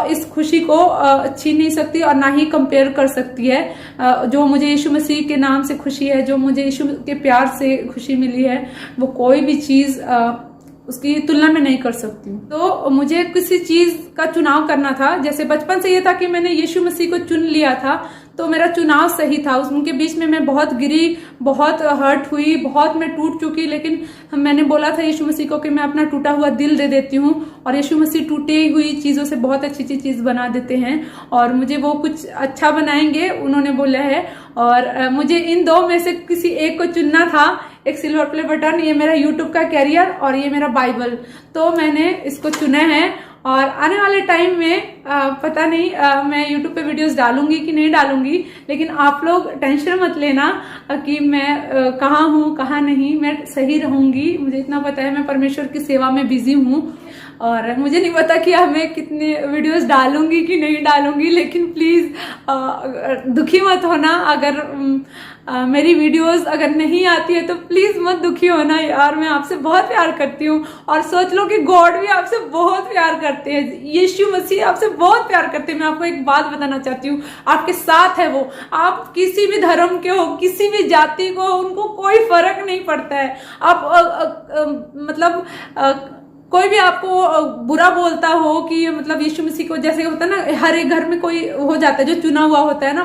इस खुशी को छीन नहीं सकती और ना ही कंपेयर कर सकती है। जो मुझे यीशु मसीह के नाम से खुशी है, जो मुझे यीशु के प्यार से खुशी मिली है, वो कोई भी चीज उसकी तुलना में नहीं कर सकती हूँ। तो मुझे किसी चीज का चुनाव करना था। जैसे बचपन से ये था कि मैंने यीशु मसीह को चुन लिया था, तो मेरा चुनाव सही था। उनके बीच में मैं बहुत गिरी, बहुत हर्ट हुई, बहुत मैं टूट चुकी, लेकिन मैंने बोला था यीशु मसीह को कि मैं अपना टूटा हुआ दिल दे देती हूँ, और यीशु मसीह टूटी हुई चीजों से बहुत अच्छी अच्छी चीज बना देते हैं और मुझे वो कुछ अच्छा बनाएंगे, उन्होंने बोला है। और मुझे इन दो में से किसी एक को चुनना था, एक सिल्वर प्ले बटन, ये मेरा यूट्यूब का कैरियर, और ये मेरा बाइबल। तो मैंने इसको चुना है और आने वाले टाइम में पता नहीं मैं यूट्यूब पे वीडियोस डालूंगी कि नहीं डालूंगी, लेकिन आप लोग टेंशन मत लेना कि मैं कहाँ हूँ कहाँ नहीं, मैं सही रहूंगी। मुझे इतना पता है मैं परमेश्वर की सेवा में बिजी हूँ, और मुझे नहीं पता कि मैं कितने वीडियोस डालूंगी कि नहीं डालूंगी, लेकिन प्लीज दुखी मत होना अगर मेरी वीडियोस अगर नहीं आती है, तो प्लीज मत दुखी होना यार। मैं आपसे बहुत प्यार करती हूँ, और सोच लो कि गॉड भी आपसे बहुत प्यार करते हैं, यीशु मसीह आपसे बहुत प्यार करते हैं। मैं आपको एक बात बताना चाहती हूँ, आपके साथ है वो। आप किसी भी धर्म के हो, किसी भी जाति को, उनको कोई फर्क नहीं पड़ता है। आप मतलब कोई भी आपको बुरा बोलता हो कि मतलब यीशु मसीह को, जैसे होता है ना, हर एक घर में कोई हो जाता है जो चुना हुआ होता है ना,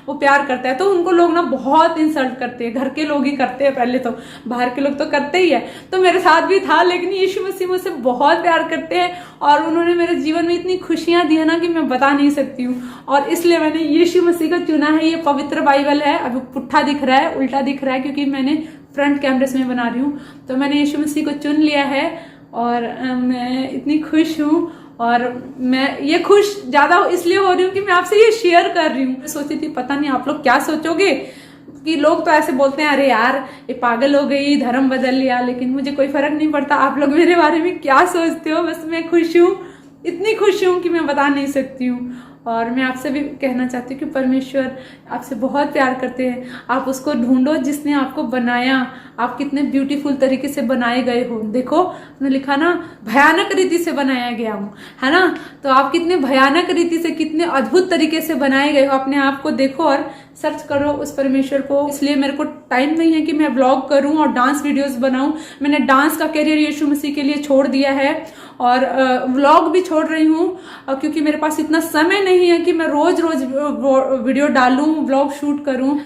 वो प्यार करता है, तो उनको लोग ना बहुत इंसल्ट करते हैं। घर के लोग ही करते हैं पहले, तो बाहर के लोग तो करते ही है। तो मेरे साथ भी था, लेकिन यीशु मसीह मुझसे बहुत प्यार करते हैं और उन्होंने मेरे जीवन में इतनी खुशियां दी है ना कि मैं बता नहीं सकती हूँ। और इसलिए मैंने यीशु मसीह को चुना है। ये पवित्र बाइबल है, अभी पुट्ठा दिख रहा है, उल्टा दिख रहा है, क्योंकि मैंने फ्रंट कैमरे से मैं बना रही हूँ। तो मैंने यीशु मसीह को चुन लिया है और मैं इतनी खुश हूँ। और मैं ये खुश ज्यादा इसलिए हो रही हूँ कि मैं आपसे ये शेयर कर रही हूँ। मैं सोचती थी पता नहीं आप लोग क्या सोचोगे, कि लोग तो ऐसे बोलते हैं अरे यार ये पागल हो गई, धर्म बदल लिया, लेकिन मुझे कोई फर्क नहीं पड़ता आप लोग मेरे बारे में क्या सोचते हो। बस मैं खुश हूँ, इतनी खुश हूँ कि मैं बता नहीं सकती हूँ। और मैं आपसे भी कहना चाहती हूँ कि परमेश्वर आपसे बहुत प्यार करते हैं। आप उसको ढूंढो जिसने आपको बनाया। आप कितने ब्यूटीफुल तरीके से बनाए गए हो। देखो उन्होंने लिखा ना, भयानक रीति से बनाया गया हूँ, है ना। तो आप कितने भयानक रीति से, कितने अद्भुत तरीके से बनाए गए हो। अपने आप को देखो और सर्च करो उस परमेश्वर को। इसलिए मेरे को टाइम नहीं है कि मैं ब्लॉग करूं और डांस वीडियोस बनाऊं। मैंने डांस का करियर यीशु मसीह के लिए छोड़ दिया है, और व्लॉग भी छोड़ रही हूँ, क्योंकि मेरे पास इतना समय नहीं है कि मैं रोज रोज वीडियो डालूं, व्लॉग शूट करूं।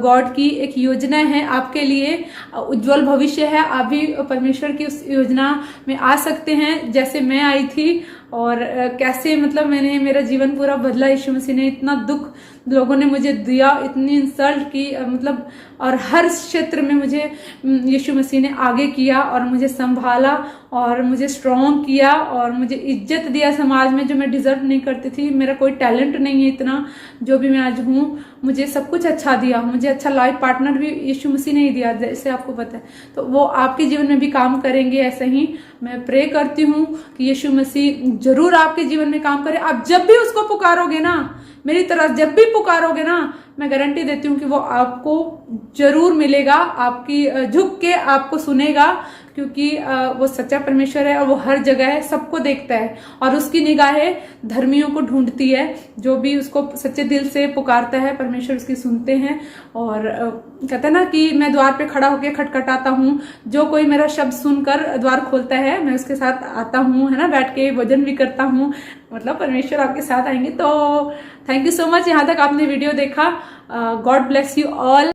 गॉड की एक योजना है आपके लिए, उज्जवल भविष्य है। आप भी परमेश्वर की उस योजना में आ सकते हैं, जैसे मैं आई थी। और कैसे मतलब मेरा जीवन पूरा बदला। यीशु मसीह ने इतना दुख लोगों ने मुझे दिया, इतनी इंसल्ट की, मतलब और हर क्षेत्र में मुझे यीशु मसीह ने आगे किया और मुझे संभाला और मुझे स्ट्रॉन्ग किया और मुझे इज्जत दिया समाज में, जो मैं डिजर्व नहीं करती थी। मेरा कोई टैलेंट नहीं है इतना जो भी मैं आज हूँ। मुझे सब कुछ अच्छा दिया, मुझे अच्छा लाइफ पार्टनर भी यीशु मसीह ने ही दिया, जैसे आपको पता है। तो वो आपके जीवन में भी काम करेंगे ऐसे ही। मैं प्रे करती हूँ कि यीशु मसीह जरूर आपके जीवन में काम करे। आप जब भी उसको पुकारोगे ना, मेरी तरह जब भी पुकारोगे ना, मैं गारंटी देती हूँ कि वो आपको जरूर मिलेगा, आपकी झुक के आपको सुनेगा, क्योंकि वो सच्चा परमेश्वर है और वो हर जगह है, सबको देखता है और उसकी निगाहें धर्मियों को ढूंढती है। जो भी उसको सच्चे दिल से पुकारता है, परमेश्वर उसकी सुनते हैं। और कहते हैं ना कि मैं द्वार पे खड़ा होकर खटखटाता हूँ, जो कोई मेरा शब्द सुनकर द्वार खोलता है, मैं उसके साथ आता हूँ, है ना, बैठ के भोजन भी करता हूँ। मतलब परमेश्वर आपके साथ आएंगे। तो थैंक यू सो मच, यहाँ तक आपने वीडियो देखा। God bless you all.